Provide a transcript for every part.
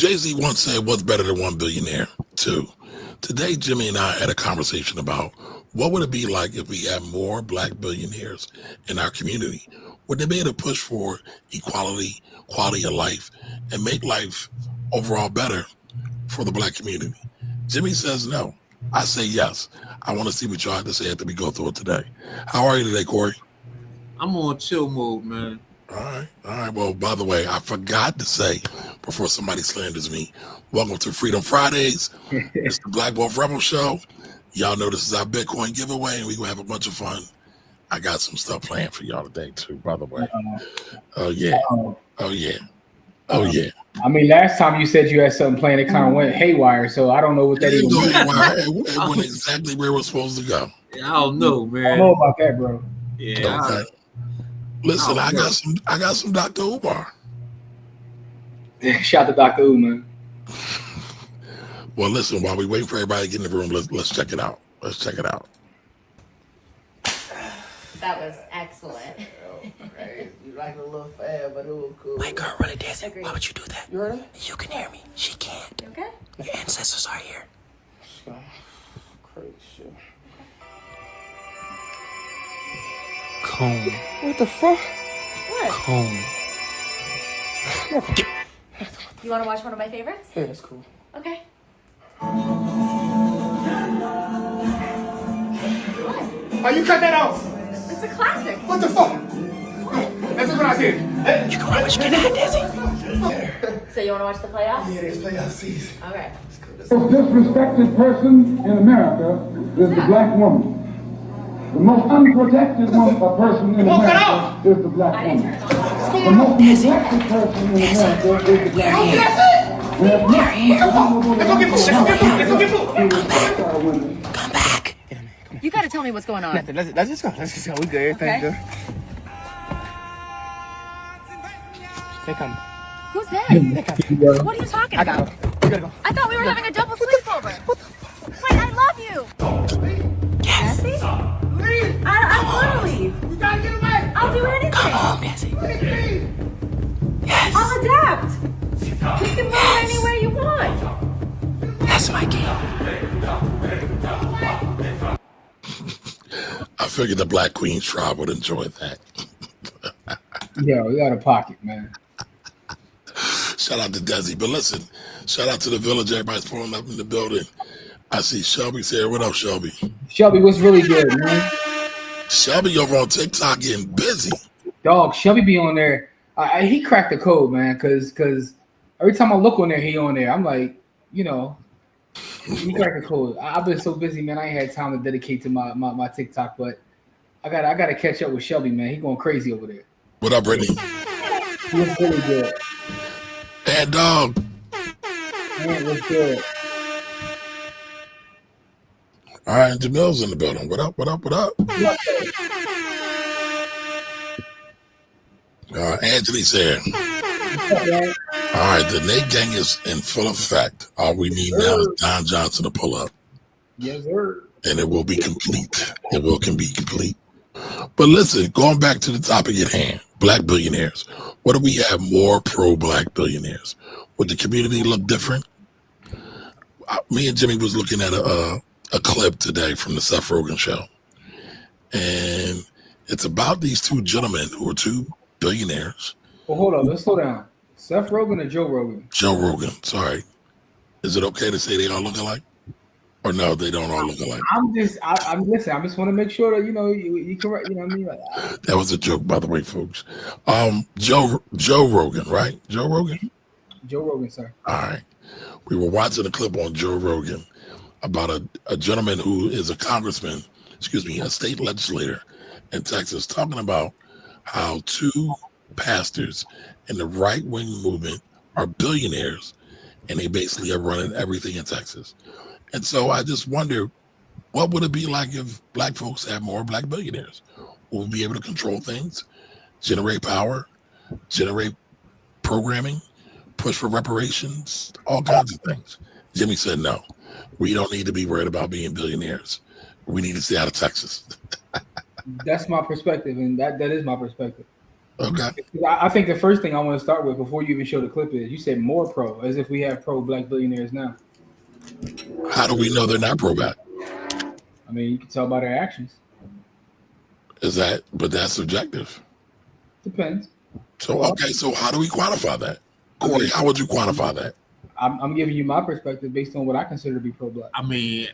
Jay-Z once said, what's better than one billionaire? Two. Today, Jimmy and I had a conversation about what would it be like if we had more black billionaires in our community? Would they be able to push for equality, quality of life, and make life overall better for the black community? Jimmy says no. I say yes. I want to see what y'all have to say after we go through it today. How are you today, Corey? I'm on chill mode, man. All right. Well, by the way, I forgot to say before somebody slanders me, welcome to Freedom Fridays. It's the Black Wolf Rebel Show. Y'all know this is our Bitcoin giveaway, and we're going to have a bunch of fun. I got some stuff planned for y'all today, too, by the way. Oh, yeah. I mean, last time you said you had something planned, it kind of went haywire, so I don't know what that is. It went exactly where it was supposed to go. I don't know, man. I don't know about that, bro. Yeah. Okay. Listen, I got some Dr. Umar. Shout out to Dr. Umar. Well, listen, while we wait for everybody to get in the room, let's check it out. That was excellent. You like a little fad, but it was cool. My girl really dancing. Agreed. Why would you do that? You heard her? You can hear me. She can't. You okay? Your ancestors are here. Crazy shit. Comb. What the fuck? What? Comb. You want to watch one of my favorites? Yeah, that's cool. Okay. Oh, you cut that off? It's a classic. What the fuck? That's what I said. You can run what you can hide, Desi. So you want to watch the playoffs? Yeah, it's playoff season. Okay. The most disrespected person in America is the black woman. The most unprotected person in America is the black I didn't woman. turn it on. The most neglected person in America is the black woman. We're here. Let's go get food. Come back. You got to tell me what's going on. Nothing. Let's just go. We good. Everything good. They come. Who's that? What are you talking I got about? him. You gotta go. I thought we were having a double sleepover. What the fuck? Wait, I love you. Jesse? I want to leave. You gotta get away. I'll do anything. Come on, Desi. Yes. I'll adapt. You can move anywhere you want. That's my game. I figured the Black Queen tribe would enjoy that. Yo, we got a pocket, man. Shout out to Desi. But listen, shout out to the village. Everybody's pulling up in the building. I see Shelby's here. What up, Shelby? Shelby, what's really good, man? Shelby over on TikTok getting busy. Dog, Shelby be on there. He cracked the code, man, because every time I look on there, he on there. I'm like, he cracked the code. I've been so busy, man. I ain't had time to dedicate to my TikTok, but I gotta catch up with Shelby, man. He going crazy over there. What up, Brittany? He's really good. Bad dog. Man, what's good? All right, Jamil's in the building. What up? Angela's here. All right, the Nate gang is in full effect. All we need now is Don Johnson to pull up. Yes, sir. And it will be complete. Can be complete. But listen, going back to the topic at hand, black billionaires. What if we have more pro-black billionaires? Would the community look different? Me and Jimmy was looking at a clip today from the Seth Rogen show. And it's about these two gentlemen who are two billionaires. Well, hold on. Let's slow down. Seth Rogen or Joe Rogan? Joe Rogan, sorry. Is it okay to say they all look alike? Or no, they don't all look alike? I'm listen. I just want to make sure that you correct. You know what I mean? Like, that was a joke, by the way, folks. Joe Rogan, right? Joe Rogan. Joe Rogan, sir. All right. We were watching a clip on Joe Rogan about a gentleman who is a congressman, a state legislator in Texas, talking about how two pastors in the right-wing movement are billionaires, and they basically are running everything in Texas. And so I just wonder, what would it be like if black folks had more black billionaires? Will we be able to control things, generate power, generate programming, push for reparations, all kinds of things? Jimmy said no. We don't need to be worried about being billionaires. We need to stay out of Texas. That's my perspective, and that is my perspective. Okay. I think the first thing I want to start with before you even show the clip is you said more pro, as if we have pro black billionaires now. How do we know they're not pro-black? I mean, you can tell by their actions. But that's subjective. Depends. So, okay, so how do we quantify that? Corey, how would you quantify that? I'm giving you my perspective based on what I consider to be pro-black. I mean,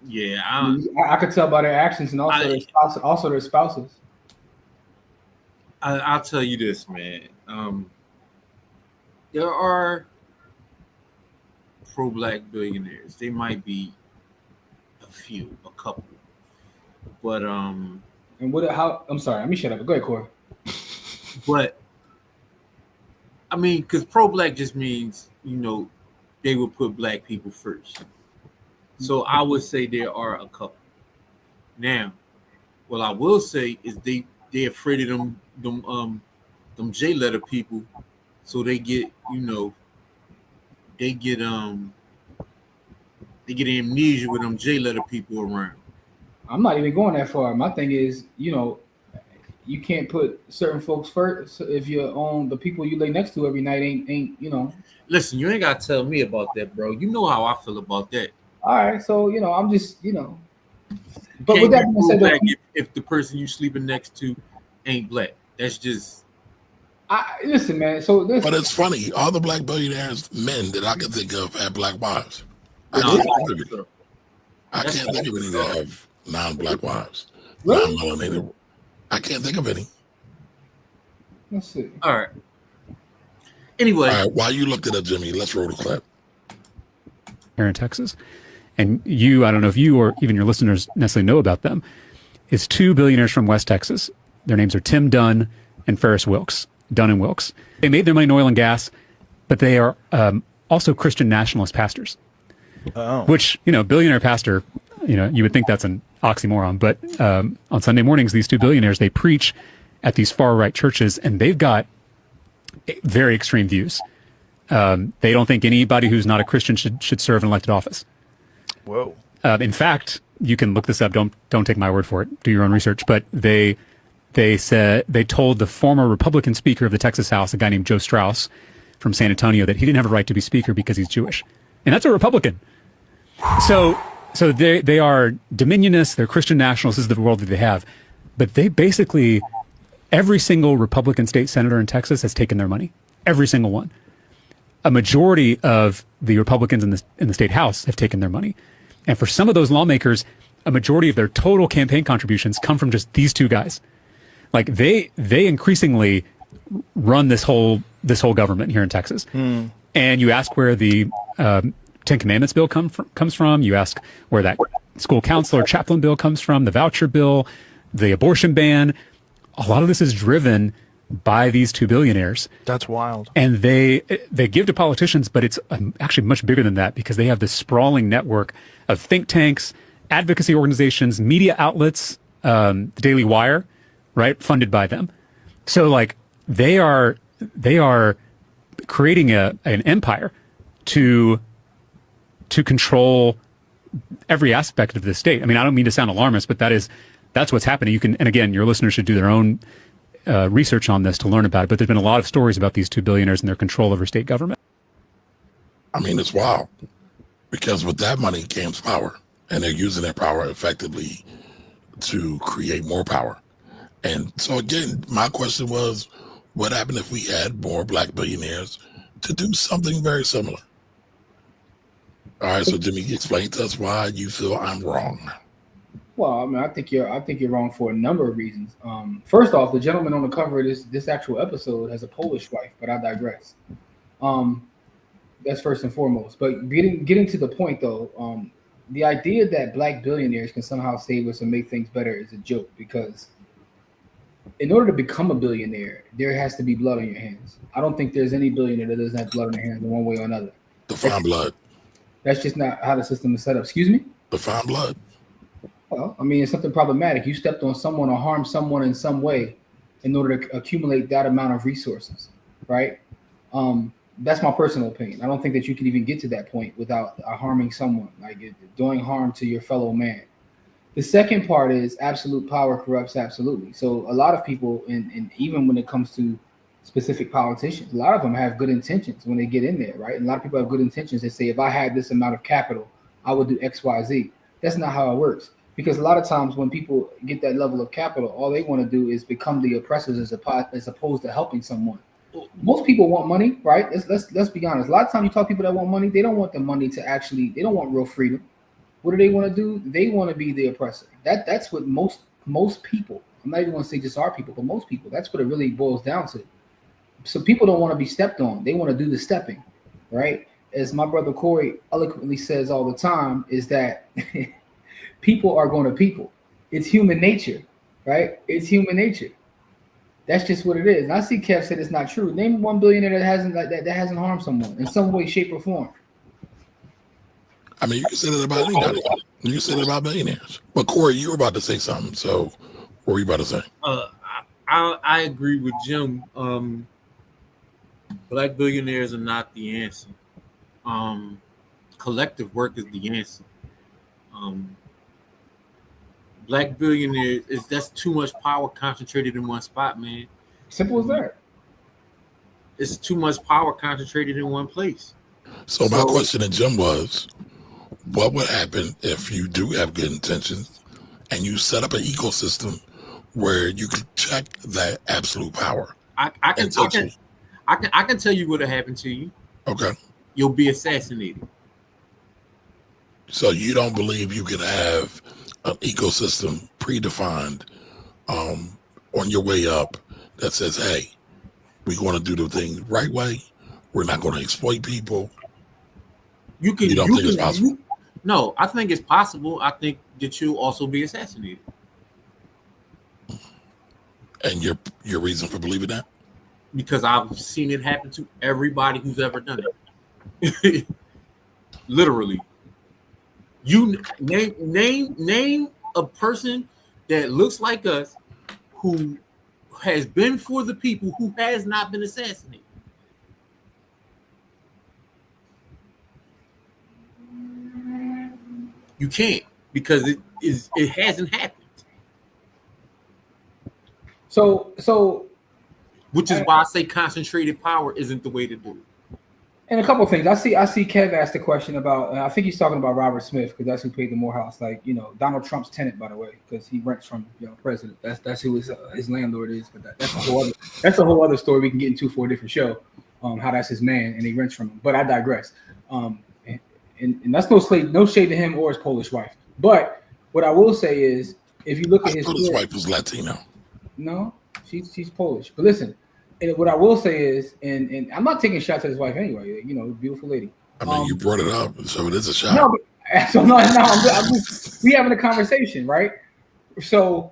yeah, I could tell by their actions and also their spouses. I'll tell you this, man. There are pro-black billionaires. They might be a couple, but And how? I'm sorry. Let me shut up. Go ahead, Corey. But I mean, because pro-black just means, you know, they would put black people first. So I would say there are a couple. Now, what I will say is they're afraid of them J letter people, so they get, you know, they get amnesia with them J letter people around. I'm not even going that far. My thing is, you know, you can't put certain folks first if you're on the people you lay next to every night ain't you know. Listen, you ain't gotta tell me about that, bro. You know how I feel about that. All right, so you know, I'm just, you know. But with that being said, if the person you sleeping next to ain't black, that's just. Listen, man. So this. But it's funny. All the black billionaires, men that I can think of, have black wives. I can't think of any that have non-black wives, really? non-melanated. I can't think of any. Let's see. All right. Anyway. All right, while you looked it up, Jimmy, let's roll the clip. Here in Texas. And you, I don't know if you or even your listeners necessarily know about them, is two billionaires from West Texas. Their names are Tim Dunn and Farris Wilks. Dunn and Wilks. They made their money in oil and gas, but they are also Christian nationalist pastors. Oh. Which, you know, billionaire pastor, you know, you would think that's an oxymoron. But on Sunday mornings, these two billionaires, they preach at these far-right churches, and they've got very extreme views. They don't think anybody who's not a Christian should serve an elected office. Whoa. In fact, you can look this up. Don't take my word for it. Do your own research. But they told the former Republican Speaker of the Texas House, a guy named Joe Strauss from San Antonio, that he didn't have a right to be Speaker because he's Jewish, and that's a Republican. So they are dominionists. They're Christian nationalists. This is the world that they have. But they basically, every single Republican state senator in Texas has taken their money. Every single one. A majority of the Republicans in the state house have taken their money. And for some of those lawmakers, a majority of their total campaign contributions come from just these two guys. Like they increasingly run this whole government here in Texas. And you ask where the Ten Commandments bill comes from. You ask where that school counselor chaplain bill comes from, the voucher bill, the abortion ban. A lot of this is driven by these two billionaires. That's wild. And they give to politicians, but it's actually much bigger than that, because they have this sprawling network of think tanks, advocacy organizations, media outlets, the Daily Wire, right, funded by them. So like they are creating an empire to control every aspect of the state. I mean, I don't mean to sound alarmist, but that's what's happening. You can, and again, your listeners should do their own research on this to learn about it. But there's been a lot of stories about these two billionaires and their control over state government. I mean, it's wild, because with that money comes power, and they're using their power effectively to create more power. And so again, my question was, what happened if we had more black billionaires to do something very similar? All right, so Jimmy, explain to us why you feel I'm wrong. Well, I mean, I think you're wrong for a number of reasons. First off, the gentleman on the cover of this actual episode has a Polish wife, but I digress. That's first and foremost. But getting to the point though, the idea that black billionaires can somehow save us and make things better is a joke, because in order to become a billionaire, there has to be blood on your hands. I don't think there's any billionaire that doesn't have blood on their hands in one way or another. Define blood. That's just not how the system is set up. Excuse me? Define blood. Well, I mean, it's something problematic. You stepped on someone or harmed someone in some way in order to accumulate that amount of resources, right? That's my personal opinion. I don't think that you can even get to that point without harming someone, like doing harm to your fellow man. The second part is absolute power corrupts absolutely. So a lot of people, and even when it comes to specific politicians, a lot of them have good intentions when they get in there, right? And a lot of people have good intentions. They say, if I had this amount of capital, I would do X, Y, Z. That's not how it works. Because a lot of times when people get that level of capital, all they want to do is become the oppressors as opposed to helping someone. Most people want money, right? Let's be honest. A lot of times you talk to people that want money, they don't want the money to actually, they don't want real freedom. What do they want to do? They want to be the oppressor. That's what most people, I'm not even going to say just our people, but most people, that's what it really boils down to. So people don't want to be stepped on. They want to do the stepping, right? As my brother Corey eloquently says all the time, is that people are going to people. It's human nature, right? It's human nature. That's just what it is. And I see Kev said it's not true. Name one billionaire that hasn't harmed someone in some way, shape, or form. I mean, you can say that about anybody. You can say that about billionaires. But Corey, you were about to say something. So what were you about to say? I agree with Jim. Black billionaires are not the answer. Collective work is the answer. Black billionaires that's too much power concentrated in one spot, man. Simple as that. It's too much power concentrated in one place. So my question to Jim was, what would happen if you do have good intentions and you set up an ecosystem where you can check that absolute power? I can tell you what'll happen to you. Okay. You'll be assassinated. So you don't believe you can have an ecosystem predefined on your way up that says, hey, we want to do the thing right way. We're not going to exploit people. You don't think it's possible? No, I think it's possible. I think that you'll also be assassinated. And your reason for believing that? Because I've seen it happen to everybody who's ever done it. Literally. You name a person that looks like us who has been for the people who has not been assassinated. You can't, because it hasn't happened. So which is why I say concentrated power isn't the way to do it. And a couple of things. I see Kev asked a question about, I think he's talking about Robert Smith, because that's who paid the Morehouse. Like, Donald Trump's tenant, by the way, because he rents from president. That's who his landlord is. But that's a whole other story we can get into for a different show. How that's his man and he rents from him. But I digress. And that's no shade to him or his Polish wife. But what I will say is, if you look at his wife was Latino. No, she's Polish. But listen, and what I will say is, and I'm not taking shots at his wife anyway. Beautiful lady. I mean, you brought it up, so it is a shot. No, I'm just we having a conversation, right? So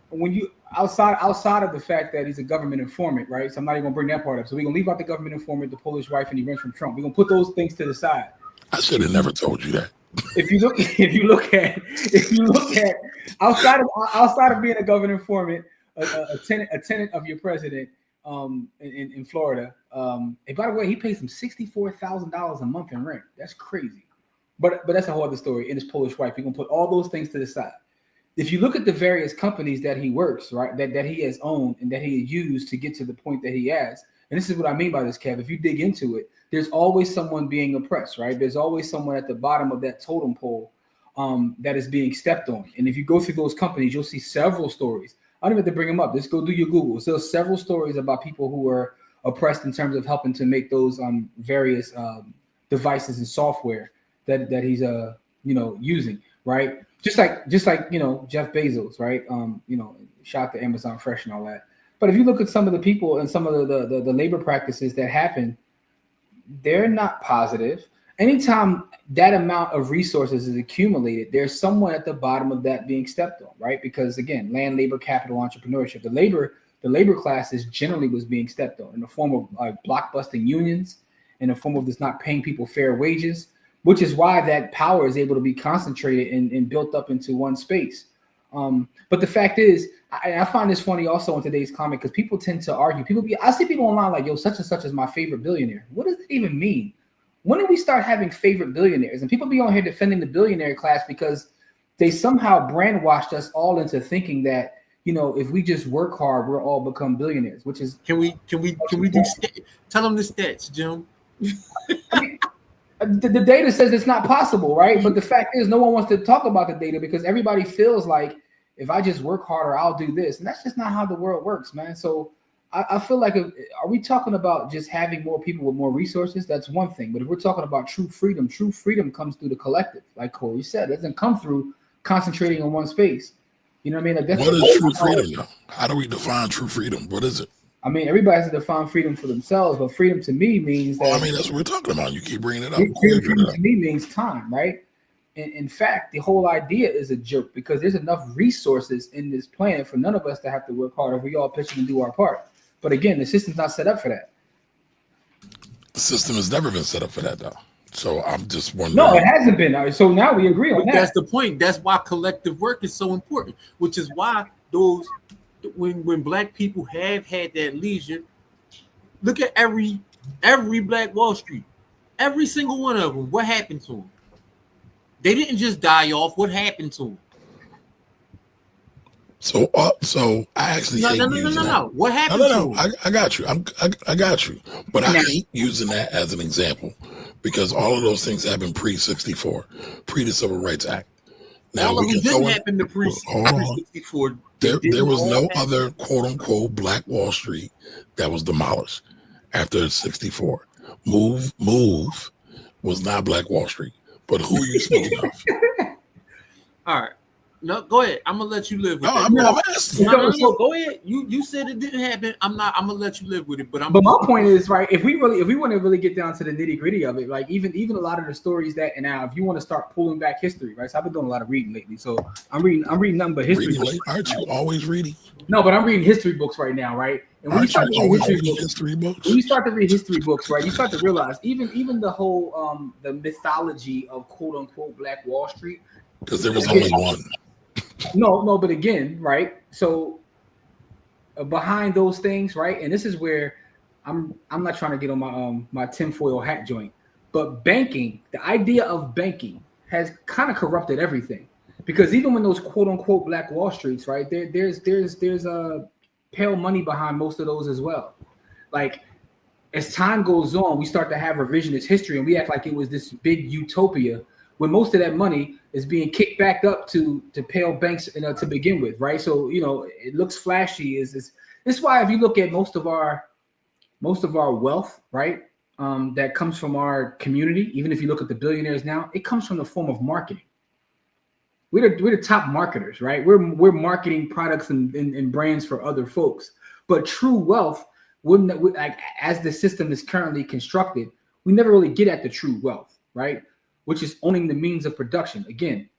when you outside of the fact that he's a government informant, right? So I'm not even gonna bring that part up. So we're gonna leave out the government informant, the Polish wife, and he rents from Trump. We're gonna put those things to the side. I should have never told you that. If you look at outside of being a government informant, a tenant of your president in Florida. And by the way, he pays him $64,000 a month in rent. That's crazy. But that's a whole other story. And his Polish wife, you're gonna put all those things to the side. If you look at the various companies that he works, right, that he has owned and that he has used to get to the point that he has, and this is what I mean by this, Kev. If you dig into it, there's always someone being oppressed, right? There's always someone at the bottom of that totem pole that is being stepped on. And if you go through those companies, you'll see several stories. I don't even have to bring them up. Just go do your Google. So there's several stories about people who are oppressed in terms of helping to make those various devices and software that he's using, right? Just like Jeff Bezos, right? Shout out to Amazon Fresh and all that. But if you look at some of the people and some of the labor practices that happen, they're not positive. Anytime that amount of resources is accumulated, there's someone at the bottom of that being stepped on, right? Because again, land, labor, capital, entrepreneurship, the labor classes generally was being stepped on in the form of blockbusting unions, in the form of this not paying people fair wages, which is why that power is able to be concentrated and built up into one space. But the fact is, I find this funny also in today's climate because people tend to argue. I see people online like, yo, such and such is my favorite billionaire. What does that even mean? When did we start having favorite billionaires? And people be on here defending the billionaire class because they somehow brainwashed us all into thinking that, you know, if we just work hard, we'll all become billionaires, which is Can we do tell them the stats, Jim? I mean, the data says it's not possible, right? But the fact is, no one wants to talk about the data because everybody feels like if I just work harder, I'll do this, and that's just not how the world works, man. So I feel like, are we talking about just having more people with more resources? That's one thing. But if we're talking about true freedom comes through the collective, like Corey said. It doesn't come through concentrating on one space. You know what I mean? Like, what is true freedom, though? How do we define true freedom? What is it? I mean, everybody has to define freedom for themselves, but freedom to me means that. Well, I mean, that's what we're talking about. You keep bringing it up. Freedom to me means time, right? And in fact, the whole idea is a joke because there's enough resources in this planet for none of us to have to work hard if we all pitch in and do our part. But again, the system's not set up for that. The system has never been set up for that, though. So I'm just wondering. No, it hasn't been. So now we agree on that. That's the point. That's why collective work is so important, which is why those when black people have had that leisure, look at every Black Wall Street, every single one of them. What happened to them? They didn't just die off. What happened to them? So I actually no. What happened to them? I got you. I got you. But I hate using that as an example because all of those things happened pre-64, pre the Civil Rights Act. Now all of them didn't happen to pre-64. There was no other quote unquote Black Wall Street that was demolished after 64. Move was not Black Wall Street. But who are you speaking of? All right. No, go ahead. I'm gonna let you live with it. I'm asking. No, go ahead. You said it didn't happen. I'm gonna let you live with it. But my point is, right, if we want to really get down to the nitty-gritty of it, like even a lot of the stories that, and now if you want to start pulling back history, right? So I've been doing a lot of reading lately. So I'm reading nothing but history books. Aren't you always reading? No, but I'm reading history books right now, right? And when you start to read history books, when you start to read history books, right, you start to realize even the whole the mythology of quote unquote Black Wall Street. Because there was only one. No, but again, right? So behind those things, right? And this is where I'm not trying to get on my my tinfoil hat joint, but banking, the idea of banking has kind of corrupted everything. Because even when those quote unquote Black Wall Streets, right, there's a pale money behind most of those as well. Like as time goes on, we start to have revisionist history and we act like it was this big utopia when most of that money is being kicked back up to pale banks to begin with, right? So it looks flashy. This is why if you look at most of our wealth, right, that comes from our community, even if you look at the billionaires now, it comes from the form of marketing. We're the top marketers, right? We're marketing products and brands for other folks. But true wealth wouldn't, like as the system is currently constructed, we never really get at the true wealth, right? Which is owning the means of production. Again,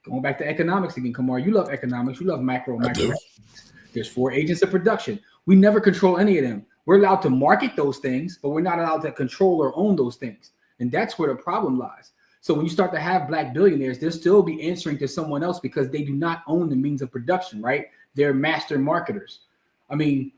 going back to economics again, Kamar, you love economics, you love macro. There's 4 agents of production. We never control any of them. We're allowed to market those things, but we're not allowed to control or own those things. And that's where the problem lies. So when you start to have Black billionaires, they'll still be answering to someone else because they do not own the means of production, right? They're master marketers. I mean,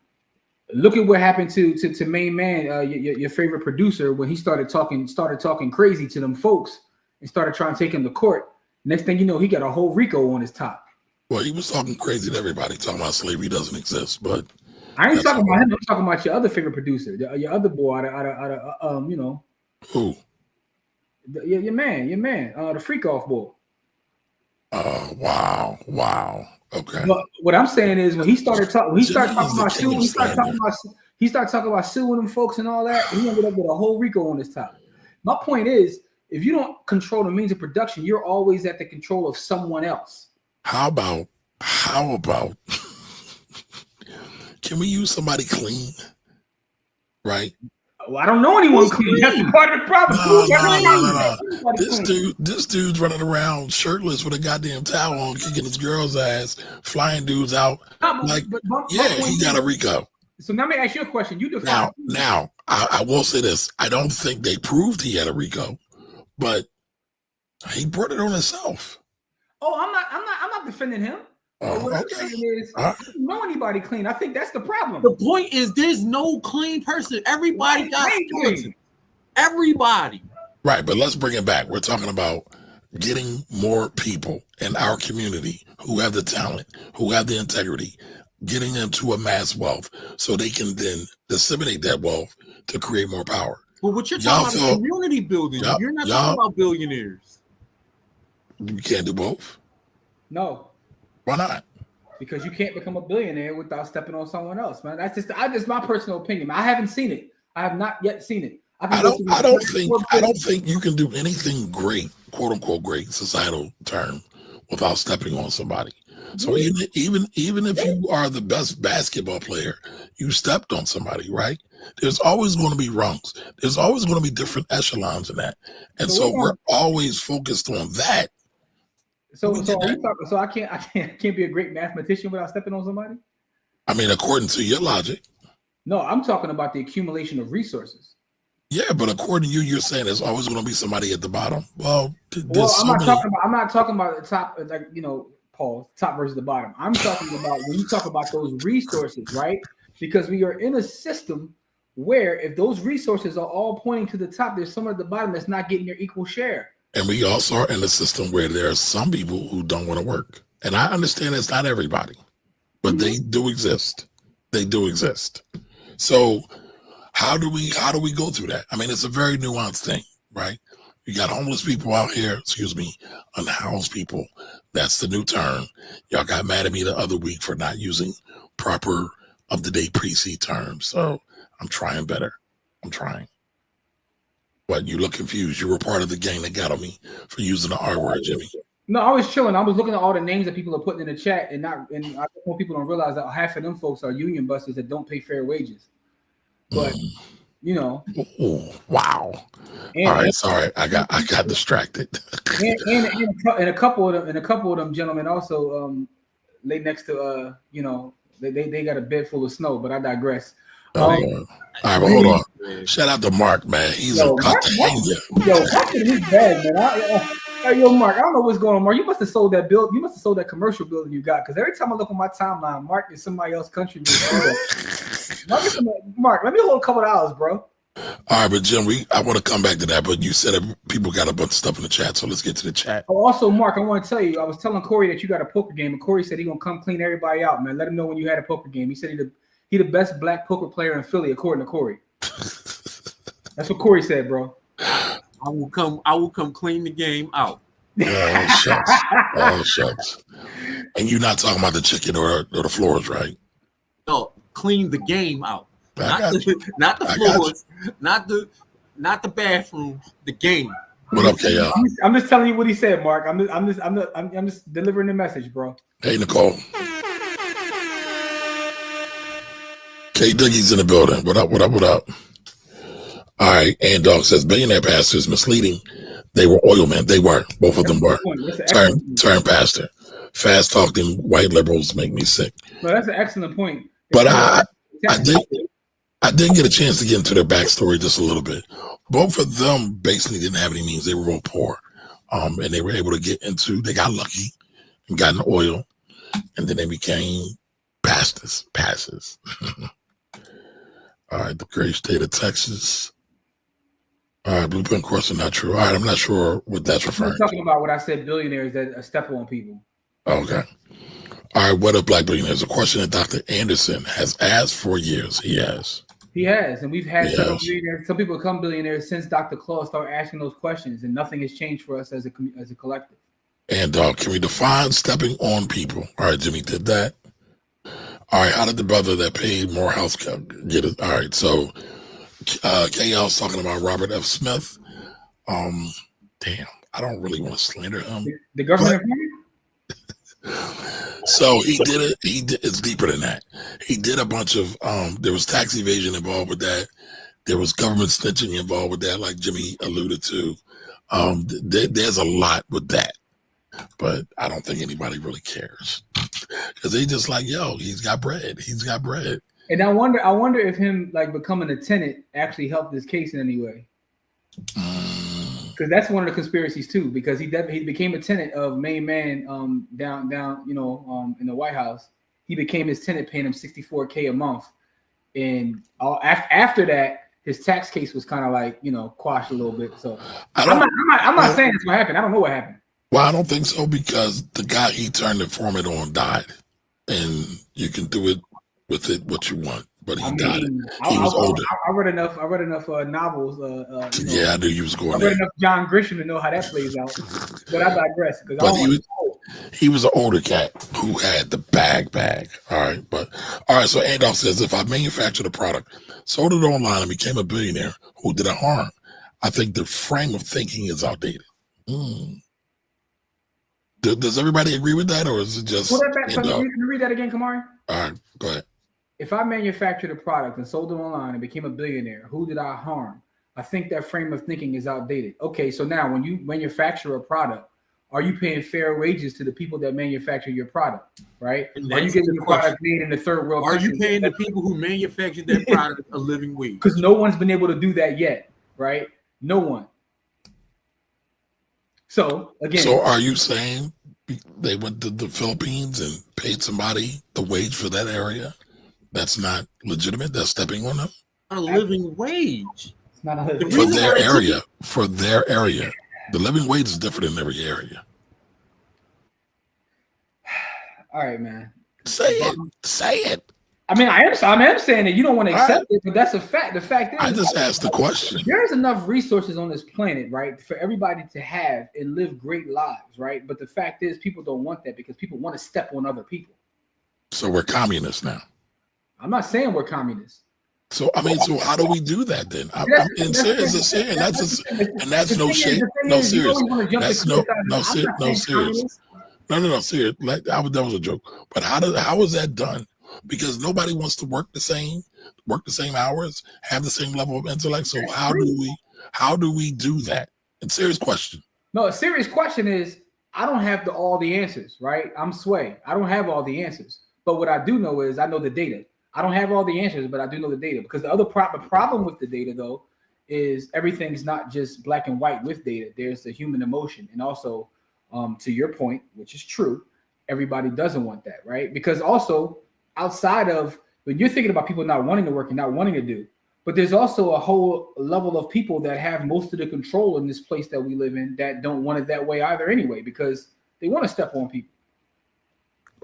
look at what happened to main man, your favorite producer, when he started talking crazy to them folks and started trying to take him to court. Next thing you know, he got a whole RICO on his top. Well, he was talking crazy to everybody, talking about slavery doesn't exist. But I ain't talking about him. I'm talking about your other favorite producer, your other boy out of who? Your man, the freak off boy. Wow. Okay. But what I'm saying is when he started talking about suing them folks and all that, he ended up with a whole RICO on his top. My point is, if you don't control the means of production, you're always at the control of someone else. How about can we use somebody clean? Right? Well, I don't know anyone clean. That's part of the problem. No. This dude's running around shirtless with a goddamn towel on, kicking his girl's ass, flying dudes out. He got a RICO. So now let me ask you a question. You define now. I will say this: I don't think they proved he had a RICO, but he brought it on himself. Oh, I'm not defending him. What I'm saying is, I don't know anybody clean. I think that's the problem. The point is, there's no clean person. Everybody got skeletons. Everybody. Right, but let's bring it back. We're talking about getting more people in our community who have the talent, who have the integrity, getting them to amass wealth so they can then disseminate that wealth to create more power. Well, what you're Y'all talking about feel- is community building. y'all- You're not y'all- talking about billionaires. You can't do both. No, Why not? because you can't become a billionaire without stepping on someone else, man. That's just my personal opinion. I haven't seen it. I have not yet seen it. I don't think you can do anything great, quote unquote great societal term, without stepping on somebody. So even if you are the best basketball player, you stepped on somebody, right? There's always going to be rungs. There's always going to be different echelons in that, and so we're always focused on that. So I can't be a great mathematician without stepping on somebody. I mean, according to your logic. No, I'm talking about the accumulation of resources. Yeah, but according to you, you're saying there's always going to be somebody at the bottom. Well, I'm not talking about the top, like, you know, Paul, top versus the bottom. I'm talking about when you talk about those resources, right? Because we are in a system where if those resources are all pointing to the top, there's someone at the bottom that's not getting their equal share. And we also are in a system where there are some people who don't want to work. And I understand it's not everybody, but they do exist. They do exist. So how do we go through that? I mean, it's a very nuanced thing, right? You got homeless people out here, unhoused people. That's the new term. Y'all got mad at me the other week for not using proper up-to-date pre-C terms. So I'm trying better. I'm trying. What, you look confused? You were part of the gang that got on me for using the R word, Jimmy. No, I was chilling. I was looking at all the names that people are putting in the chat, and I want people don't realize that half of them folks are union busters that don't pay fair wages. But you know, wow. All right, sorry, I got distracted. and a couple of them gentlemen also lay next to they got a bed full of snow. But I digress. All right, but hold on. Shout out to Mark, man. He's a cut to hang you. Yo, Mark in his bag, man. Yo, Mark, I don't know what's going on, Mark. You must have sold that build. You must have sold that commercial building you got. Because every time I look on my timeline, Mark is somebody else's country. Mark, let me hold a couple of hours, bro. All right, but Jim, I want to come back to that. But you said that people got a bunch of stuff in the chat, so let's get to the chat. Oh, also, Mark, I want to tell you, I was telling Corey that you got a poker game, and Corey said he gonna come clean everybody out, man. Let him know when you had a poker game. He said he the best black poker player in Philly, according to Corey. That's what Corey said, bro. I will come clean the game out. Oh, shucks. Oh, shucks. And you're not talking about the chicken or the floors, right? No, clean the game out. Not the floors, not the bathroom, the game. What up, KL? I'm just telling you what he said, Mark. I'm just delivering the message, bro. Hey, Nicole. K Doogie's in the building. What up, what up, what up? All right, and Dog says billionaire pastors misleading. They were oil men. They were. Both of them were. Turn pastor. Fast talking white liberals make me sick. No, that's an excellent point. But I did get a chance to get into their backstory just a little bit. Both of them basically didn't have any means. They were both poor. And they were able to get into, they got lucky and got in oil. And then they became pastors. All right, the great state of Texas. All right, blueprint course is not true. All right, I'm not sure what that's referring to. I'm talking about what I said, billionaires that step on people. Okay. All right, what up, Black Billionaires? A question that Dr. Anderson has asked for years. He has, and we've had some people become billionaires since Dr. Claus started asking those questions, and nothing has changed for us as a collective. And can we define stepping on people? All right, Jimmy did that. All right, how did the brother that paid more health care get it? All right, so KL's talking about Robert F. Smith. Damn, I don't really want to slander him. The government. So he did it. It's deeper than that. He did a bunch of. There was tax evasion involved with that. There was government snitching involved with that, like Jimmy alluded to. There's a lot with that, but I don't think anybody really cares because they just like, yo, he's got bread. He's got bread. And I wonder if him like becoming a tenant actually helped this case in any way. Because that's one of the conspiracies too. Because he became a tenant of main man down in the White House. He became his tenant, paying him $64K a month. And after that, his tax case was kind of like quashed a little bit. So I'm not saying that's what happened. I don't know what happened. Well, I don't think so because the guy he turned the informant on died, and you can do it with it what you want. But he died. He was older. I read enough novels. Yeah, I knew you was going I read enough John Grisham to know how that plays out. But I digress. But he was an older cat who had the bag. All right. But all right. So Adolf says, if I manufactured a product, sold it online, and became a billionaire, who did I harm? I think the frame of thinking is outdated. Does everybody agree with that, or is it just? Can you read that again, Kamari? All right. Go ahead. If I manufactured a product and sold it online and became a billionaire, who did I harm? I think that frame of thinking is outdated. Okay, so now when you manufacture a product, are you paying fair wages to the people that manufacture your product, right? Are you getting the product made in the third world? Are you paying the people who manufactured that product a living wage? Because no one's been able to do that yet, right? No one. So again, so are you saying they went to the Philippines and paid somebody the wage for that area? That's not legitimate. That's stepping on them. A living wage. It's not a living for their area. For their area, the living wage is different in every area. All right, man. Say it. Say it. I mean, I am saying that you don't want to accept it, but that's a fact. The fact is, I just asked the question. There's enough resources on this planet, right, for everybody to have and live great lives, right? But the fact is, people don't want that because people want to step on other people. So we're communists now. I'm not saying we're communists. So I mean, so how do we do that then? That's no shade. No serious. That's no serious. No serious. Like that was a joke. But how is that done? Because nobody wants to work the same hours, have the same level of intellect. So how do we do that? And serious question. No, a serious question is I don't have all the answers, right? I'm Sway. I don't have all the answers. But what I do know is I know the data. I don't have all the answers, but I do know the data. Because the other problem with the data, though, is everything's not just black and white with data. There's the human emotion. And also, to your point, which is true, everybody doesn't want that, right? Because also, outside of when you're thinking about people not wanting to work and not wanting to do, but there's also a whole level of people that have most of the control in this place that we live in that don't want it that way either anyway, because they want to step on people.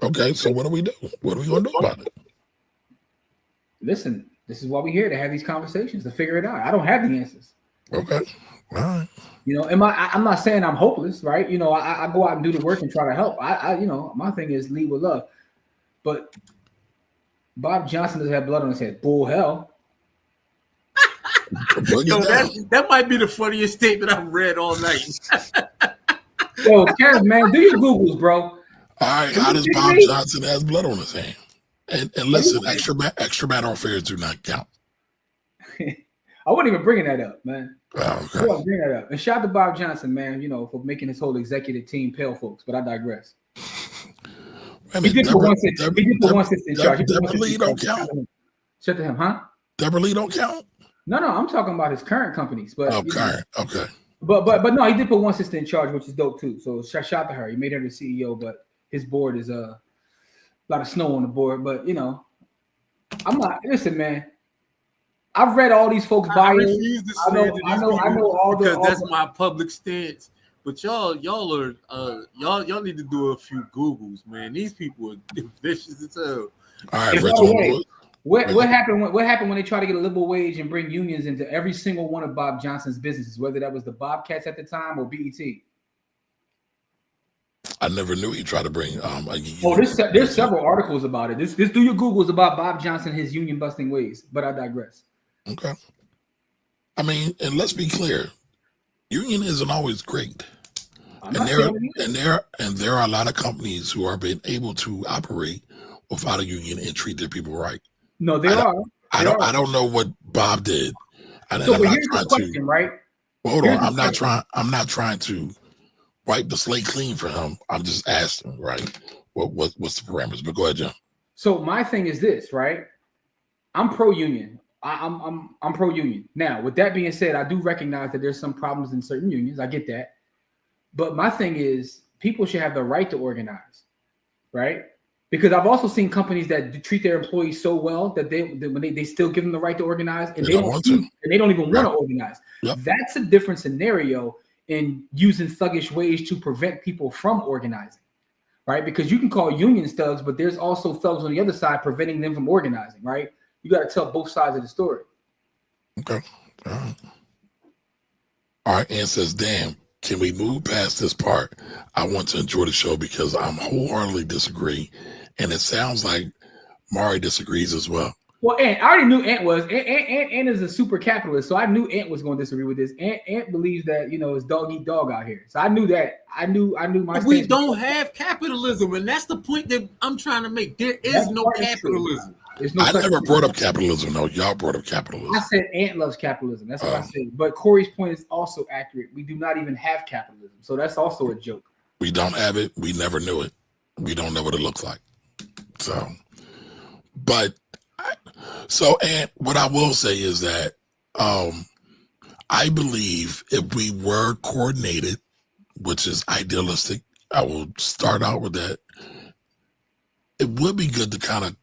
Okay, so what do we do? What are we going to do about it? Listen, this is why we're here, to have these conversations, to figure it out. I don't have the answers. Okay, all right. You know, I'm not saying I'm hopeless, right? You know, I go out and do the work and try to help. I you know, my thing is lead with love. But Bob Johnson doesn't have blood on his head. Bull hell. Yo, that might be the funniest statement I've read all night. Yo, Karen, man, do your Googles, bro. All right, how does Bob Johnson have blood on his hand? And listen, extramaterial affairs do not count. I wasn't even bringing that up, man. Oh, okay. I wasn't bringing that up. And shout out to Bob Johnson, man, you know, for making his whole executive team pale folks, but I digress. I mean, he did put 160 in charge. Deborah Lee don't count. Shut to him, huh? Deborah Lee don't count? No, I'm talking about his current companies. But current, okay. But no, he did put 160 in charge, which is dope too. So shout out to her. He made her the CEO, but his board is a lot of snow on the board. But you know, I'm not. Listen, man. I've read all these folks' bios. I know all the. Because that's my public stance. But y'all need to do a few Googles, man. These people are vicious as hell. All right, what happened when they try to get a livable wage and bring unions into every single one of Bob Johnson's businesses, whether that was the Bobcats at the time or BET? I never knew he tried to bring a union. There's several articles about it. This do your Googles about Bob Johnson, his union busting ways, but I digress. Okay. I mean, and let's be clear, union isn't always great. And there are a lot of companies who are being able to operate without a union and treat their people right. No, there are. I don't know what Bob did. Here's the question, right? Well, hold on. I'm not trying to wipe the slate clean for him. I'm just asking, right? What's the parameters? But go ahead, Jim. So my thing is this, right? I'm pro-union. I'm pro-union. Now, with that being said, I do recognize that there's some problems in certain unions. I get that. But my thing is, people should have the right to organize, right? Because I've also seen companies that treat their employees so well that they still give them the right to organize, and they don't even want to organize. Yep. That's a different scenario in using thuggish ways to prevent people from organizing, right? Because you can call unions thugs, but there's also thugs on the other side preventing them from organizing, right? You got to tell both sides of the story. Okay. All right. Ann says, damn, can we move past this part? I want to enjoy the show because I'm wholeheartedly disagree. And it sounds like Mari disagrees as well. Well, Ant, I already knew Ant was. Ant is a super capitalist, so I knew Ant was going to disagree with this. Ant believes that, you know, it's dog eat dog out here. So I knew that. I knew my. We don't have capitalism, and that's the point that I'm trying to make. There is no capitalism. No I never brought up capitalism. No, y'all brought up capitalism. I said Ant loves capitalism. That's what I said. But Corey's point is also accurate. We do not even have capitalism, so that's also a joke. We don't have it. We never knew it. We don't know what it looks like. So, but. And what I will say is that I believe if we were coordinated, which is idealistic, I will start out with that. It would be good to kind of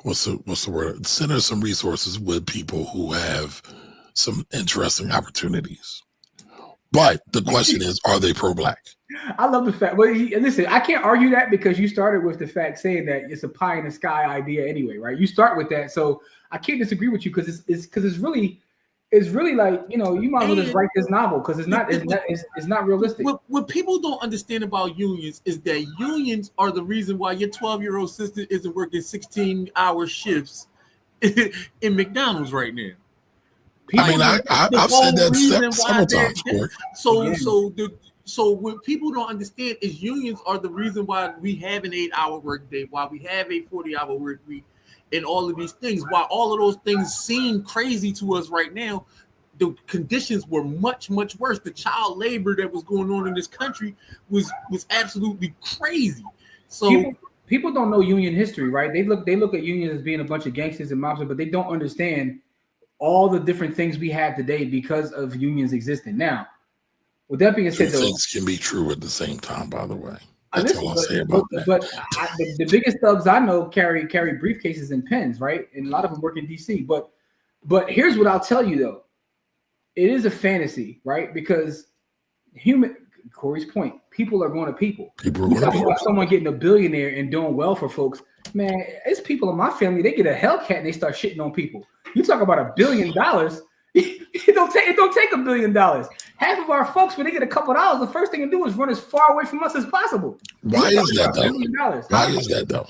what's the word? Center some resources with people who have some interesting opportunities. But the question is, are they pro-black? I love the fact. Well, listen, I can't argue that because you started with the fact saying that it's a pie in the sky idea anyway, right? You start with that, so I can't disagree with you because it's really like, you know, you might as well just write this novel because it's not realistic. What people don't understand about unions is that unions are the reason why your 12-year-old sister isn't working 16-hour shifts in McDonald's right now. I mean, I've said that several times. So what people don't understand is unions are the reason why we have an 8-hour workday, why we have a 40-hour work week, and all of these things. While all of those things seem crazy to us right now, the conditions were much, much worse. The child labor that was going on in this country was absolutely crazy. So people don't know union history, right? They look at unions as being a bunch of gangsters and mobsters, but they don't understand all the different things we have today because of unions existing. Now, with that being said, things can be true at the same time, by the way. That's all I'll say about that. But the biggest thugs I know carry briefcases and pens, right? And a lot of them work in DC. But here's what I'll tell you, though. It is a fantasy, right? Because Corey's point, people are going to people. People are going to people. Someone getting a billionaire and doing well for folks. Man, it's people in my family, they get a Hellcat and they start shitting on people. You talk about $1 billion. It don't take $1 billion. Half of our folks, when they get a couple of dollars, the first thing to do is run as far away from us as possible. Why is that though?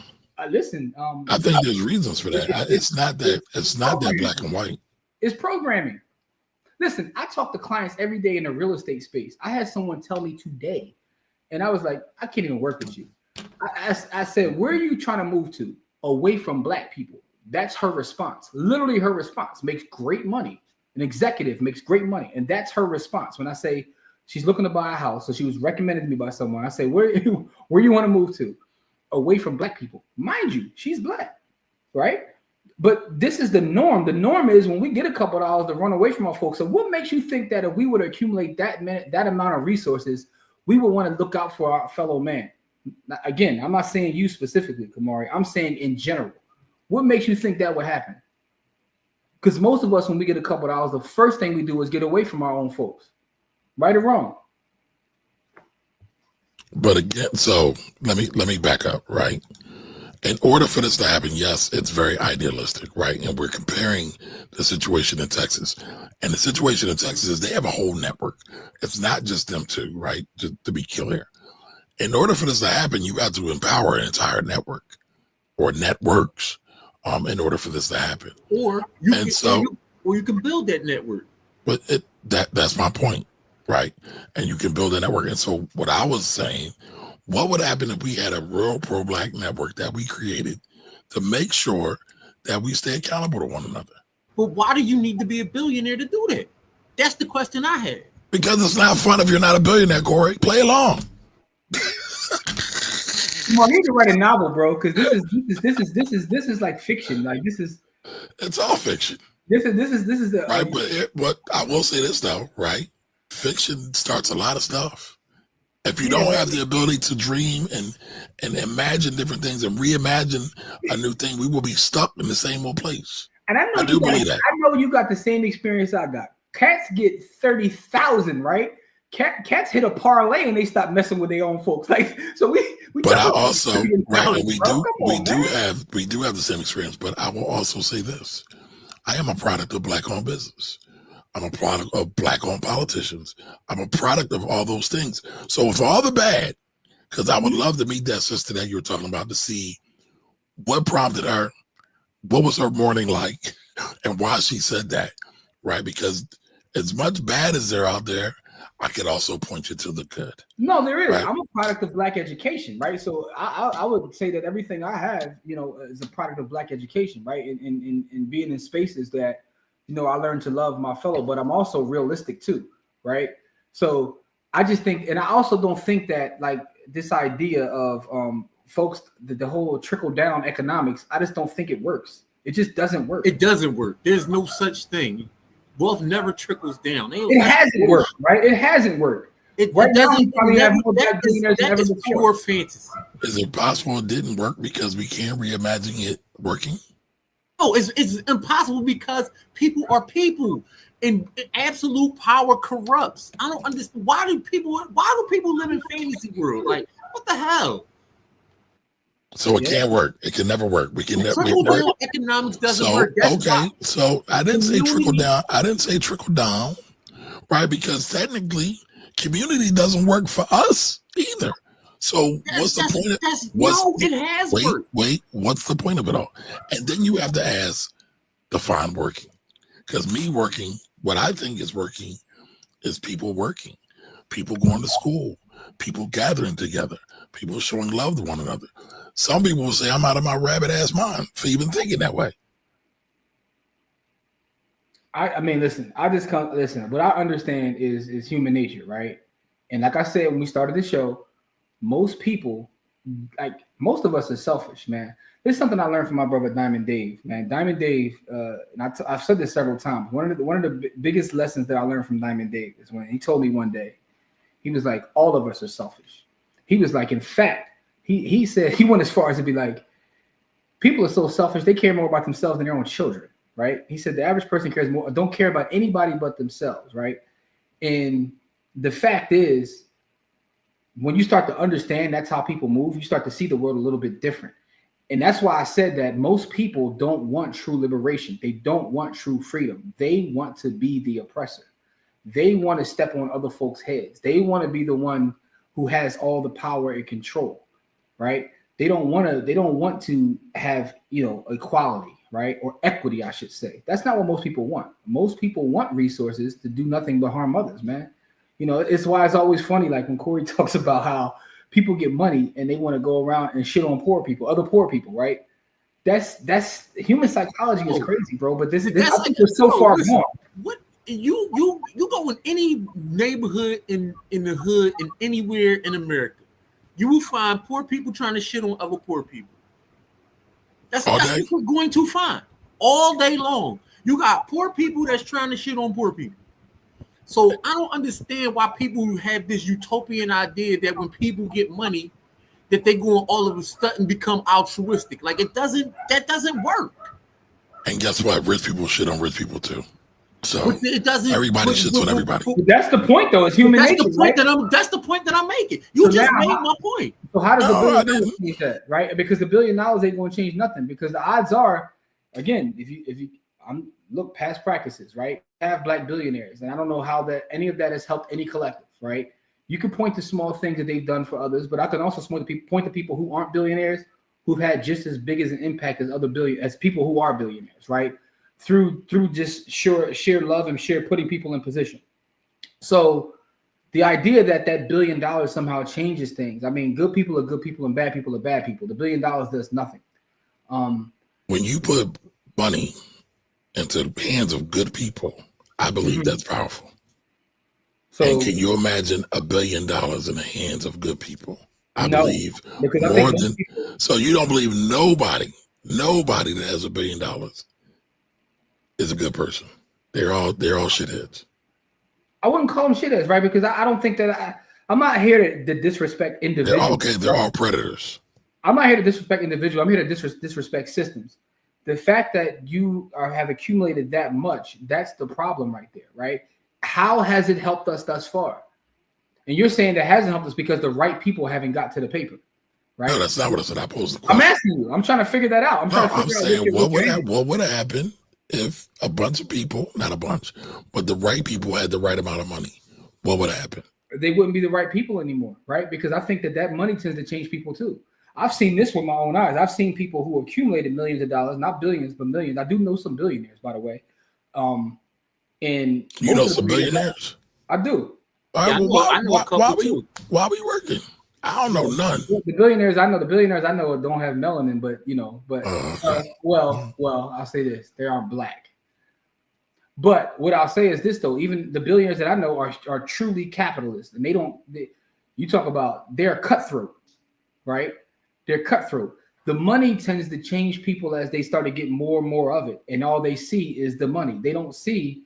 Listen, I think there's reasons for that. It's not that black and white. It's programming. Listen, I talk to clients every day in the real estate space. I had someone tell me today, and I was like, I can't even work with you. I said, where are you trying to move to? Away from black people. That's her response. Literally her response. Makes great money. An executive makes great money. And that's her response. When I say she's looking to buy a house, so she was recommended to me by someone. I say, where you want to move to? Away from black people. Mind you, she's black, right? But this is the norm. The norm is when we get a couple of dollars to run away from our folks. So what makes you think that if we were to accumulate that amount of resources, we would want to look out for our fellow man? Again, I'm not saying you specifically, Kamari. I'm saying in general. What makes you think that would happen? Because most of us, when we get a couple of dollars, the first thing we do is get away from our own folks. Right or wrong? But again, so let me back up, right? In order for this to happen, yes, it's very idealistic, right? And we're comparing the situation in Texas. And the situation in Texas is they have a whole network. It's not just them two, right? Just to be clear. In order for this to happen, you have to empower an entire network or networks in order for this to happen. Or you can build that network. But that's my point, right? And you can build a network. And so what I was saying, what would happen if we had a real pro-black network that we created to make sure that we stay accountable to one another? But why do you need to be a billionaire to do that? That's the question I had. Because it's not fun if you're not a billionaire, Corey. Play along. Well, I need to write a novel, bro, because this is like fiction. Like it's all fiction. This is the right. But I will say this though, right? Fiction starts a lot of stuff. If you don't have the ability to dream and imagine different things and reimagine a new thing, we will be stuck in the same old place. And I do believe that. I know you got the same experience I got. Cats get 30,000, right? Cats hit a parlay and they stop messing with their own folks. Like, so we But I also, right, and we do have the same experience. But I will also say this: I am a product of Black-owned business. I'm a product of Black-owned politicians. I'm a product of all those things. So for all the bad, because I would love to meet that sister that you were talking about to see what prompted her, what was her morning like, and why she said that, right? Because as much bad as they're out there, I could also point you to the good. No, there is. Right? I'm a product of Black education, right? So I would say that everything I have, is a product of Black education, right? In being in spaces that, I learned to love my fellow, but I'm also realistic too, right? So I just think, and I also don't think that like this idea of folks, the whole trickle down economics, I just don't think it works. It just doesn't work. It doesn't work. There's no such thing. Wealth never trickles down. It hasn't worked, right? It hasn't worked. It right doesn't. That is pure fantasy. Is it possible it didn't work because we can't reimagine it working? No, it's impossible because people are people, and absolute power corrupts. I don't understand why do people live in fantasy world? Like, what the hell? So it can't work. It can never work. We can never work. Economics doesn't work. So I didn't say trickle down. I didn't say trickle down, right? Because technically, community doesn't work for us either. So what's the point? It has worked. Wait. What's the point of it all? And then you have to ask, define working. Because me working, what I think is working, is people working, people going to school, people gathering together, people showing love to one another. Some people will say I'm out of my rabbit ass mind for even thinking that way. I mean, listen. What I understand is human nature, right? And like I said when we started the show, most people, like most of us, are selfish, man. This is something I learned from my brother Diamond Dave, man. Diamond Dave, and I've said this several times. One of the biggest lessons that I learned from Diamond Dave is when he told me one day, he was like, all of us are selfish. He was like, in fact, he said, he went as far as to be like, people are so selfish, they care more about themselves than their own children, right? He said the average person don't care about anybody but themselves, right? And the fact is, when you start to understand that's how people move, you start to see the world a little bit different. And that's why I said that most people don't want true liberation. They don't want true freedom. They want to be the oppressor. They want to step on other folks' heads. They want to be the one who has all the power and control, right? They don't want to have, equality, right? Or equity, I should say. That's not what most people want. Most people want resources to do nothing but harm others, man. It's why it's always funny, like when Corey talks about how people get money and they want to go around and shit on other poor people, right? That's human psychology is crazy, bro. But I think we're so far gone. What you go in any neighborhood in the hood and anywhere in America, you will find poor people trying to shit on other poor people. That's what we're going to find all day long. You got poor people that's trying to shit on poor people. So I don't understand why people have this utopian idea that when people get money, that they go all of a sudden become altruistic. Like that doesn't work. And guess what? Rich people shit on rich people too. So it doesn't. Everybody shits on everybody. That's the point, though. It's human nature. That's the point that I'm making. You just made my point. So how does the $1 billion change that, right? Because the $1 billion ain't going to change nothing. Because the odds are, again, if you look past practices, right? Have Black billionaires, and I don't know how that any of that has helped any collective, right? You can point to small things that they've done for others, but I can also point to people who aren't billionaires who've had just as big as an impact as people who are billionaires, right? Through just sheer love and sheer putting people in position. So the idea that $1 billion somehow changes things. I mean, good people are good people and bad people are bad people. The $1 billion does nothing. When you put money into the hands of good people, I believe that's powerful. So, and can you imagine $1 billion in the hands of good people? I believe more than. So you don't believe nobody that has $1 billion is a good person. They're all shitheads. I wouldn't call them shitheads, right? Because I don't think that I'm not here to disrespect individuals. They're all predators. I'm not here to disrespect individuals. I'm here to disrespect systems. The fact that you have accumulated that much, that's the problem right there, right? How has it helped us thus far? And you're saying that hasn't helped us because the right people haven't got to the paper, right? No, that's not what I said. I posed the question. I'm asking you. I'm trying to figure that out. I'm saying what would have happened if a bunch of people, not a bunch, but the right people had the right amount of money? What would have happened? They wouldn't be the right people anymore, right? Because I think that money tends to change people too. I've seen this with my own eyes. I've seen people who accumulated millions of dollars, not billions, but millions. I do know some billionaires, by the way. And you know some billionaires? I do. I know a couple too. Why we working? I don't know none. The billionaires I know don't have melanin, but well, I'll say this: they aren't black. But what I'll say is this, though: even the billionaires that I know are truly capitalists, and you talk about they're cutthroat, right? They're cutthroat. The money tends to change people as they start to get more and more of it, and all they see is the money. They don't see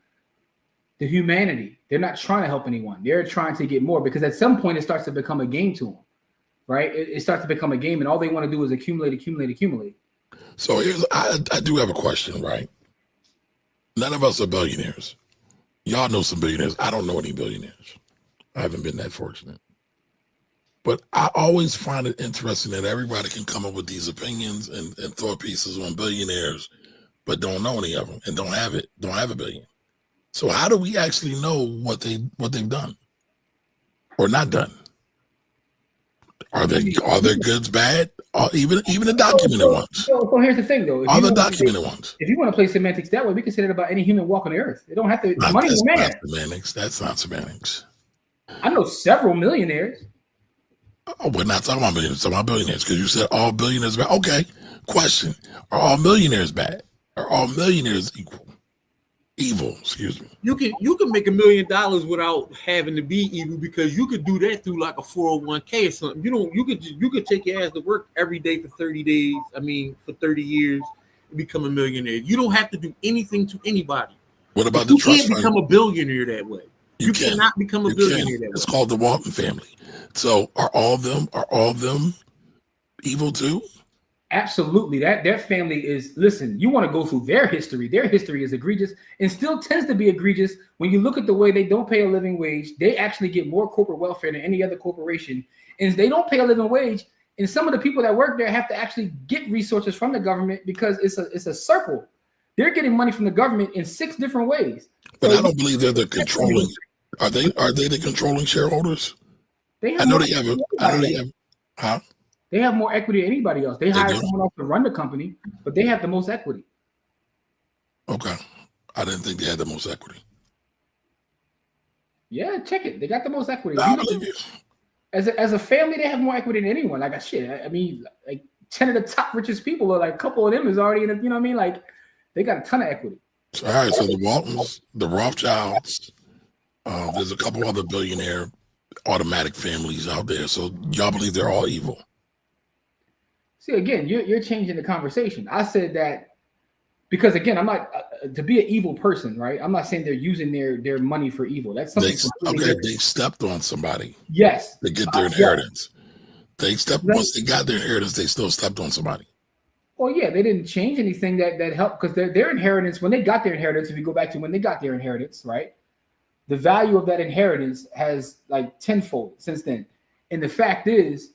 the humanity. They're not trying to help anyone. They're trying to get more because at some point it starts to become a game to them, right? It starts to become a game, and all they want to do is accumulate. So I do have a question, right? None of us are billionaires. Y'all know some billionaires. I don't know any billionaires. I haven't been that fortunate. But I always find it interesting that everybody can come up with these opinions and thought pieces on billionaires, but don't know any of them and don't have a billion. So how do we actually know what they've done or not done? Are their goods bad? Even the documented ones. So here's the thing, though. All the documented ones. If you want to play semantics that way, we can say that about any human walk on the earth. They don't have to. Money is man. That's semantics. That's not semantics. I know several millionaires. Oh, we're not talking about millionaires. We're talking about billionaires because you said all billionaires bad. Okay, question: are all millionaires bad? Are all millionaires equal? Evil, excuse me. You can make $1 million without having to be evil because you could do that through like a 401k or something. You could take your ass to work every day for 30 days. For 30 years and become a millionaire. You don't have to do anything to anybody. What about the trust fund? You can't become a billionaire that way. You cannot become a billionaire that way. It's called the Walton family. So are all of them evil too? Absolutely. Their family is, listen, you want to go through their history. Their history is egregious and still tends to be egregious. When you look at the way they don't pay a living wage, they actually get more corporate welfare than any other corporation. And they don't pay a living wage. And some of the people that work there have to actually get resources from the government because it's a circle. They're getting money from the government in 6 different ways. But I don't believe they're the controlling. Are they the controlling shareholders? They have huh? They have more equity than anybody else. They hire someone else to run the company, but they have the most equity. Okay. I didn't think they had the most equity. Yeah, check it. They got the most equity. I believe you. As a family, they have more equity than anyone. Like, shit. I mean, like 10 of the top richest people are like a couple of them is already in it. You know what I mean? Like, they got a ton of equity. All right. So the Waltons, the Rothschilds, there's a couple other billionaire automatic families out there. So y'all believe they're all evil. See, again, you're changing the conversation. I said that because, again, I'm not to be an evil person, right? I'm not saying they're using their money for evil. That's something. They stepped on somebody. Yes. To get their inheritance. Yes. Once they got their inheritance, they still stepped on somebody. Well, yeah, they didn't change anything that helped because their inheritance, when they got their inheritance, if you go back to when they got their inheritance, right? The value of that inheritance has like tenfold since then. And the fact is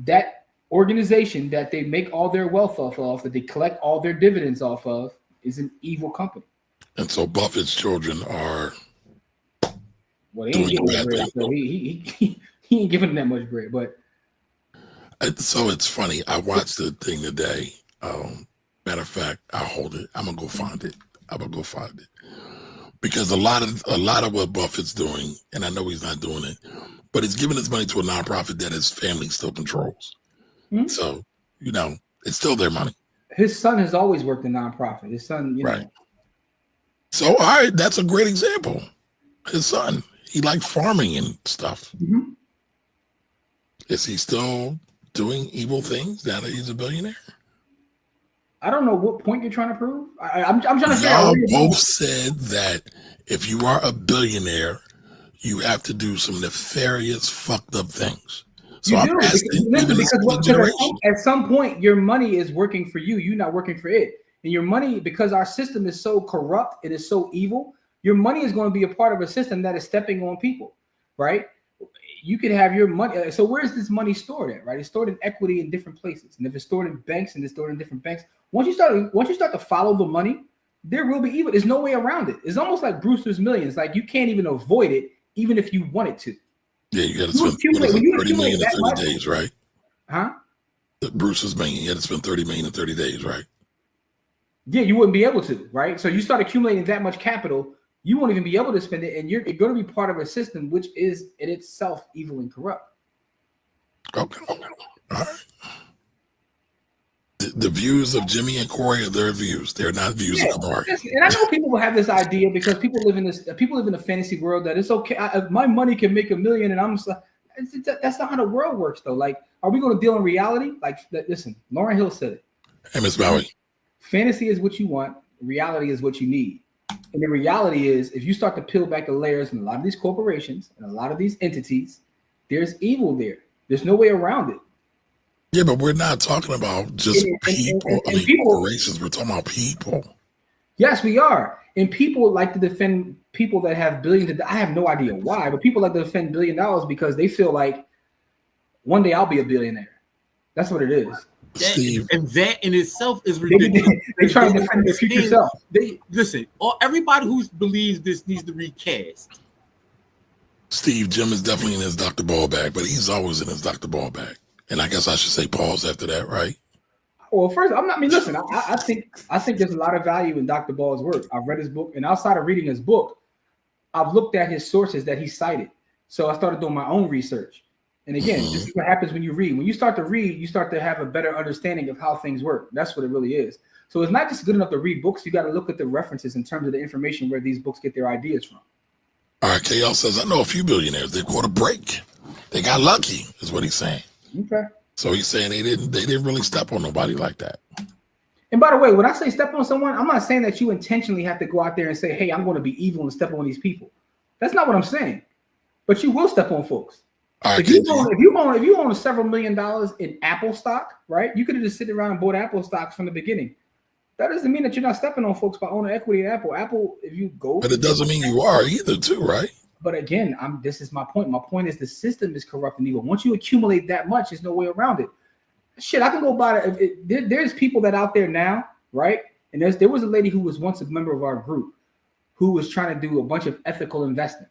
that organization that they make all their wealth off of, that they collect all their dividends off of, is an evil company. And so Buffett's children are. Well, he ain't giving bread, so he ain't giving them that much bread. But so it's funny. I watched the thing today. Matter of fact, I'll hold it. I'm gonna go find it. Because a lot of what Buffett's doing, and I know he's not doing it, but he's giving his money to a nonprofit that his family still controls. Mm-hmm. So, it's still their money. His son has always worked in nonprofit. His son, right. So, all right, that's a great example. His son, he likes farming and stuff. Mm-hmm. Is he still doing evil things now that he's a billionaire? I don't know what point you're trying to prove. I'm trying to figure out. Y'all both said that if you are a billionaire, you have to do some nefarious, fucked up things. So I'm asking, because at some point your money is working for you. You're not working for it. And your money, because our system is so corrupt, it is so evil, your money is going to be a part of a system that is stepping on people, right? You could have your money. So where's this money stored at, right? It's stored in equity in different places. And if it's stored in banks and it's stored in different banks, once you start to follow the money, there will be evil. There's no way around it. It's almost like Brewster's Millions. Like you can't even avoid it, even if you wanted to. Yeah, you got to spend 30 million in 30 days, right? Huh? The Brewster's Million, you had to spend 30 million in 30 days, right? Yeah, you wouldn't be able to, right? So you start accumulating that much capital, you won't even be able to spend it, and you're going to be part of a system which is in itself evil and corrupt. Okay. All right. The views of Jimmy and Corey are their views. They're not views of Kamari. And I know people will have this idea because people live in a fantasy world that it's okay. My money can make $1 million, and I'm just like, that's not how the world works, though. Like, are we going to deal in reality? Like, listen, Lauryn Hill said it. Hey, Miss Bowie. Fantasy is what you want. Reality is what you need. And the reality is, if you start to peel back the layers in a lot of these corporations and a lot of these entities, there's evil there. There's no way around it. Yeah, but we're not talking about just people. Corporations. We're talking about people. Yes, we are. And people like to defend people that have billions. I have no idea why, but people like to defend $1 billion because they feel like one day I'll be a billionaire. That's what it is. Steve. And that in itself is ridiculous. They try to defend their future self. Everybody who believes this needs to recast. Steve, Jim is definitely in his Dr. Ball bag, but he's always in his Dr. Ball bag. And I guess I should say pause after that, right? Well, first, listen, I think there's a lot of value in Dr. Ball's work. I've read his book, and outside of reading his book, I've looked at his sources that he cited. So I started doing my own research. And again, this is what happens when you read. When you start to read, you start to have a better understanding of how things work. That's what it really is. So it's not just good enough to read books. You got to look at the references in terms of the information where these books get their ideas from. All right, KL says, I know a few billionaires. They caught a break. They got lucky, is what he's saying. Okay. So he's saying they didn't really step on nobody like that. And by the way, when I say step on someone, I'm not saying that you intentionally have to go out there and say, hey, I'm going to be evil and step on these people. That's not what I'm saying. But you will step on folks. Right, if you own several $1 million in Apple stock, right? You could have just sit around and bought Apple stocks from the beginning. That doesn't mean that you're not stepping on folks by owning equity in Apple. Apple, if you go, but it doesn't mean you are either, too, right? But again, this is my point. My point is the system is corrupt and evil. Once you accumulate that much, there's no way around it. Shit, I can go buy it. There's people that out there now, right? And there was a lady who was once a member of our group who was trying to do a bunch of ethical investing,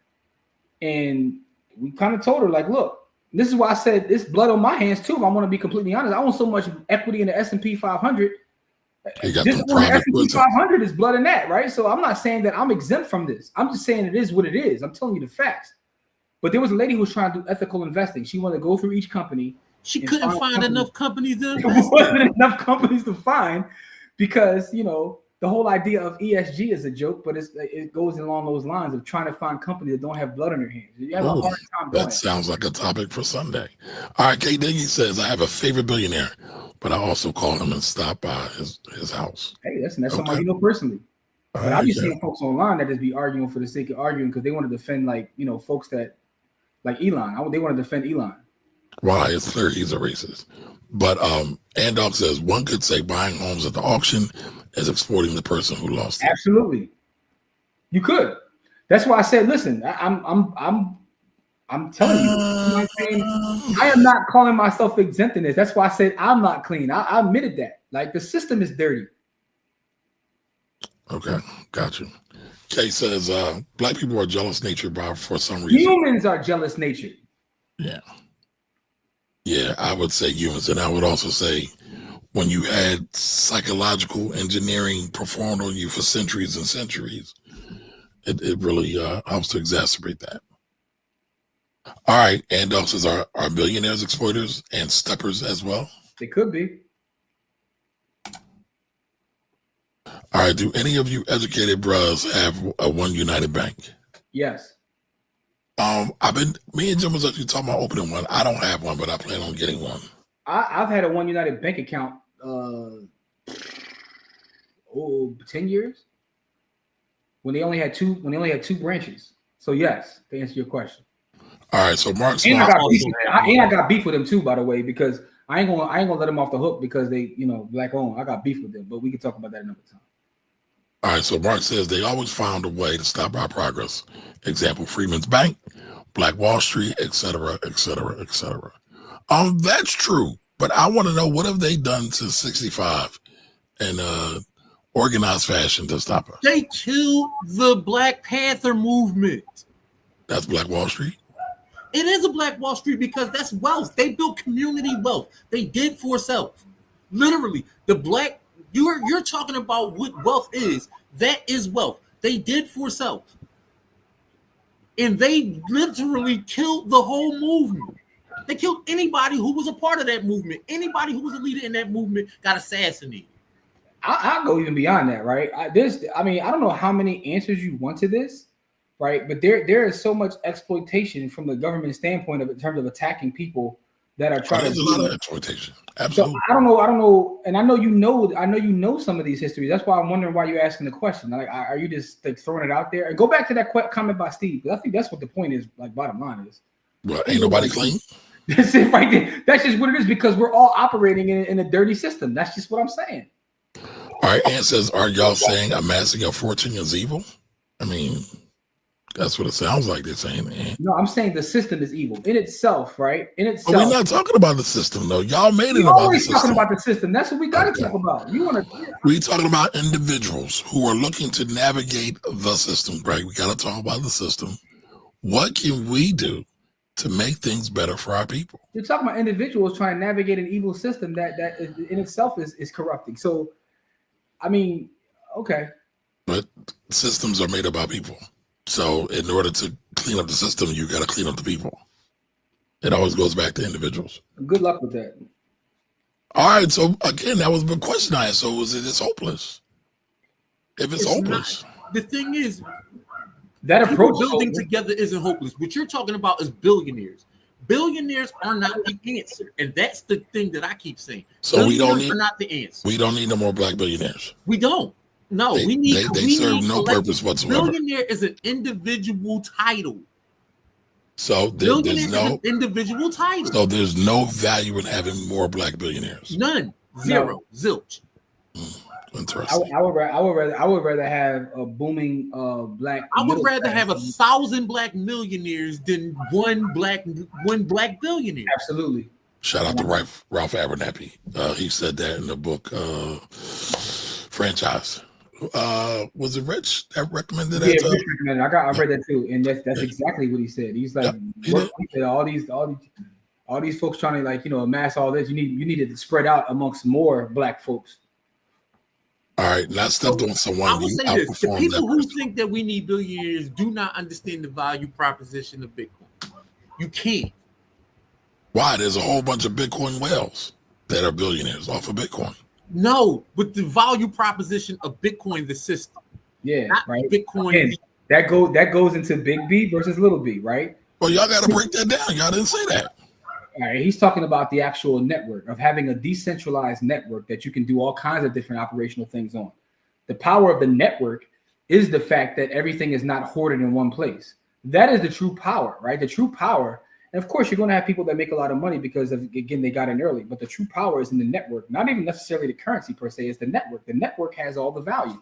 and we kind of told her, like, look, this is why I said this blood on my hands too. If I want to be completely honest, I own so much equity in the S&P 500. This S&P 500 is blood in that, right? So I'm not saying that I'm exempt from this. I'm just saying it is what it is. I'm telling you the facts. But there was a lady who was trying to do ethical investing. She wanted to go through each company. She couldn't find enough companies to invest. There wasn't enough companies to find because, the whole idea of ESG is a joke, but it goes along those lines of trying to find companies that don't have blood on their hands. You have a hard time doing that. Sounds like a topic for Sunday. All right, K. Diggy says, I have a favorite billionaire, but I also call him and stop by his house. Hey, that's somebody you know personally. But I've just seen folks online that just be arguing for the sake of arguing because they want to defend, folks that, like Elon. They want to defend Elon. Why? It's clear he's a racist. But Andog says, one could say buying homes at the auction is exploiting the person who lost it. Absolutely. You could. That's why I said, listen, I'm telling you, what I'm saying? I am not calling myself exempt in this. That's why I said I'm not clean. I admitted that. Like, the system is dirty. Okay, got you. Kay says, black people are jealous nature for some reason. Humans are jealous nature. Yeah. Yeah, I would say humans. And I would also say when you had psychological engineering performed on you for centuries and centuries, it really helps to exacerbate that. All right. And also, are billionaires exploiters and steppers as well? They could be. All right. Do any of you educated bros have a One United Bank? Yes. Me and Jim was actually talking about opening one. I don't have one, but I plan on getting one. I've had a One United Bank account 10 years when they only had two branches. So yes, to answer your question. All right, so Mark, I got beef with them too, by the way, because I ain't gonna let them off the hook because they, black owned. I got beef with them, but we can talk about that another time. All right, so Mark says they always found a way to stop our progress. Example, Freeman's Bank, Black Wall Street, et cetera, et cetera, et cetera. That's true, but I want to know, what have they done since 65 in organized fashion to stop us? They killed the Black Panther movement. That's Black Wall Street? It is a Black Wall Street because that's wealth. They built community wealth. They did for self. Literally, you're talking about what wealth is. That is wealth. They did for self. And they literally killed the whole movement. They killed anybody who was a part of that movement. Anybody who was a leader in that movement got assassinated. I'll go even beyond that, right? I don't know how many answers you want to this, right? But there is so much exploitation from the government standpoint in terms of attacking people that are trying to. There's a lot of exploitation. Absolutely. So I don't know, and I know you know some of these histories. That's why I'm wondering why you're asking the question. Like, are you just like throwing it out there? And go back to that comment by Steve, because I think that's what the point is. Like, bottom line is, well, ain't nobody clean. That's it right there. That's just what it is, because we're all operating in a dirty system. That's just what I'm saying. All right, Ann says, are y'all saying amassing a fortune is evil? I mean, that's what it sounds like they're saying. Ann. No, I'm saying the system is evil in itself, right? In itself. But we're not talking about the system, though. Y'all made it We're about the always system. talking about the system. That's what we got to talk about. We're talking about individuals who are looking to navigate the system, right? We got to talk about the system. What can we do to make things better for our people? You're talking about individuals trying to navigate an evil system that in itself is corrupting. So, I mean, okay. But systems are made up by people. So in order to clean up the system, you got to clean up the people. It always goes back to individuals. Good luck with that. All right. So again, that was a big question I asked. So is it hopeless? If it's hopeless. Not, the thing is, that approach building together isn't hopeless. What you're talking about is billionaires. Billionaires are not the answer, and that's the thing that I keep saying. So we don't need not the answer. We don't need no more black billionaires. We don't. No, they serve no purpose whatsoever. Billionaire is an individual title. So there's no individual title. So there's no value in having more black billionaires. None. Zero. No. Zilch. Interesting. I would rather have a booming black. I would rather have 1,000 black millionaires than one black billionaire. Absolutely. Shout out to Ralph Abernathy. He said that in the book Franchise. Was it Rich that recommended that? Yeah, Rich recommended. I read that too, and that's exactly what he said. He's like, he said all these folks trying to amass all this. You needed to spread out amongst more black folks. All right, not stepped on someone. I will say this: the people who think that we need billionaires do not understand the value proposition of Bitcoin. You can't. Why? There's a whole bunch of Bitcoin whales that are billionaires off of Bitcoin. No, but the value proposition of Bitcoin, the system. Yeah, not right. Bitcoin. Again, that goes into big B versus little b, right? Well, y'all got to break that down. Y'all didn't say that. All right, he's talking about the actual network of having a decentralized network that you can do all kinds of different operational things on. The power of the network is the fact that everything is not hoarded in one place. That is the true power, right? The true power. And of course, you're going to have people that make a lot of money because again, they got in early. But the true power is in the network, not even necessarily the currency per se. It's the network. The network has all the value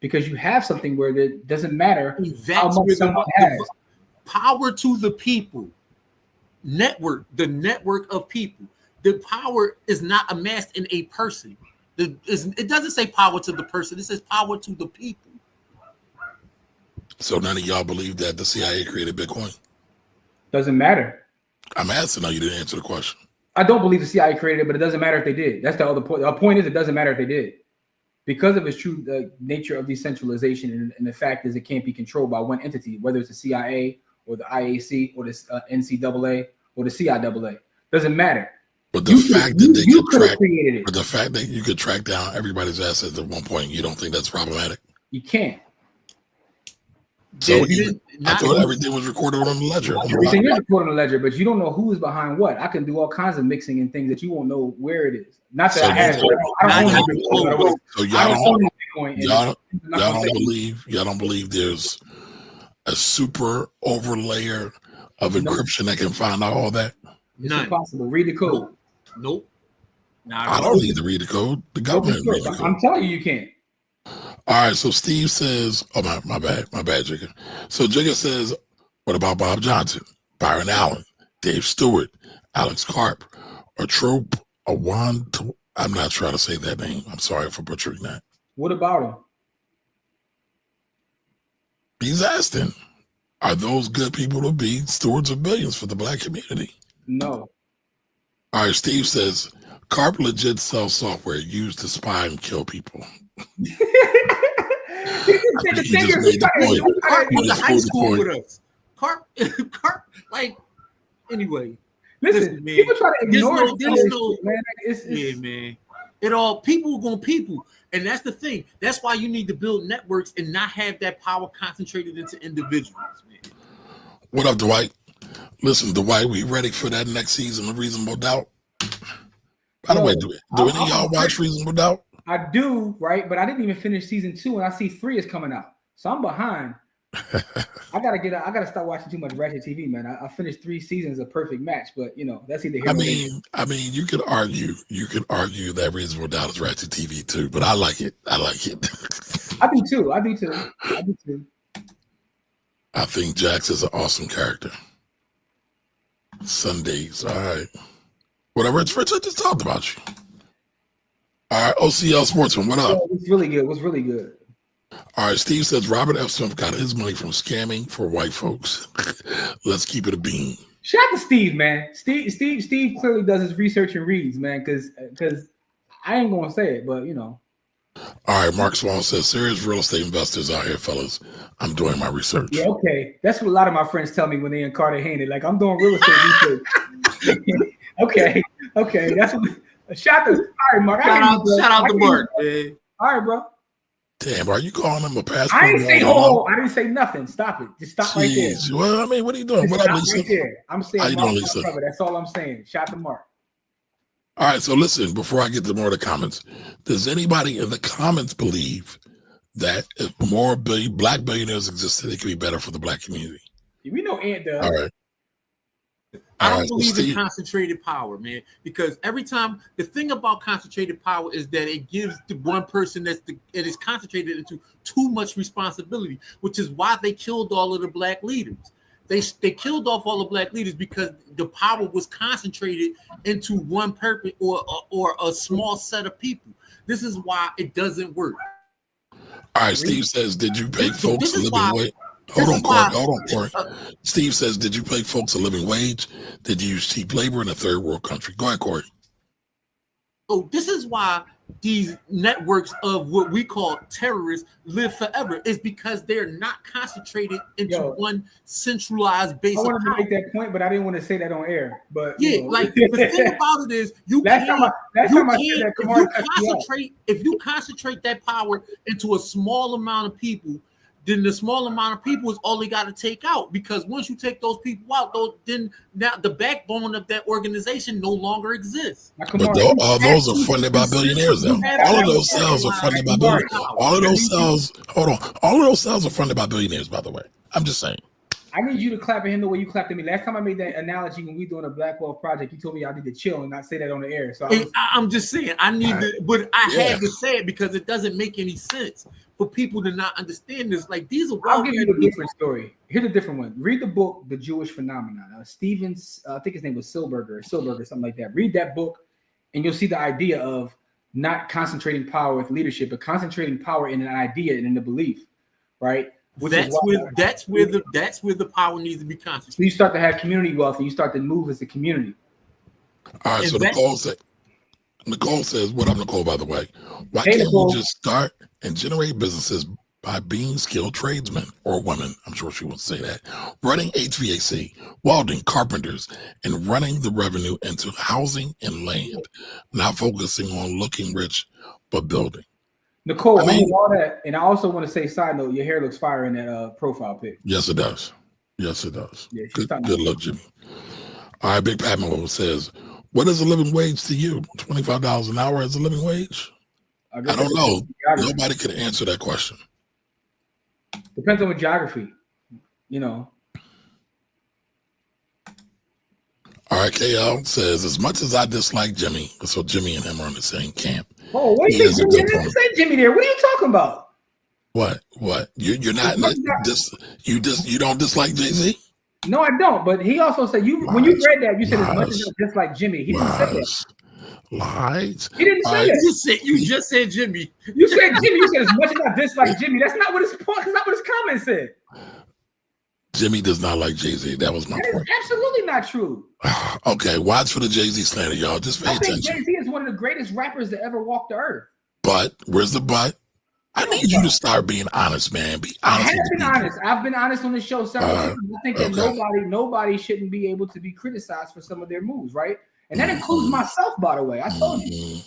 because you have something where it doesn't matter how much someone has. Power to the people. The network of people. The power is not amassed in a person. It doesn't say power to the person. It says power to the people. So none of y'all believe that the CIA created Bitcoin? Doesn't matter. I'm asking. No, you didn't answer the question. I don't believe the CIA created it, but it doesn't matter if they did. That's the other point. The point is, it doesn't matter if they did, because of its true nature of decentralization, and the fact is, it can't be controlled by one entity, whether it's the CIA or the IAC or the NCAA or the CIAA. Doesn't matter. But the fact that you could track down everybody's assets at one point, you don't think that's problematic? You can't. So I thought everything was recorded on the ledger. Everything is recorded on the ledger, but you don't know who is behind what. I can do all kinds of mixing and things that you won't know where it is. Not that I have. Y'all don't believe there's a super overlayer of encryption that can find out all that? It's impossible. Read the code. Nope. I don't need to read the code. The government read the code. I'm telling you, you can't. All right, so Steve says, oh, my bad, Jigga. So Jigga says, what about Bob Johnson, Byron Allen, Dave Stewart, Alex Karp, or Trope, I'm not trying to say that name. I'm sorry for butchering that. What about him? He's asking, are those good people to be stewards of billions for the black community? No. All right, Steve says, Karp legit sells software used to spy and kill people. He just made the point. Karp went to high school with us. Karp, like, anyway. Listen, man. People try to ignore it. Man. Man. It all, people are going to people. And that's the thing. That's why you need to build networks and not have that power concentrated into individuals, man. What up, Dwight? Listen, Dwight, we ready for that next season of Reasonable Doubt? By the way, do any of y'all watch Reasonable Doubt? I do, right? But I didn't even finish season 2, and I see 3 is coming out. So I'm behind. I gotta stop watching too much Ratchet TV, man. I finished 3 seasons of Perfect Match, but you know that's either here. I mean, you could argue that Reasonable Doubt is Ratchet TV too, but I like it. I do too. I think Jax is an awesome character. Sundays, all right. Whatever, Rich, I just talked about you. All right, OCL Sportsman, what up? It's really good. All right, Steve says Robert F. Smith got his money from scamming for white folks. Let's keep it a bean. Shout out to Steve, man. Steve clearly does his research and reads, man, because I ain't gonna say it, but you know. All right, Mark Swan says serious real estate investors out here, fellas. I'm doing my research. Yeah, okay. That's what a lot of my friends tell me when they in Cartagena. Like, I'm doing real estate research. Okay. That's what. Shout out to Mark. Shout out to Mark, man. All right, bro. Damn, are you calling him a passport? I didn't say nothing. Stop it. Just stop right there. Well, I mean, what are you doing? What up, Lisa? Right there. I'm saying, how you doing, Lisa? That's all I'm saying. Shout out to Mark. All right, so listen, before I get to more of the comments, does anybody in the comments believe that if more black billionaires existed, it could be better for the black community? We know Ant does. All right. I don't believe in concentrated power, man, because every time the thing about concentrated power is that it gives the one person it is concentrated into too much responsibility, which is why they killed all of the black leaders. They killed off all the black leaders because the power was concentrated into one purpose or a small set of people. This is why it doesn't work. All right, Steve says, did you pay folks a living wage? Hold on, Corey. Steve says, did you pay folks a living wage? Did you use cheap labor in a third world country? Go ahead, Corey. So this is why these networks of what we call terrorists live forever, is because they're not concentrated into one centralized base. I wanted to make that point, but I didn't want to say that on air. But yeah, like the thing about it is if you concentrate that power into a small amount of people, then the small amount of people is all they got to take out. Because once you take those people out, then now the backbone of that organization no longer exists. But those are funded by billionaires, though. All of those cells are funded by billionaires. All of those cells are funded by billionaires, by the way. I'm just saying. I need you to clap at him the way you clapped at me. Last time I made that analogy when we doing a Black Wealth project, you told me I need to chill and not say that on the air. So I'm just saying I need to, but I had to say it because it doesn't make any sense for people to not understand this. Like these are. I'll give you a different story. Here's a different one. Read the book, The Jewish Phenomenon. Stevens, I think his name was Silberger, something like that. Read that book, and you'll see the idea of not concentrating power with leadership, but concentrating power in an idea and in the belief, right? That's where the power needs to be concentrated. So you start to have community wealth, and you start to move as a community. All right. So Nicole says, "What up, Nicole? By the way, why can't we just start and generate businesses by being skilled tradesmen or women?" I'm sure she wants to say that. Running HVAC, welding, carpenters, and running the revenue into housing and land, not focusing on looking rich but building. Nicole, all that, and I also want to say, side note, your hair looks fire in that profile pic. Yes, it does. Yes, it does. Yeah, good luck, Jimmy. All right, Big Pamela says, what is a living wage to you? $25 an hour is a living wage? I don't know. Nobody could answer that question. Depends on the geography, you know. All right, KL says, as much as I dislike Jimmy, so Jimmy and him are in the same camp. Oh, what do you say, Jimmy? I didn't say Jimmy there. What are you talking about? What? You're not you don't dislike Jay-Z? No, I don't. But he also said when you read that, you said as much as I dislike Jimmy. He didn't say that. Lies. He didn't say that. You just said Jimmy. You said Jimmy. You said as much as I dislike Jimmy. That's not what his point. That's not what his comment said. Jimmy does not like Jay-Z. That was my point. That is absolutely not true. Okay, watch for the Jay-Z slander, y'all. Just pay attention. Jay-Z is one of the greatest rappers to ever walk the earth. But where's the but? I need you to start being honest, man. Be honest. I have been honest. I've been honest on the show several times. I think that nobody shouldn't be able to be criticized for some of their moves, right? And that includes myself, by the way. I told you.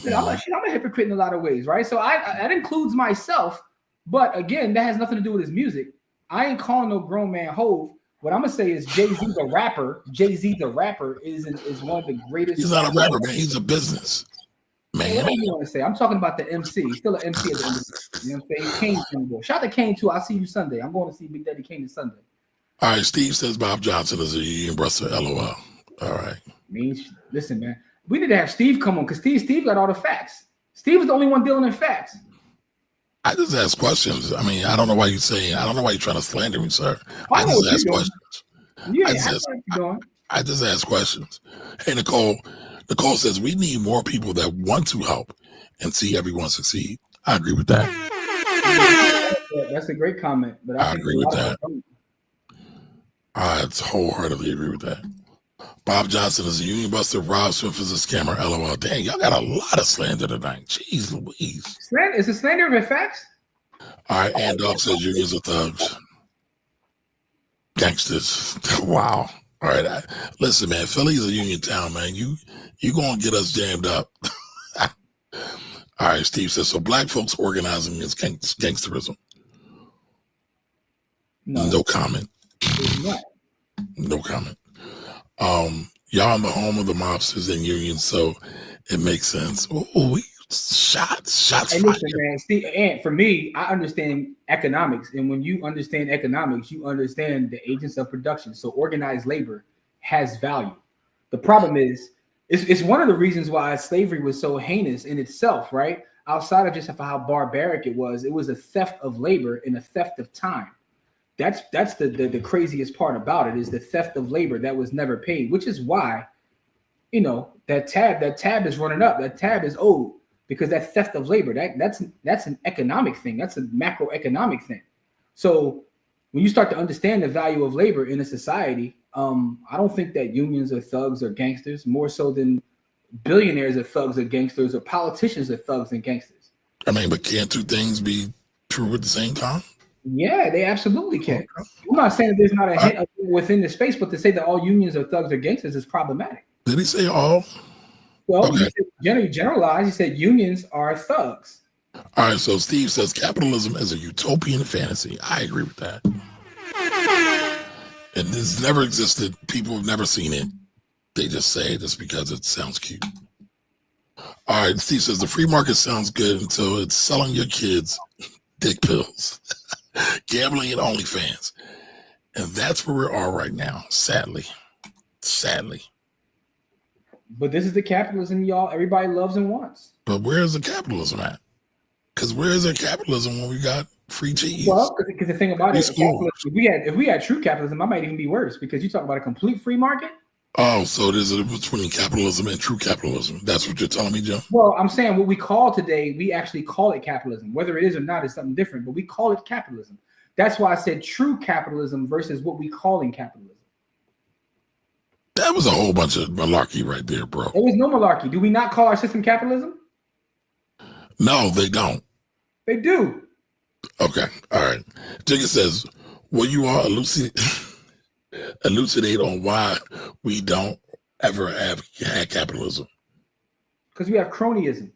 I'm a hypocrite in a lot of ways, right? So that includes myself. But again, that has nothing to do with his music. I ain't calling no grown man Hove. What I'm gonna say is Jay-Z the rapper. Jay-Z the rapper is one of the greatest. He's not a rapper, man. He's a business man. What do you want to say? I'm talking about the MC. He's still an MC at the end of the day. You know what I'm saying? Kane's gonna go. Shout out to Kane too. I'll see you Sunday. I'm going to see Big Daddy Kane this Sunday. All right, Steve says Bob Johnson is a union buster. LOL. All right. Listen, man. We need to have Steve come on because Steve got all the facts. Steve is the only one dealing in facts. I just ask questions. I mean, I don't know why you're saying. I don't know why you're trying to slander me, sir. I just ask questions. Yeah, I just ask questions. Hey, Nicole. Nicole says we need more people that want to help and see everyone succeed. I agree with that. That's a great comment. But I agree with that. I wholeheartedly agree with that. Bob Johnson is a union buster. Rob Smith is a scammer. LOL. Dang, y'all got a lot of slander tonight. Jeez Louise. Is it slander of facts? All right, and Dog says unions are thugs. Gangsters. Wow. All right. Listen, man, Philly's a union town, man. You going to get us jammed up. All right, Steve says, so black folks organizing is gangsterism. No comment. No comment. Y'all in the home of the mobsters and unions, so it makes sense. Oh, shots fired. Listen, man, Steve, and for me, I understand economics, and when you understand economics, you understand the agents of production. So organized labor has value. The problem is, it's one of the reasons why slavery was so heinous in itself, right? Outside of just how barbaric it was a theft of labor and a theft of time. That's the craziest part about it is the theft of labor that was never paid, which is why, that tab is running up. That tab is owed because that theft of labor, that's an economic thing. That's a macroeconomic thing. So when you start to understand the value of labor in a society, I don't think that unions are thugs or gangsters, more so than billionaires are thugs or gangsters or politicians are thugs and gangsters. I mean, but can't two things be true at the same time? Yeah, they absolutely can. I'm not saying that there's not a hint within the space, but to say that all unions are thugs or gangsters is problematic. Did he say all? Well, okay. He generalized. He said unions are thugs. All right, so Steve says capitalism is a utopian fantasy. I agree with that. And this never existed. People have never seen it. They just say it just because it sounds cute. All right, Steve says the free market sounds good until it's selling your kids dick pills, gambling and OnlyFans. And that's where we are right now, sadly. But this is the capitalism y'all everybody loves and wants. But where is the capitalism at? Because where is there capitalism when we got free cheese? Well, because the thing about it is, if we had true capitalism, I might even be worse because you talk about a complete free market. Oh, so there's a difference between capitalism and true capitalism. That's what you're telling me, Joe? Well, I'm saying what we call today, we actually call it capitalism. Whether it is or not is something different, but we call it capitalism. That's why I said true capitalism versus what we call in capitalism. That was a whole bunch of malarkey right there, bro. There was no malarkey. Do we not call our system capitalism? No, they don't. They do. Okay. All right. Jigga says, will you all elucidate on why we don't ever have had capitalism? Because we have cronyism.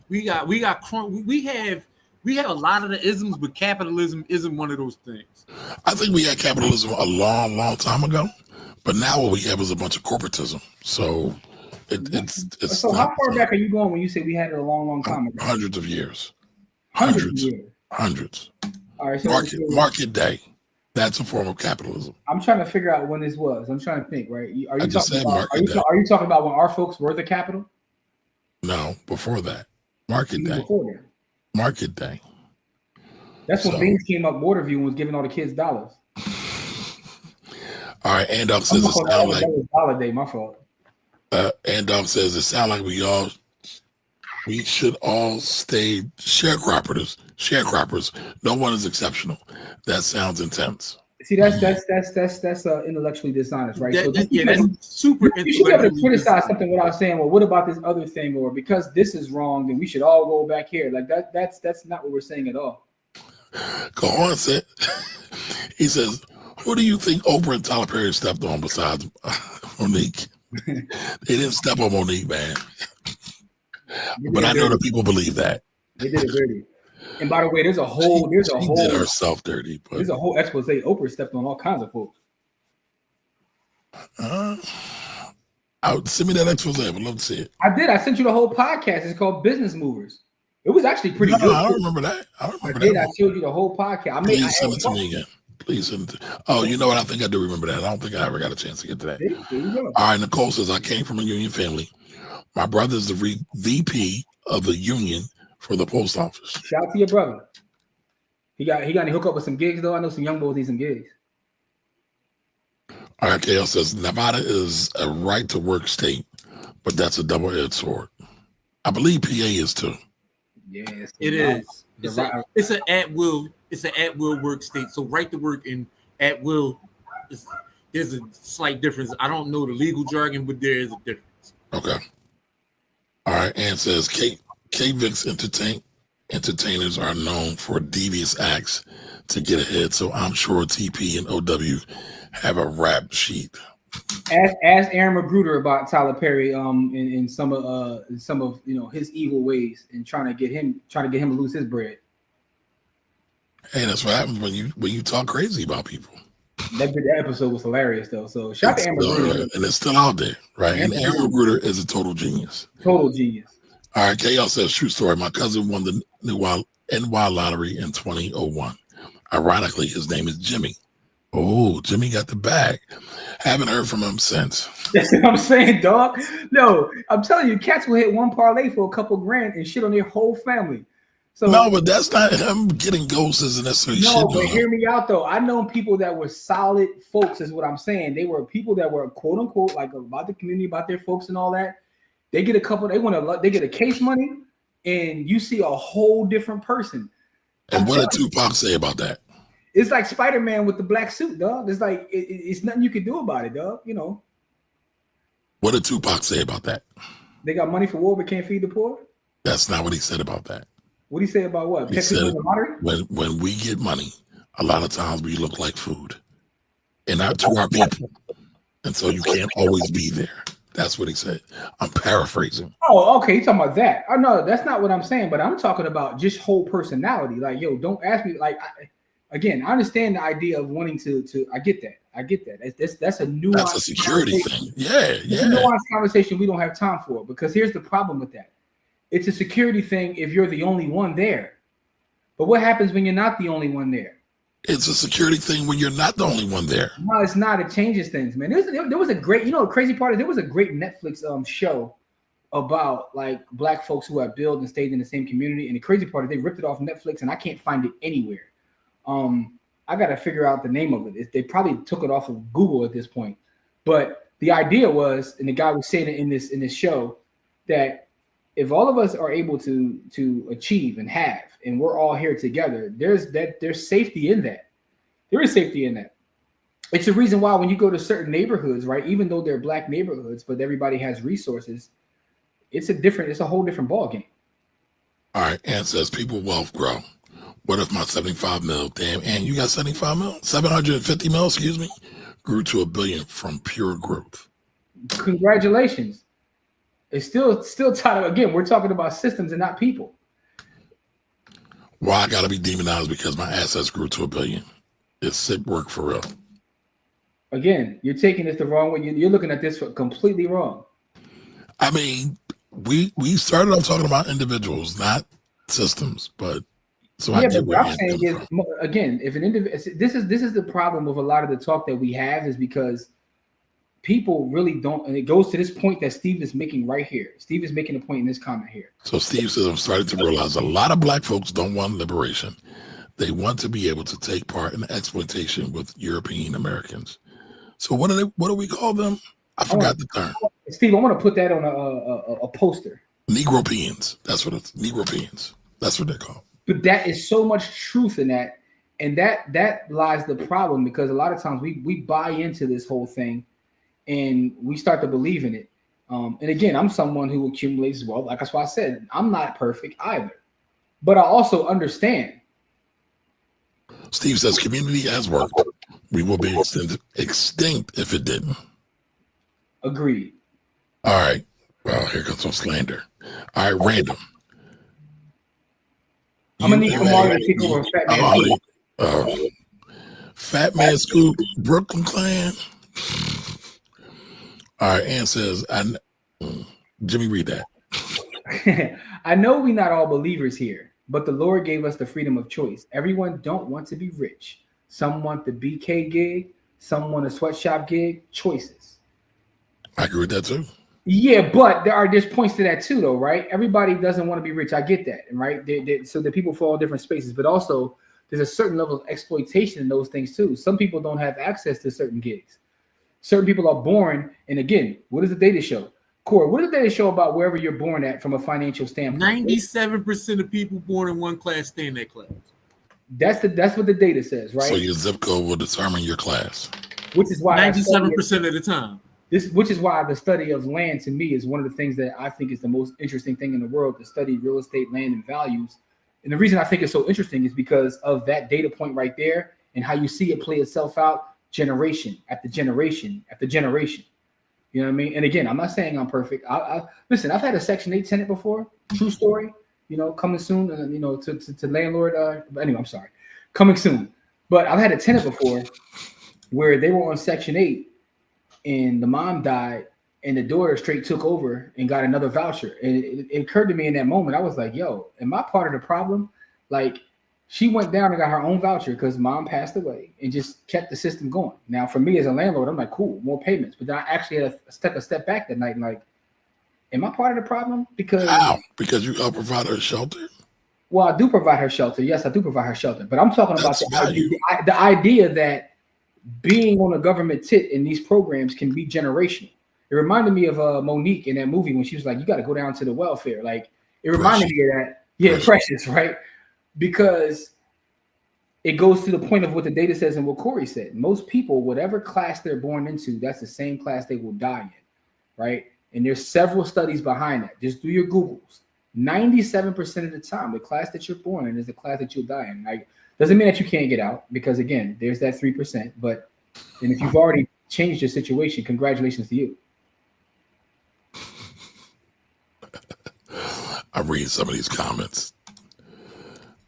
We have a lot of the isms, but capitalism isn't one of those things. I think we had capitalism a long, long time ago, but now what we have is a bunch of corporatism. So it's so how far back are you going when you say we had it a long, long time ago? Hundreds of years. Hundreds. Hundreds. All right. So market day. That's a form of capitalism. I'm trying to figure out when this was. I'm trying to think. Right? Are I you just talking said about? market day. Are you talking about when our folks were the capital? No, before that. Market Even day. before that. Market day. That's when So- Beans came up Waterview and was giving all the kids dollars. All right, Andolph says it sound like dollar day. My fault. Andolph says it sound like we should all stay sharecroppers. Sharecroppers. No one is exceptional. That sounds intense. See, that's intellectually dishonest, right? That's super. You should be able to criticize something without saying, "Well, what about this other thing?" Or because this is wrong, then we should all go back here. Like that. That's not what we're saying at all. Cajon said, he says, "Who do you think Oprah and Tyler Perry stepped on besides Monique?" They didn't step on Monique, man. But I know that people believe that. They did it dirty. And by the way, there's a whole She did herself dirty. But there's a whole expose. Oprah stepped on all kinds of folks. Send me that expose. I would love to see it. I did. I sent you the whole podcast. It's called Business Movers. It was actually pretty good. I don't remember that. I showed you the whole podcast. Please send it to me again. Please send it oh, you know what? I think I do remember that. I don't think I ever got a chance to get to that. There you go. All right, Nicole says, I came from a union family. My brother is the VP of the union for the post office. Shout out to your brother. He got any hook up with some gigs though. I know some young boys need some gigs. All right, KL says Nevada is a right to work state, but that's a double-edged sword. I believe PA is too. Yes, it is. It's an at will. It's an at will work state. So right to work and at will, there's a slight difference. I don't know the legal jargon, but there is a difference. Okay. All right. Ann says K-Vic's entertainers are known for devious acts to get ahead. So I'm sure TP and OW have a rap sheet. Ask Aaron Magruder about Tyler Perry in some of his evil ways and trying to get him to lose his bread. Hey, that's what happens when you talk crazy about people. That episode was hilarious though. So shout out to Aaron Magruder. And it's still out there, right? And Aaron Magruder is a total genius. Total genius. All right, KL says, true story. My cousin won the NY lottery in 2001. Ironically, his name is Jimmy. Oh, Jimmy got the bag. Haven't heard from him since. That's what I'm saying, dog. No, I'm telling you, cats will hit one parlay for a couple grand and shit on their whole family. So no, but that's not him getting ghosts isn't necessarily shit. No, but hear me out though. I know people that were solid folks, is what I'm saying. They were people that were quote unquote like about the community, about their folks and all that. They get they get a case money, and you see a whole different person. And what did Tupac say about that? It's like Spider-Man with the black suit, dog. It's like it's nothing you can do about it, dog. You know. What did Tupac say about that? They got money for war but can't feed the poor? That's not what he said about that. What did he say about what? He said when we get money, a lot of times we look like food. And not to our people. And so you can't always be there. That's what he said. I'm paraphrasing. Oh, okay. You're talking about that. Oh, no, that's not what I'm saying. But I'm talking about just whole personality. Like, yo, don't ask me. Like, again, I understand the idea of wanting to. I get that. That's a nuanced. That's a security thing. Yeah. It's a nuanced conversation we don't have time for. Because here's the problem with that. It's a security thing if you're the only one there. But what happens when you're not the only one there? It's a security thing when you're not the only one there. No, it's not. It changes things, man. There was a great, the crazy part is there was a great Netflix show about like black folks who have built and stayed in the same community. And the crazy part is they ripped it off Netflix and I can't find it anywhere. I got to figure out the name of it. They probably took it off of Google at this point. But the idea was, and the guy was saying it in this show, that if all of us are able to achieve and have, and we're all here together, there's safety in that. There is safety in that. It's a reason why when you go to certain neighborhoods, right, even though they're black neighborhoods, but everybody has resources, it's a whole different ball game. All right, Ann says people wealth grow. What if my 75 mil, damn, Ann, you got 75 mil? 750 mil, excuse me, grew to $1 billion from pure growth. Congratulations. It's still tied up. Again, we're talking about systems and not people. Why I gotta be demonized because my assets grew to $1 billion? It's sick work for real. Again, you're taking this the wrong way. You're looking at this completely wrong. I mean, we started off talking about individuals, not systems, but So I Yeah, get but where what I'm you're saying coming is, from. again, if an individual, this is the problem with a lot of the talk that we have is because people really don't, and it goes to this point that Steve is making right here. Steve is making a point in this comment here. So Steve says, I'm starting to realize a lot of black folks don't want liberation. They want to be able to take part in exploitation with European Americans. So what do we call them? I forgot the term. Steve, I want to put that on a poster. Negropeans. That's what it's. Negropeans. That's what they're called. But that is so much truth in that, and that lies the problem, because a lot of times we buy into this whole thing, and we start to believe in it. And again, I'm someone who accumulates wealth. Like that's why I said I'm not perfect either, but I also understand. Steve says community has worked. We will be extinct if it didn't. Agreed. All right. Well, here comes some slander. All right, random. I'm gonna need Kamari to take over Fat Man. Fat Man Scoop, Brooklyn Clan. All right, Ann says, Jimmy, read that. I know we're not all believers here, but the Lord gave us the freedom of choice. Everyone don't want to be rich. Some want the BK gig, some want a sweatshop gig. Choices. I agree with that too. Yeah, but there's points to that too, though, right? Everybody doesn't want to be rich. I get that, right? So the people fall in different spaces, but also there's a certain level of exploitation in those things too. Some people don't have access to certain gigs. Certain people are born, and again, what does the data show? Corey, what does the data show about wherever you're born at from a financial standpoint? 97% of people born in one class stay in that class. That's what the data says, right? So your zip code will determine your class. Which is why 97% of the time. Which is why the study of land to me is one of the things that I think is the most interesting thing in the world, to study real estate, land, and values. And the reason I think it's so interesting is because of that data point right there and how you see it play itself out generation after generation after generation. You know what I mean? And again, I'm not saying I'm perfect. Listen, I've had a Section 8 tenant before. True story. You know, coming soon. To landlord. Anyway, I'm sorry. Coming soon. But I've had a tenant before where they were on Section 8, and the mom died, and the daughter straight took over and got another voucher. And it occurred to me in that moment, I was like, "Yo, am I part of the problem?" Like, she went down and got her own voucher because mom passed away and just kept the system going. Now, for me as a landlord, I'm like, cool, more payments. But then I actually had a step back that night and like, am I part of the problem? Because you help provide her shelter? Well, I do provide her shelter. Yes, I do provide her shelter. But I'm talking about the idea that being on a government tit in these programs can be generational. It reminded me of Monique in that movie when she was like, you got to go down to the welfare. Like, it reminded me of that. Yeah, Precious, right? Because it goes to the point of what the data says and what Corey said. Most people, whatever class they're born into, that's the same class they will die in, right? And there's several studies behind that. Just do your Googles. 97% of the time, the class that you're born in is the class that you'll die in. Like, doesn't mean that you can't get out, because again, there's that 3%. But and if you've already changed your situation, congratulations to you. I'm reading some of these comments.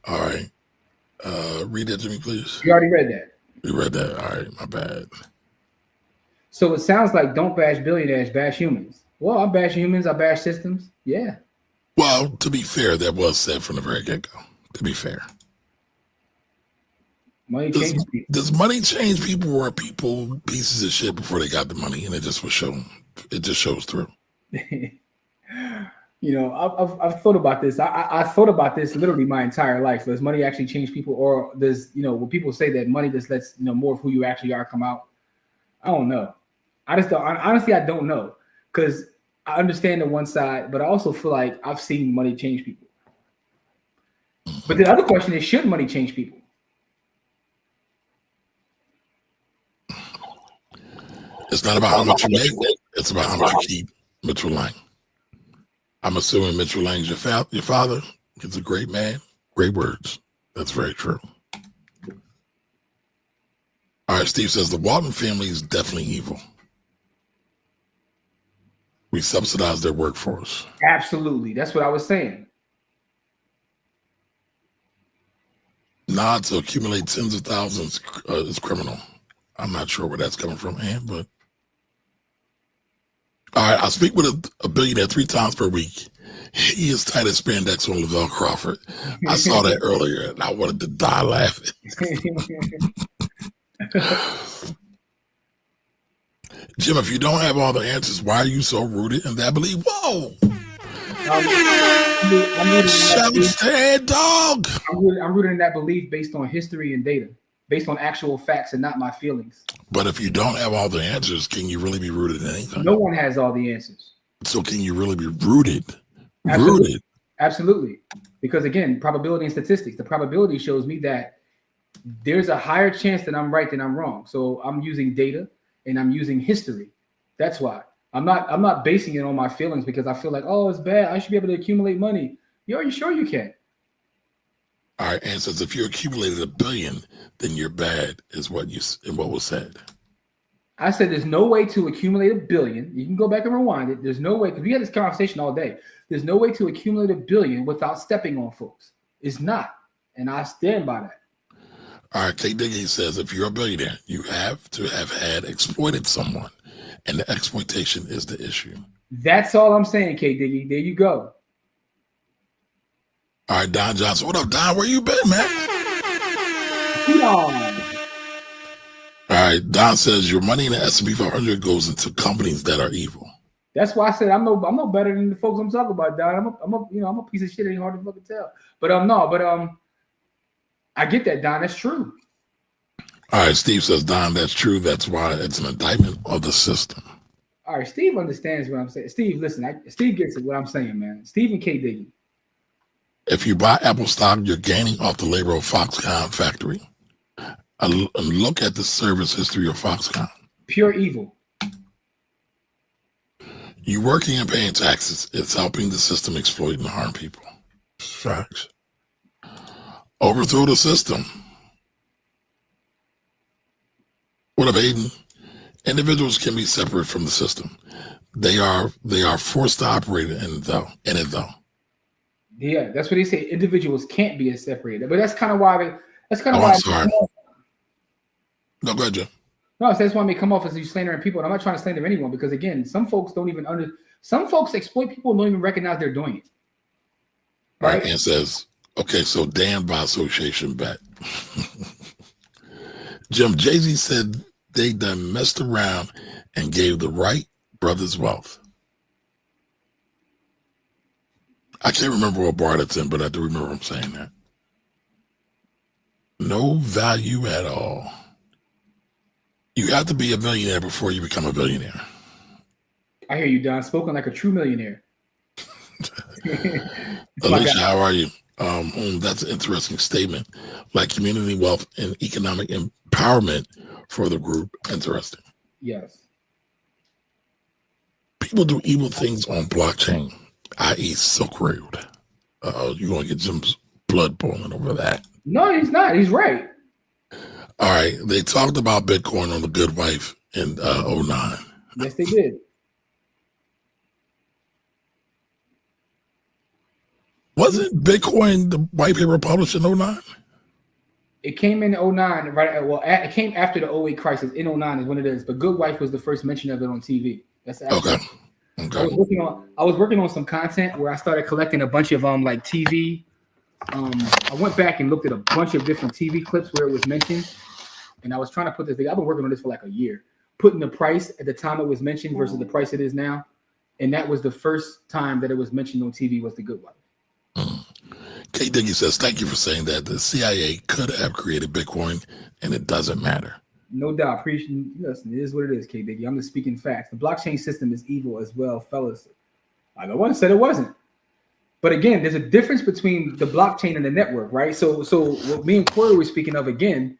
All right. Read that to me, please. You already read that. You read that. All right. My bad. So it sounds like don't bash billionaires, bash humans. Well, I bash humans. I bash systems. Yeah. Well, to be fair, that was said from the very get-go. To be fair. Money changes people. Does money change people, or are people pieces of shit before they got the money and it just was shown? It just shows through. You know, I've thought about this. I thought about this literally my entire life. Does money actually change people, or does, you know, when people say that money just lets, you know, more of who you actually are come out? I don't know. I just don't. Honestly, I don't know, because I understand the one side, but I also feel like I've seen money change people. But the other question is, should money change people? It's not about how much you make. It's about how much you keep. Mitchell Lang. I'm assuming Mitchell Lang's your father. He's a great man. Great words. That's very true. All right, Steve says the Walton family is definitely evil. We subsidize their workforce. Absolutely. That's what I was saying. Not to accumulate tens of thousands is criminal. I'm not sure where that's coming from, Ann, but All right, I speak with a billionaire 3 times per week. He is tight as spandex on Lavelle Crawford. I saw that earlier, and I wanted to die laughing. Jim, if you don't have all the answers, why are you so rooted in that belief? Whoa! I'm dog. I'm rooted in that belief based on history and data, based on actual facts and not my feelings. But if you don't have all the answers, can you really be rooted in anything? No one has all the answers. So can you really be rooted? Absolutely. Rooted. Absolutely. Because again, probability and statistics. The probability shows me that there's a higher chance that I'm right than I'm wrong. So I'm using data and I'm using history. That's why. I'm not basing it on my feelings because I feel like, oh, it's bad. I should be able to accumulate money. Are you sure you can? All right, and says if you accumulated $1 billion, then you're bad, is what was said. I said there's no way to accumulate $1 billion. You can go back and rewind it. There's no way, because we had this conversation all day. There's no way to accumulate $1 billion without stepping on folks. It's not. And I stand by that. All right, K. Diggy says if you're a billionaire, you have to have had exploited someone, and the exploitation is the issue. That's all I'm saying, K. Diggy. There you go. All right, Don Johnson. What up, Don? Where you been, man? All right, Don says your money in the S&P 500 goes into companies that are evil. That's why I said I'm no better than the folks I'm talking about, Don. I'm a piece of shit. It ain't hard to fucking tell. But I get that, Don. That's true. All right, Steve says, Don, that's true. That's why it's an indictment of the system. All right, Steve understands what I'm saying. Steve, listen, Steve gets it, what I'm saying, man. Steve and K. Diggy. If you buy Apple stock, you're gaining off the labor of Foxconn factory. And look at the service history of Foxconn. Pure evil. You working and paying taxes, it's helping the system exploit and harm people. Facts. Overthrow the system. What up, Aiden? Individuals can be separate from the system. They are forced to operate in it though. Yeah, that's what they say. Individuals can't be separated, but that's kind of why I'm sorry. No, go ahead, Jim. No, that's why they come off as you slandering people. And I'm not trying to slander anyone because again, some folks don't even some folks exploit people and don't even recognize they're doing it. Right? And says, okay, so damned by association bet. Jim, Jay-Z said they done messed around and gave the Wright brothers wealth. I can't remember what bar that's in, but I do remember him saying that. No value at all. You have to be a millionaire before you become a billionaire. I hear you, Don. Spoken like a true millionaire. Alicia, how are you? That's an interesting statement. Like community wealth and economic empowerment for the group. Interesting. Yes. People do evil things on blockchain, i.e. Silk Road. You're going to get Jim's blood boiling over that. No, he's not. He's right. All right. They talked about Bitcoin on The Good Wife in 2009. Yes, they did. Wasn't Bitcoin the white paper published in 2009? It came in 2009, right? Well, it came after the 2008 crisis. In 2009 is when it is. But Good Wife was the first mention of it on TV. That's actually, okay. I was working on some content where I started collecting a bunch of like TV. I went back and looked at a bunch of different TV clips where it was mentioned, and I was trying to put this thing. I've been working on this for like a year, putting the price at the time it was mentioned versus the price it is now, and that was the first time that it was mentioned on TV was The Good Wife. K. Diggy says, thank you for saying that. The CIA could have created Bitcoin, and it doesn't matter. No doubt. Listen, it is what it is, K. Diggy. I'm just speaking facts. The blockchain system is evil as well, fellas. I know one said it wasn't. But again, there's a difference between the blockchain and the network, right? So what me and Corey were speaking of again,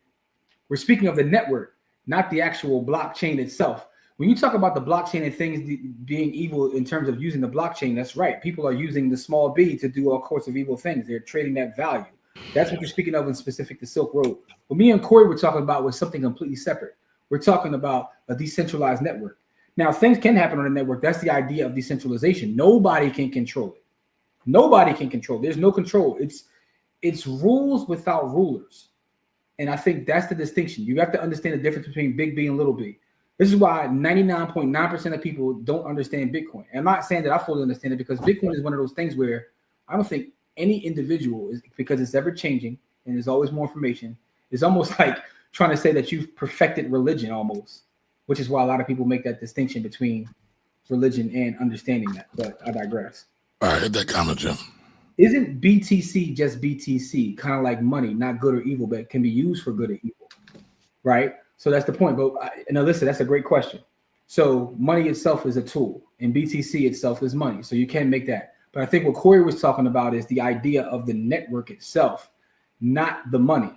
we're speaking of the network, not the actual blockchain itself. When you talk about the blockchain and things being evil in terms of using the blockchain, that's right. People are using the small b to do all sorts of evil things. They're trading that value. That's what you're speaking of in specific to Silk Road. What me and Corey were talking about was something completely separate. We're talking about a decentralized network. Now, things can happen on a network. That's the idea of decentralization. Nobody can control it. Nobody can control. There's no control. It's rules without rulers. And I think that's the distinction. You have to understand the difference between big B and little b. This is why 99.9% of people don't understand Bitcoin. And I'm not saying that I fully understand it, because Bitcoin is one of those things where I don't think any individual is, because it's ever changing and there's always more information. It's almost like trying to say that you've perfected religion almost, which is why a lot of people make that distinction between religion and understanding that. But I digress. All right, hit that comment, Jim. Isn't BTC just BTC, kind of like money, not good or evil, but it can be used for good or evil, right? So that's the point. But now listen, that's a great question. So money itself is a tool, and BTC itself is money. So you can make that. But I think what Corey was talking about is the idea of the network itself, not the money.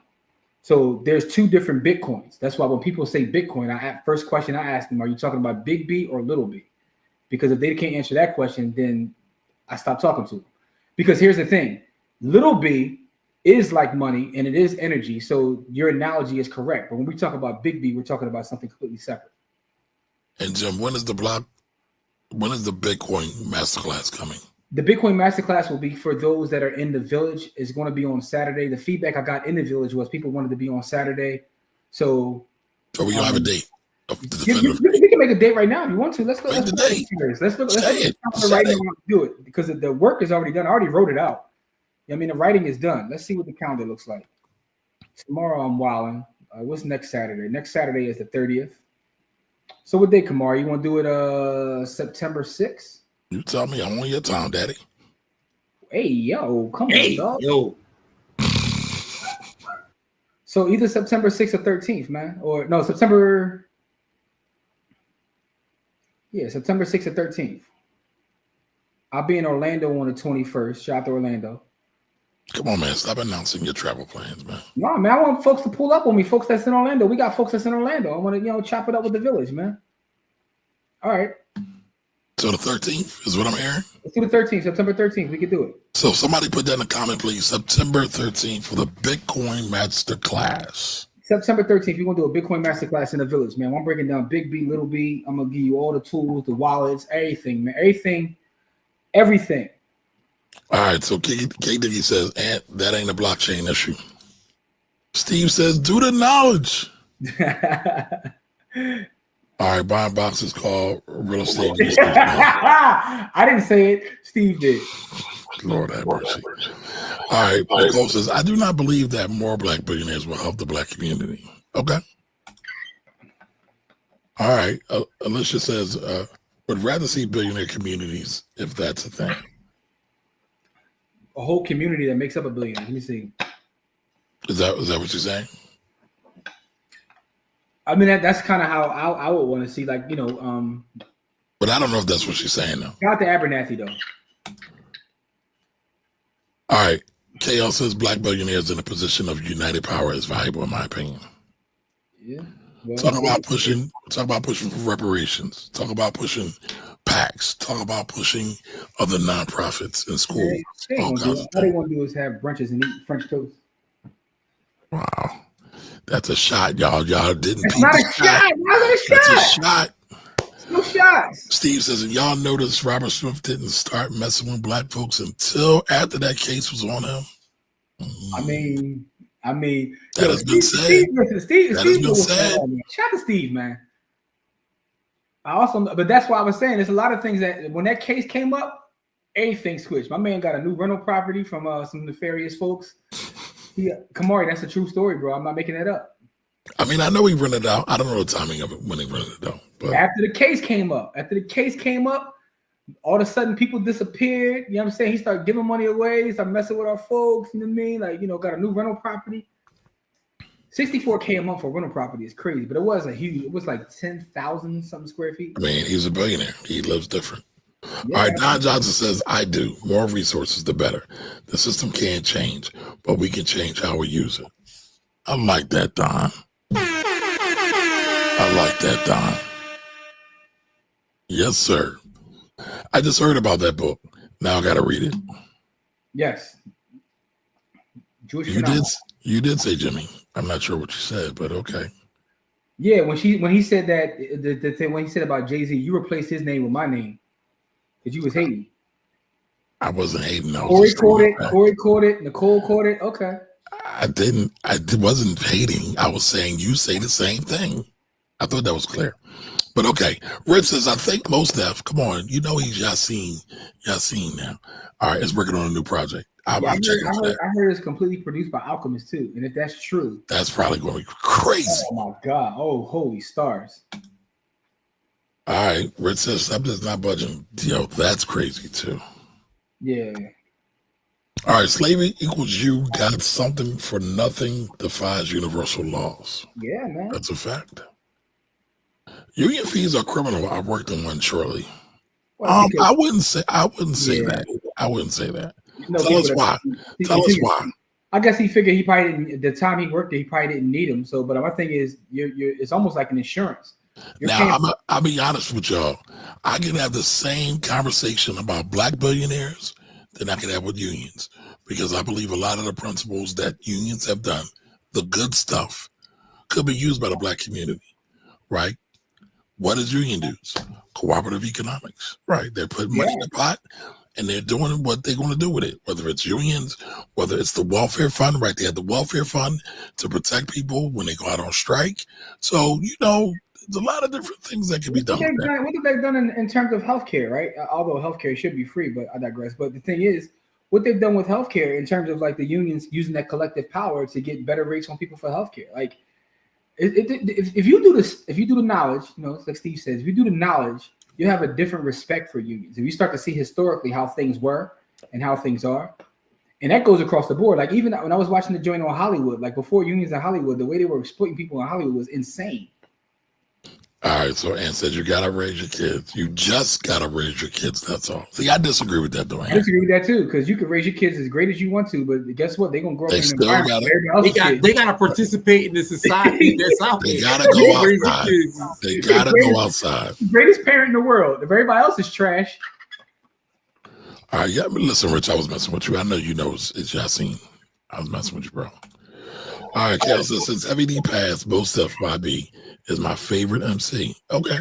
So there's two different Bitcoins. That's why when people say Bitcoin, first question I ask them, are you talking about big B or little b? Because if they can't answer that question, then I stop talking to them. Because here's the thing, little b is like money and it is energy. So your analogy is correct. But when we talk about big B, we're talking about something completely separate. And Jim, when is the Bitcoin masterclass coming? The Bitcoin masterclass will be for those that are in the village. It's going to be on Saturday. The feedback I got in the village was people wanted to be on Saturday. So we don't have a date. We can make a date right now if you want to. Let's go. Let's look at the calendar right now and do it, because the work is already done. I already wrote it out. I mean, the writing is done. Let's see what the calendar looks like. Tomorrow I'm wilding. What's next Saturday? Next Saturday is the 30th. So what day, Kamar? You want to do it September 6th? You tell me. I'm on your time, Daddy. Hey, yo, come on, dog. Yo. So either September 6th or 13th, man. Or no, September 6th or 13th. I'll be in Orlando on the 21st. Shout out to Orlando. Come on, man. Stop announcing your travel plans, man. No, man. I want folks to pull up on me. Folks that's in Orlando. We got folks that's in Orlando. I want to, chop it up with the village, man. All right. So the 13th is what I'm hearing? Let's do the 13th. September 13th. We can do it. So somebody put that in the comment, please. September 13th for the Bitcoin Masterclass. September 13th, we're going to do a Bitcoin Masterclass in the village, man. I'm breaking down big B, little b. I'm going to give you all the tools, the wallets, everything, man. Everything. All right, so K Diggy says, that ain't a blockchain issue. Steve says, do the knowledge. All right, buying boxes called real estate. I didn't say it. Steve did. Lord have mercy. All right, Cole says, I do not believe that more black billionaires will help the black community. Okay. All right. Alicia says, would rather see billionaire communities if that's a thing. A whole community that makes up a billionaire. Let me see. Is that what you're saying? I mean, that's kind of how I would want to see, like, But I don't know if that's what she's saying, though. Shout out to Abernathy, though. All right. KL says black billionaires in a position of united power is valuable, in my opinion. Yeah. Well, talk about pushing for reparations. Talk about pushing PACs. Talk about pushing other nonprofits in schools. All they want to do is have brunches and eat French toast. Wow. That's a shot, y'all. Y'all didn't. It's not a shot. That's a shot. No shots. Steve says, and y'all notice Robert Smith didn't start messing with black folks until after that case was on him. I mean, that has been said. Steve shout out to Steve, man. But that's why I was saying there's a lot of things that when that case came up, everything switched. My man got a new rental property from some nefarious folks. Kamari, that's a true story, bro. I'm not making that up. I mean, I know he rented it out. I don't know the timing of it when he rented it out. But after the case came up, all of a sudden people disappeared. You know what I'm saying? He started giving money away. He started messing with our folks. You know what I mean? Like, got a new rental property. $64K a month for rental property is crazy, but it wasn't huge. It was like 10,000 something square feet. I mean, he's a billionaire. He lives different. Yeah. All right, Don Johnson says, I do. More resources, the better. The system can't change, but we can change how we use it. I like that, Don. Yes, sir. I just heard about that book. Now I got to read it. Yes. You did say Jimmy. I'm not sure what you said, but okay. Yeah, when he said that, the thing when he said about Jay-Z, you replaced his name with my name because you was hating. I wasn't hating. Corey caught it. Nicole caught it. Okay. I wasn't hating. I was saying you say the same thing. I thought that was clear. But okay, Rich says, I think most Def, come on, you know he's Yassine now. All right, it's working on a new project. I'm checking for that. I heard it's completely produced by Alchemist too. And if that's true, That's probably going to be crazy. oh my God. Oh, holy stars. All right, Rich says, something's not budging. Yo, that's crazy too. Yeah. All right, slavery equals you got something for nothing defies universal laws. Yeah, man. That's a fact. Union fees are criminal. I worked on one shortly. Well, I wouldn't say Yeah. that. I wouldn't say that. No, Tell us people why. that- Tell us why. I guess he figured he probably didn't. The time he worked there, he probably didn't need them. So, but my thing is, it's almost like an insurance. Now, I'll be honest with y'all. I can have the same conversation about black billionaires that I can have with unions, because I believe a lot of the principles that unions have done, the good stuff, could be used by the black community, right? What is union dues? Cooperative economics, right? They're putting money in the pot and they're doing what they're going to do with it, whether it's unions, whether it's the welfare fund, right? They have the welfare fund to protect people when they go out on strike. So, there's a lot of different things that can be done. What have they done in terms of healthcare, right? Although healthcare should be free, but I digress. But the thing is, what they've done with healthcare in terms of like the unions using that collective power to get better rates on people for healthcare, like if you do this, if you do the knowledge, it's like Steve says, if you do the knowledge, you have a different respect for unions. If you start to see historically how things were and how things are, and that goes across the board. Like even when I was watching the joint on Hollywood, like before unions in Hollywood, the way they were exploiting people in Hollywood was insane. All right, so Ann said you gotta raise your kids. You just gotta raise your kids. That's all. See, I disagree with that, though. I disagree with that too, because you can raise your kids as great as you want to, but guess what? They're gonna grow up in an environment. They gotta participate in the society that's out there. They gotta go outside. They gotta go outside. The greatest parent in the world. If everybody else is trash. All right, yeah. Listen, Rich, I was messing with you. I know you know it's Yassine. I was messing with you, bro. All right, Cal says, since Heavy D passed, Most Def by B is my favorite MC. Okay.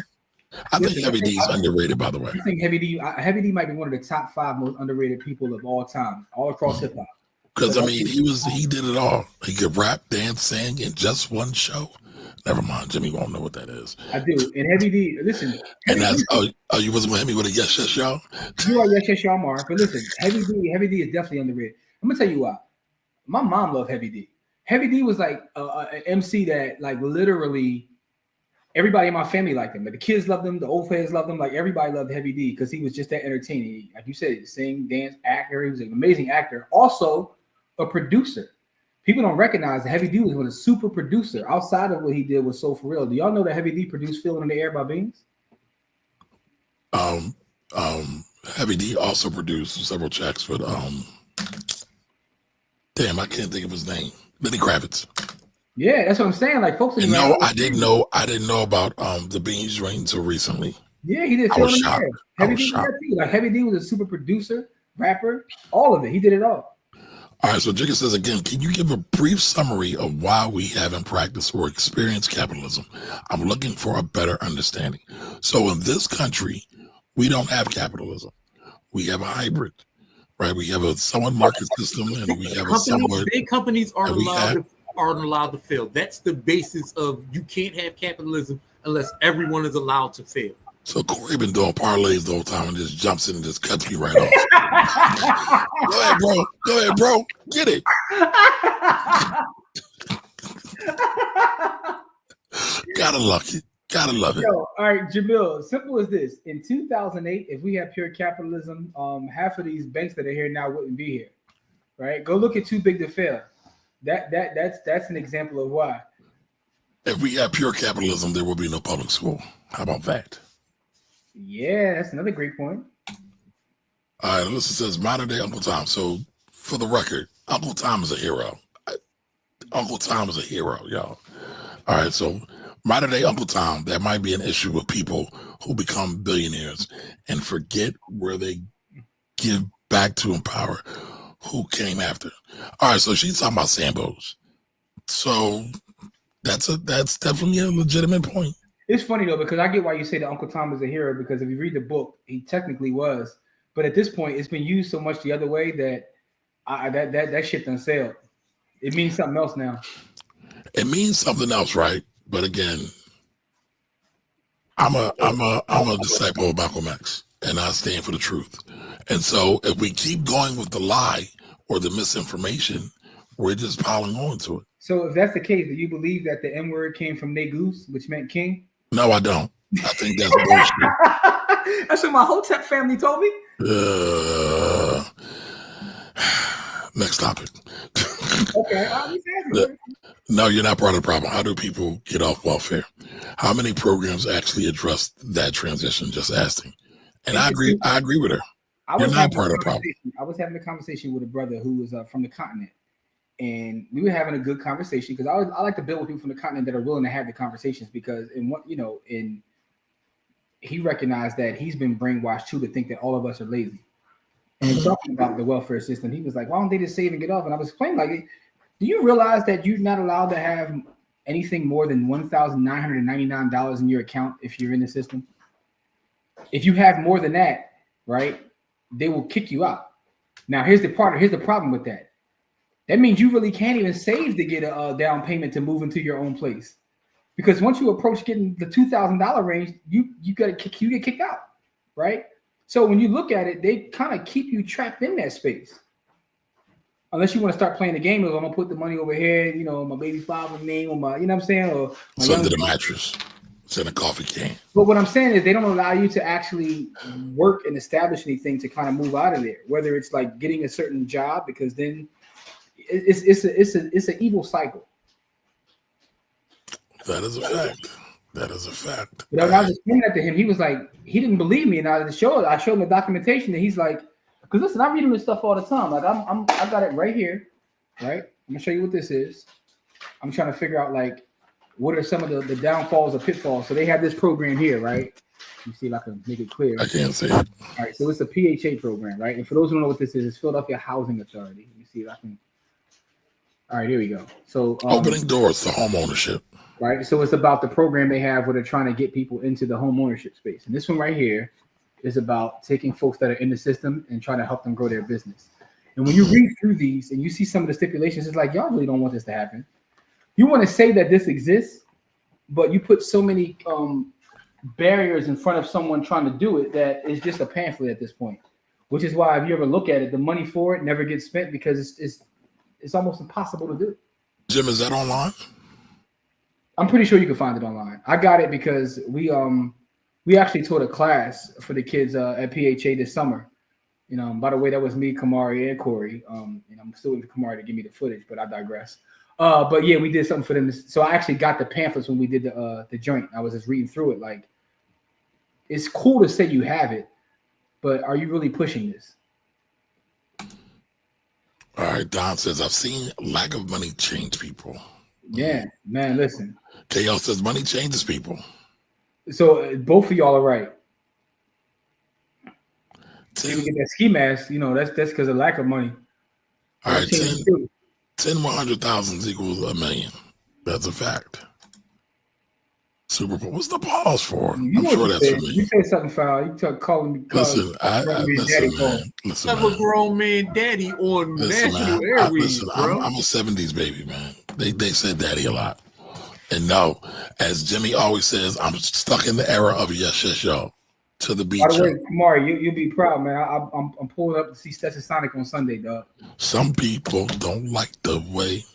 I think Heavy D is underrated, by the way. I think Heavy D might be one of the top 5 most underrated people of all time, all across hip hop. Because he did it all. He could rap, dance, sing in just one show. Never mind, Jimmy won't know what that is. I do. And Heavy D, listen. And that's you wasn't with me with a yes, y'all? You are yes, y'all, Mark. But listen, Heavy D is definitely underrated. I'm gonna tell you why. My mom loved Heavy D. Heavy D was like an MC that like literally everybody in my family liked him. Like the kids loved him, the old fans loved him. Like everybody loved Heavy D because he was just that entertaining. Like you said, sing, dance, actor. He was an amazing actor. Also a producer. People don't recognize that Heavy D was a super producer outside of what he did with Soul For Real. Do y'all know that Heavy D produced Feeling in the Air by Beans? Heavy D also produced several tracks for damn, I can't think of his name. Lenny Kravitz. Yeah, that's what I'm saying. Like folks, I didn't know about the Beans joint until recently. Yeah, he did. I was shocked. Heavy D was a super producer, rapper, all of it. He did it all. All right, so Jigga says again, can you give a brief summary of why we haven't practiced or experienced capitalism? I'm looking for a better understanding. So in this country, we don't have capitalism. We have a hybrid, right? We have a somewhat market system, and we have big companies aren't allowed to fail. That's the basis of you can't have capitalism unless everyone is allowed to fail. So Corey been doing parlays the whole time and just jumps in and just cuts me right off. Go ahead, bro. Get it. Gotta love it. Gotta love it. Yo, all right, Jamil, simple as this. In 2008, if we had pure capitalism, half of these banks that are here now wouldn't be here, right? Go look at Too Big to Fail. That's an example of why. If we had pure capitalism, there will be no public school. How about that? Yeah, that's another great point. All right, Alyssa says modern day Uncle Tom. So for the record, Uncle Tom is a hero. Uncle Tom is a hero, y'all. All right, so modern day Uncle Tom, that might be an issue with people who become billionaires and forget where they give back to and power who came after. All right, so she's talking about Sambos. So that's definitely a legitimate point. It's funny though, because I get why you say that Uncle Tom is a hero, because if you read the book, he technically was. But at this point, it's been used so much the other way that that shit done sailed. It means something else now. It means something else, right? But again, I'm a disciple of Malcolm X, and I stand for the truth. And so, if we keep going with the lie or the misinformation, we're just piling on to it. So, if that's the case, do you believe that the N word came from Negus, which meant king? No, I don't. I think that's bullshit. That's what my Hotep family told me. Next topic. Okay. No, you're not part of the problem. How do people get off welfare? How many programs actually address that transition? Just asking. And I agree with her. You're not part of the problem. I was having a conversation with a brother who was from the continent, and we were having a good conversation because I like to build with people from the continent that are willing to have the conversations because he recognized that he's been brainwashed too to think that all of us are lazy. And talking about the welfare system, he was like, "Why don't they just save and get off?" And I was explaining, like, do you realize that you're not allowed to have anything more than $1,999 in your account if you're in the system? If you have more than that, right, they will kick you out. Now, here's the problem with that. That means you really can't even save to get a down payment to move into your own place, because once you approach getting the $2,000 range, you get kicked out, right? So when you look at it, they kind of keep you trapped in that space. Unless you want to start playing the game of, I'm gonna put the money over here, my baby father's name on my, you know what I'm saying? Or it's under the mattress. It's in a coffee can. But what I'm saying is they don't allow you to actually work and establish anything to kind of move out of there. Whether it's like getting a certain job, because then it's an evil cycle. That is a fact. That is a fact. But I was explaining that to him. He was like, he didn't believe me, and I showed him the documentation, and he's like, because listen, I read him this stuff all the time. Like I got it right here, right? I'm gonna show you what this is. I'm trying to figure out like what are some of the downfalls or pitfalls. So they have this program here, right? Let me see if I can make it clear. I can't see it. All right, so it's a PHA program, right? And for those who don't know what this is, it's Philadelphia Housing Authority. Let me see if I can. All right, here we go. So opening doors to home ownership. Right. So it's about the program they have where they're trying to get people into the home ownership space. And this one right here is about taking folks that are in the system and trying to help them grow their business. And when you read through these and you see some of the stipulations, it's like, y'all really don't want this to happen. You want to say that this exists, but you put so many barriers in front of someone trying to do it that it's just a pamphlet at this point, which is why if you ever look at it, the money for it never gets spent because it's almost impossible to do. Jim, is that online? I'm pretty sure you can find it online. I got it because we actually taught a class for the kids at PHA this summer. By the way, that was me, Kamari, and Corey. And I'm still waiting for Kamari to give me the footage, but I digress. But yeah, we did something for them. So I actually got the pamphlets when we did the joint. I was just reading through it. Like, it's cool to say you have it, but are you really pushing this? All right, Don says, I've seen lack of money change people. Yeah, man, listen. KL says money changes people. So both of y'all are right. You get that ski mask, that's because of lack of money. All right, 10 100,000 equals $1 million. That's a fact. Super Bowl. What's the pause for? I'm sure that's for me. You say something foul. You calling me. Listen, listen, I'm a grown man daddy on national airwaves, bro. I'm a 70s baby, man. They said daddy a lot. And no, as Jimmy always says, I'm stuck in the era of yes, yo. To the beach. By the way, Kamari, you'll be proud, man. I'm pulling up to see Stetson Sonic on Sunday, dog. Some people don't like the way.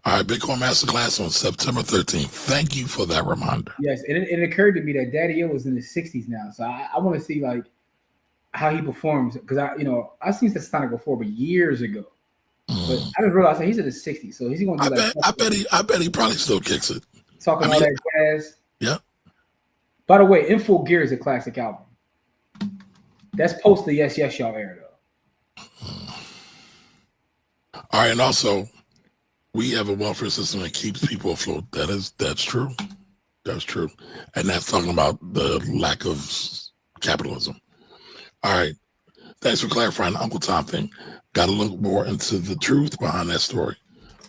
All right, Bitcoin Masterclass on September 13th. Thank you for that reminder. Yes, it occurred to me that Daddy O was in his 60s now, so I want to see like how he performs because I've seen Stetson Sonic before, but years ago. But I didn't realize that he's in his 60s, so he's going to do I bet he probably still kicks it. Talking all that jazz. Yeah. By the way, In Full Gear is a classic album. That's post the Yes Y'all era, though. All right, and also, we have a welfare system that keeps people afloat. That's true. That's true. And that's talking about the lack of capitalism. All right. Thanks for clarifying the Uncle Tom thing. Got to look more into the truth behind that story.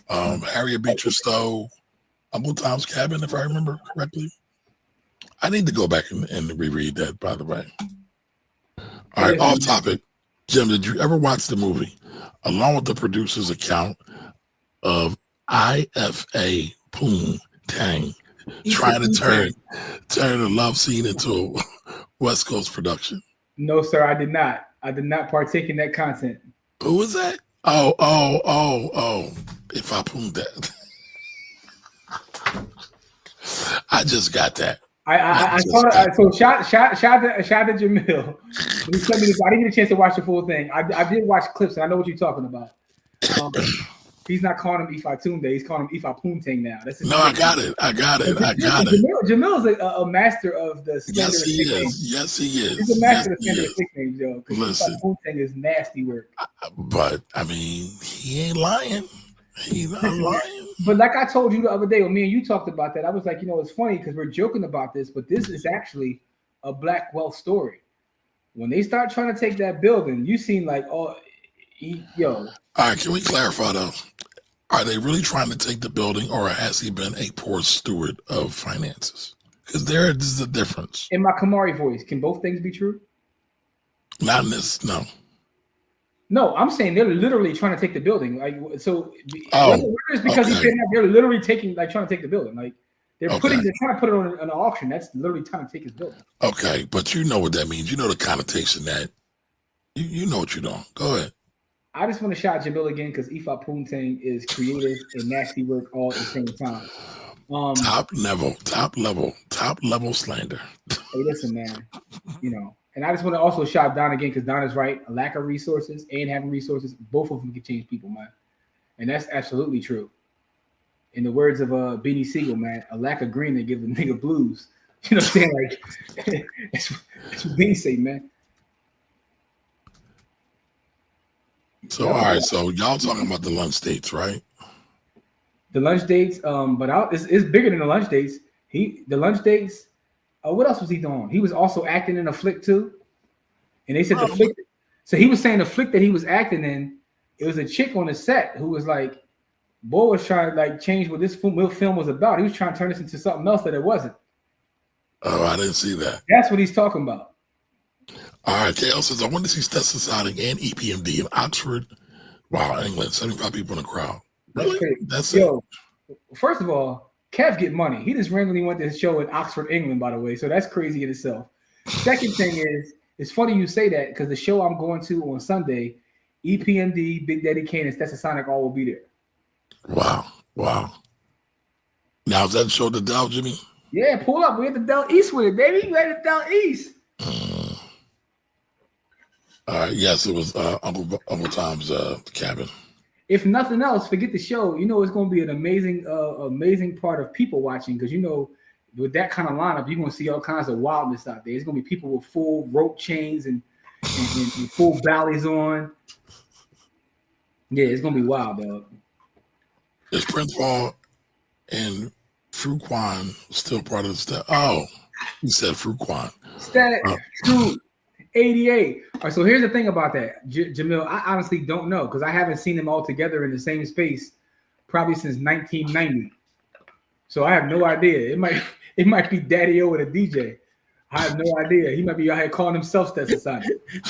Harriet Beecher Stowe, Uncle Tom's Cabin, if I remember correctly. I need to go back and reread that, by the way. All right, off topic. Jim, did you ever watch the movie? Along with the producer's account of IFA Poon Tang trying to turn a love scene into a West Coast production. No, sir, I did not. I did not partake in that content. Who was that? Oh. If I pulled that. I just got that. I saw it. So shout to Jamil. When he sent me this, I didn't get a chance to watch the full thing. I did watch clips, and I know what you're talking about. He's not calling him Ifa Tunde. He's calling him Ifa Poontang now. That's his name. I got it. Jamil's a master of the standard. Yes, he is. He's a master of the standard nicknames, yo. Listen, Ifa Poontang is nasty work. But I mean, he ain't lying. He's not lying. But like I told you the other day, when me and you talked about that, I was like, it's funny because we're joking about this, but this is actually a Black wealth story. When they start trying to take that building, you seem like, All right, can we clarify though? Are they really trying to take the building, or has he been a poor steward of finances? Because there is a difference. In my Kamari voice, can both things be true? Not in this, no. No, I'm saying they're literally trying to take the building. Like, so whether it's because he's saying that, they're literally trying to take the building. Like they're trying to put it on an auction. That's literally trying to take his building. Okay, but you know what that means. You know the connotation that you know what you're doing. Go ahead. I just want to shout Jamil again because Ifa Poontang is creative and nasty work all at the same time. Top level slander. Hey, listen, man. And I just want to also shout Don again because Don is right. A lack of resources and having resources, both of them can change people, man. And that's absolutely true. In the words of Beanie Siegel, man, a lack of green that gives a nigga blues. You know what I'm saying? Like that's what Beanie say, man. So all right, so y'all talking about the lunch dates, right? The lunch dates, but it's bigger than the lunch dates. The lunch dates. What else was he doing? He was also acting in a flick too. And they said the flick. So he was saying the flick that he was acting in, it was a chick on the set who was like, boy was trying to like change what this film was about. He was trying to turn this into something else that it wasn't. Oh, I didn't see that. That's what he's talking about. All right, KL says, I went to see Stetson Signing and EPMD in Oxford. Wow, England, 75 people in the crowd. Really? That's it. First of all, Kev get money. He just randomly went to his show in Oxford, England, by the way. So that's crazy in itself. Second thing is, it's funny you say that because the show I'm going to on Sunday, EPMD, Big Daddy Kane, and Stetson Sonic all will be there. Wow. Now, is that show the Dell, Jimmy? Yeah, pull up. We're at the Dell East with it, baby. We're at the Dell East. All right. Yes, it was Uncle Tom's cabin. If nothing else, forget the show. It's going to be an amazing part of people watching because with that kind of lineup, you're going to see all kinds of wildness out there. It's going to be people with full rope chains and full valleys on. Yeah, it's going to be wild, dog. Is Prince Paul and Fruquan still part of the step? Oh, he said Fruquan. Stat True 88. All right, so here's the thing about that, Jamil. I honestly don't know because I haven't seen them all together in the same space probably since 1990. So I have no idea. It might be Daddy O with a DJ. I have no idea. He might be out here calling himself Stetson Sonic.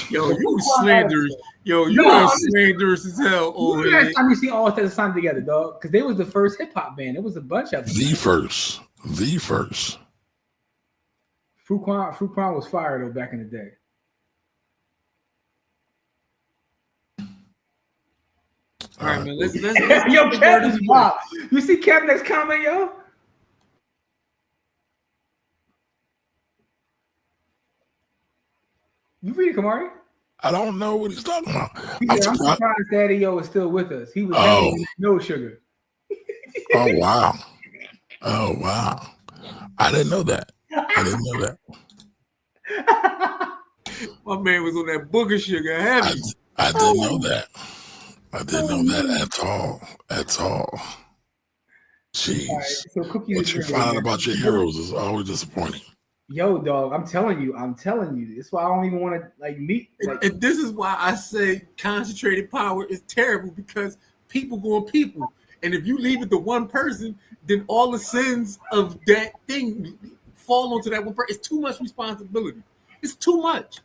Yo, you slanderous. You are slanderous as hell. When the last time you see all Stetson Sonic together, dog? Because they was the first hip hop band. It was a bunch of them. The first. Fruquan was fire though back in the day. All right, man. Let's yo, Kevin is wild. You see Kevin next comment, yo? You read it, Kamari? I don't know what he's talking about. I'm surprised Daddy O is still with us. He was no sugar. Oh wow. I didn't know that. My man was on that booger sugar heavy. I didn't know that. I didn't know that at all. Jeez. Right, so what you find out about your heroes is always disappointing. Yo, dog, I'm telling you. That's why I don't even want to meet. And this is why I say concentrated power is terrible because people go on people. And if you leave it to one person, then all the sins of that thing fall onto that one person. It's too much responsibility. It's too much.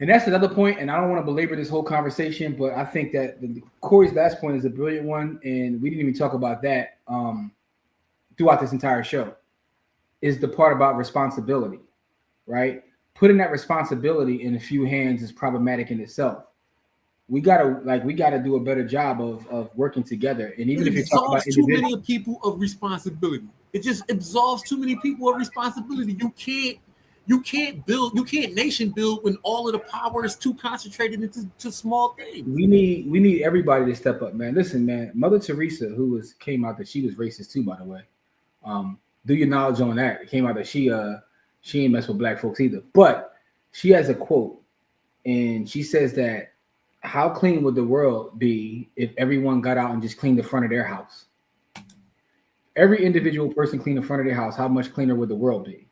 And that's another point, and I don't want to belabor this whole conversation, but I think that Corey's last point is a brilliant one, and we didn't even talk about that. throughout this entire show is the part about responsibility, right? Putting that responsibility in a few hands is problematic in itself. We gotta do a better job of working together. And even if you're talking about too many people of responsibility, it just absolves too many people of responsibility. You can't nation build when all of the power is too concentrated into small things. We need everybody to step up, man. Listen, man, Mother Teresa, who came out that she was racist too, by the way. Do your knowledge on that. It came out that she ain't mess with black folks either. But she has a quote, and she says that how clean would the world be if everyone got out and just cleaned the front of their house? Every individual person cleaned the front of their house, how much cleaner would the world be?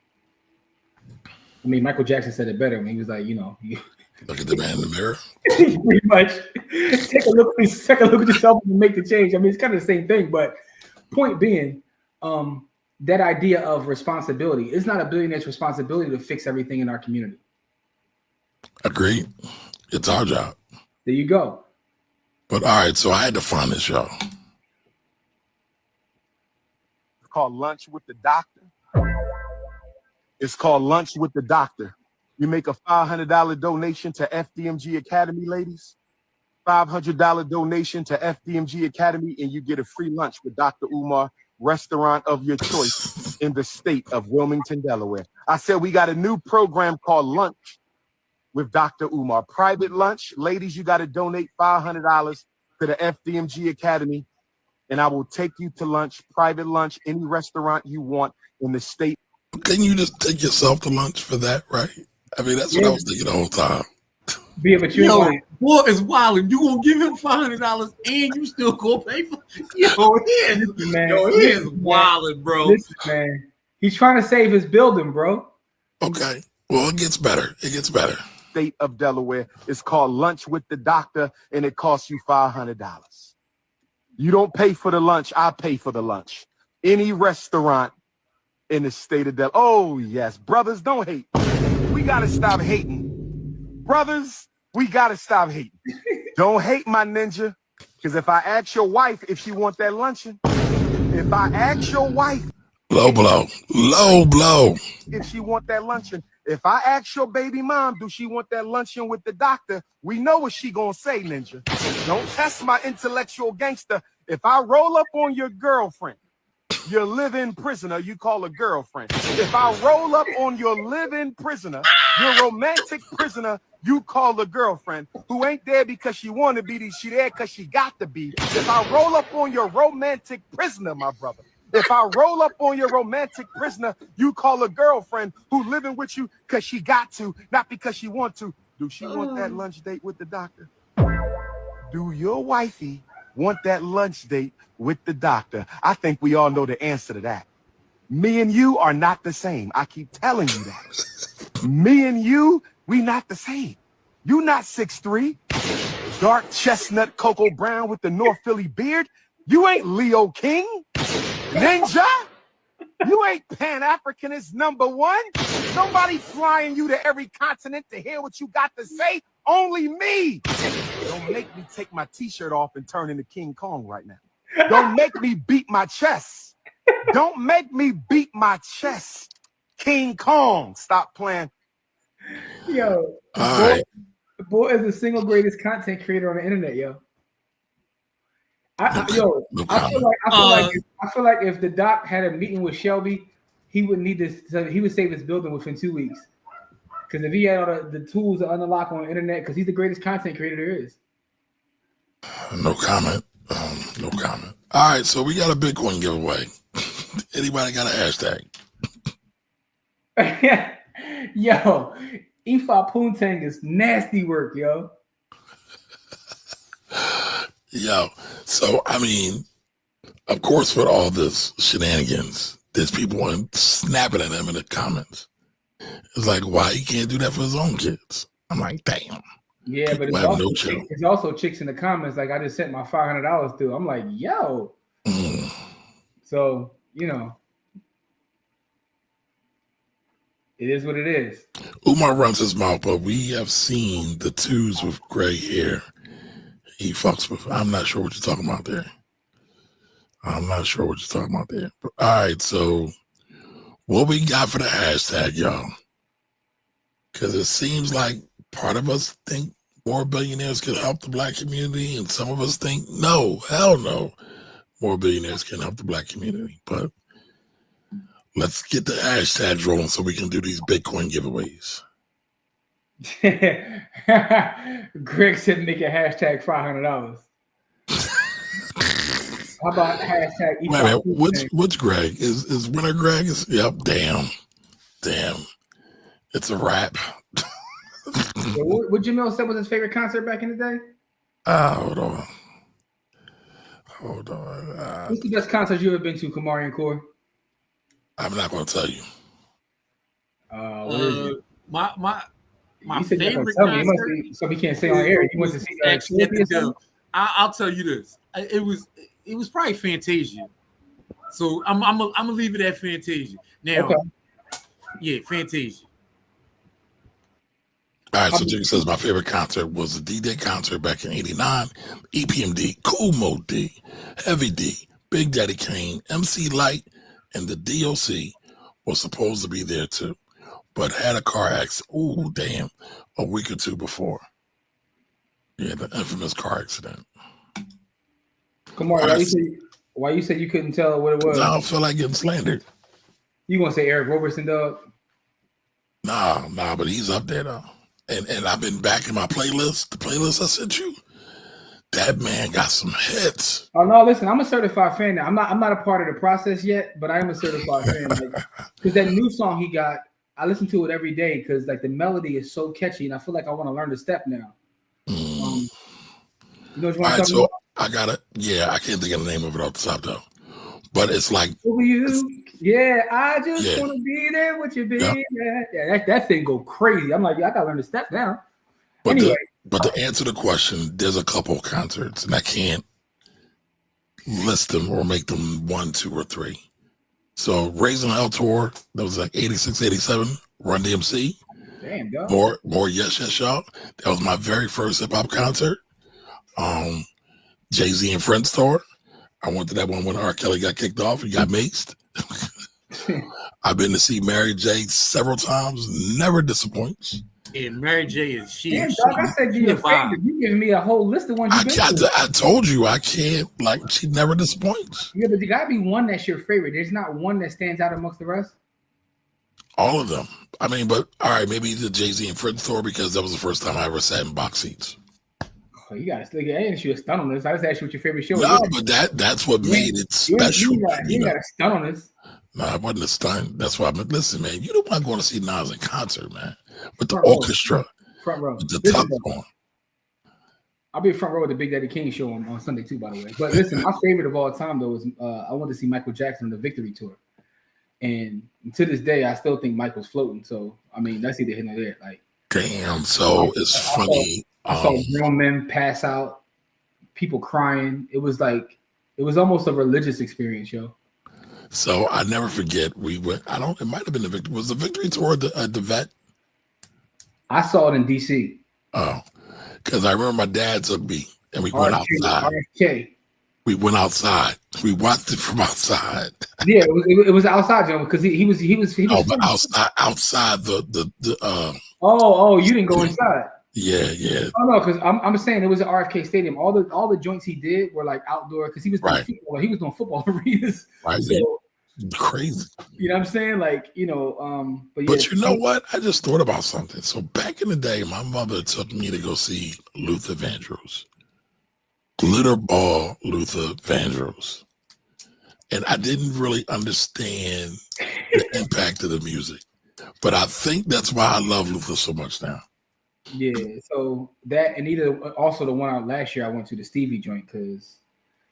I mean, Michael Jackson said it better when he was like, look at the man in the mirror. Pretty much. Take a look at yourself and make the change. I mean, it's kind of the same thing, but point being, that idea of responsibility, it's not a billionaire's responsibility to fix everything in our community. Agreed. It's our job. There you go. But all right, so I had to find this, y'all. It's called Lunch with the Doctor. It's called Lunch with the Doctor. You make a $500 donation to FDMG Academy, ladies. $500 donation to FDMG Academy, and you get a free lunch with Dr. Umar, restaurant of your choice in the state of Wilmington, Delaware. I said we got a new program called Lunch with Dr. Umar. Private lunch. Ladies, you got to donate $500 to the FDMG Academy, and I will take you to lunch, private lunch, any restaurant you want in the state. Can you just take yourself to lunch for that, right? I mean, that's what I was thinking the whole time. Yeah, but boy is wilding. You gonna give him $500 and you still gonna pay for he is wilding, bro. Listen, man. He's trying to save his building, bro. Okay. Well, it gets better. State of Delaware. It's called Lunch with the Doctor, and it costs you $500. You don't pay for the lunch. I pay for the lunch. Any restaurant in the state of Delaware. Oh, yes. Brothers, don't hate. We got to stop hating. Brothers, we got to stop hating. Don't hate my ninja, because if I ask your wife if she want that luncheon, if I ask your wife. Low blow. If she want that luncheon. If I ask your baby mom, do she want that luncheon with the doctor? We know what she gonna say, ninja. Don't test my intellectual gangster. If I roll up on your girlfriend, your live-in prisoner, you call a girlfriend. If I roll up on your live-in prisoner, your romantic prisoner, you call a girlfriend who ain't there because she want to be, she there because she got to be. If I roll up on your romantic prisoner, my brother, if I roll up on your romantic prisoner, you call a girlfriend who living with you because she got to, not because she want to. Do she want that lunch date with the doctor? Do your wifey want that lunch date with the doctor? I think we all know the answer to that. Me and you are not the same. I keep telling you that. Me and you, we not the same. You not 6'3", dark chestnut cocoa brown with the North Philly beard. You ain't Leo King. Ninja, you ain't Pan-Africanist #1. Nobody flying you to every continent to hear what you got to say. Only me. Don't make me take my t-shirt off and turn into King Kong right now. Don't make me beat my chest. Don't make me beat my chest. King Kong. Stop playing. Yo, the boy is the single greatest content creator on the internet, yo. I feel like if the doc had a meeting with Shelby, he would he would save his building within 2 weeks. Because if he had all the tools to unlock on the internet, because he's the greatest content creator there is. No comment. All right, so we got a Bitcoin giveaway. Anybody got a hashtag? Yo, Ifa Poontang is nasty work, yo. Yo, so I mean, of course, with all this shenanigans, there's people snapping at him in the comments. It's like, why he can't do that for his own kids? I'm like, damn. Yeah, but it's also chicks in the comments. Like, I just sent my $500 through. I'm like, yo. So, it is what it is. Umar runs his mouth, but we have seen the twos with gray hair. He fucks with. I'm not sure what you're talking about there. I'm not sure what you're talking about there. But, all right, so what we got for the hashtag, y'all? Because it seems like part of us think more billionaires could help the black community, and some of us think, no, hell no, more billionaires can help the black community. But let's get the hashtags rolling so we can do these Bitcoin giveaways. Greg said make a hashtag $500. How about hashtag? Wait a minute, which Greg is winner? Greg is Damn, it's a wrap. So what Jamil said was his favorite concert back in the day? Hold on. What's the best concert you ever been to, Kamari and Core? I'm not going to tell you. What is it? My favorite concert. So we can't say on air. You went to see I'll tell you this. It was probably Fantasia. So I'm gonna leave it at Fantasia. Now, yeah, Fantasia. All right, so Jiggy says my favorite concert was the D-Day concert back in '89. EPMD, Cool Mo D, Heavy D, Big Daddy Kane, MC Light, and the DOC was supposed to be there too, but had a car accident. Ooh, damn, a week or two before. Yeah, the infamous car accident. Come on, why you said you couldn't tell what it was? I don't feel like getting slandered. You gonna say Eric Roberson, dog? Nah, but he's up there though. And I've been back in my playlist, the playlist I sent you. That man got some hits. Oh no, listen, I'm a certified fan now. I'm not a part of the process yet, but I am a certified fan. Because that new song he got, I listen to it every day because like the melody is so catchy, and I feel like I want to learn the step now. You know what you want to talk about? I got it. Yeah, I can't think of the name of it off the top though. But it's like yeah, I just want to be there with you, baby. Yeah, that thing go crazy. I'm like, I gotta learn the step now. But anyway. But to answer the question, there's a couple concerts, and I can't list them or make them 1, 2, or 3. So Raising Hell tour, that was like 86, 87, Run DMC. Damn, dog. More Yes, y'all. That was my very first hip hop concert. Jay-Z and Friends tour. I went to that one when R. Kelly got kicked off and got maced. I've been to see Mary J several times, never disappoints. Yeah, Mary J is she. Damn, dog, I said you a favorite. You giving me a whole list of ones you've been to. I told you I can't, like, she never disappoints. Yeah, but there gotta be one that's your favorite. There's not one that stands out amongst the rest. All of them. I mean, but all right, maybe the Jay-Z and Friends tour because that was the first time I ever sat in box seats. Oh, you gotta still get. I didn't ask you a stun on this. I just asked you what your favorite show was. No, but that's what made it special. You got a stun on this. No, it wasn't a stun. That's why. Listen, man, you don't want going to see Nas in concert, man, with the orchestra, front row, with the top on. I'll be front row at the Big Daddy King show on Sunday too, by the way. But listen, my favorite of all time though is I went to see Michael Jackson on the Victory Tour, and to this day I still think Michael's floating. So I mean, that's either here or there. Like, damn. So it's funny. I saw grown men pass out, people crying. It was almost a religious experience, yo. So I never forget. We went. It might have been the Victory. Was the Victory tour at the Vet? I saw it in DC. Oh, because I remember my dad took me and we went outside. RFK. We went outside. We watched it from outside. Yeah, it was outside, John, because he was. Oh, but outside the. Oh, you didn't go inside. Yeah. Oh no, because I'm saying it was at RFK Stadium. All the joints he did were like outdoor because he was doing football. He was doing football arenas. Right. So, crazy. You know what I'm saying? Like, you know, but you know what? I just thought about something. So back in the day, my mother took me to go see Luther Vandross. Glitter Ball Luther Vandross. And I didn't really understand the impact of the music. But I think that's why I love Luther so much now. Yeah, so that and also the one out last year I went to the Stevie joint because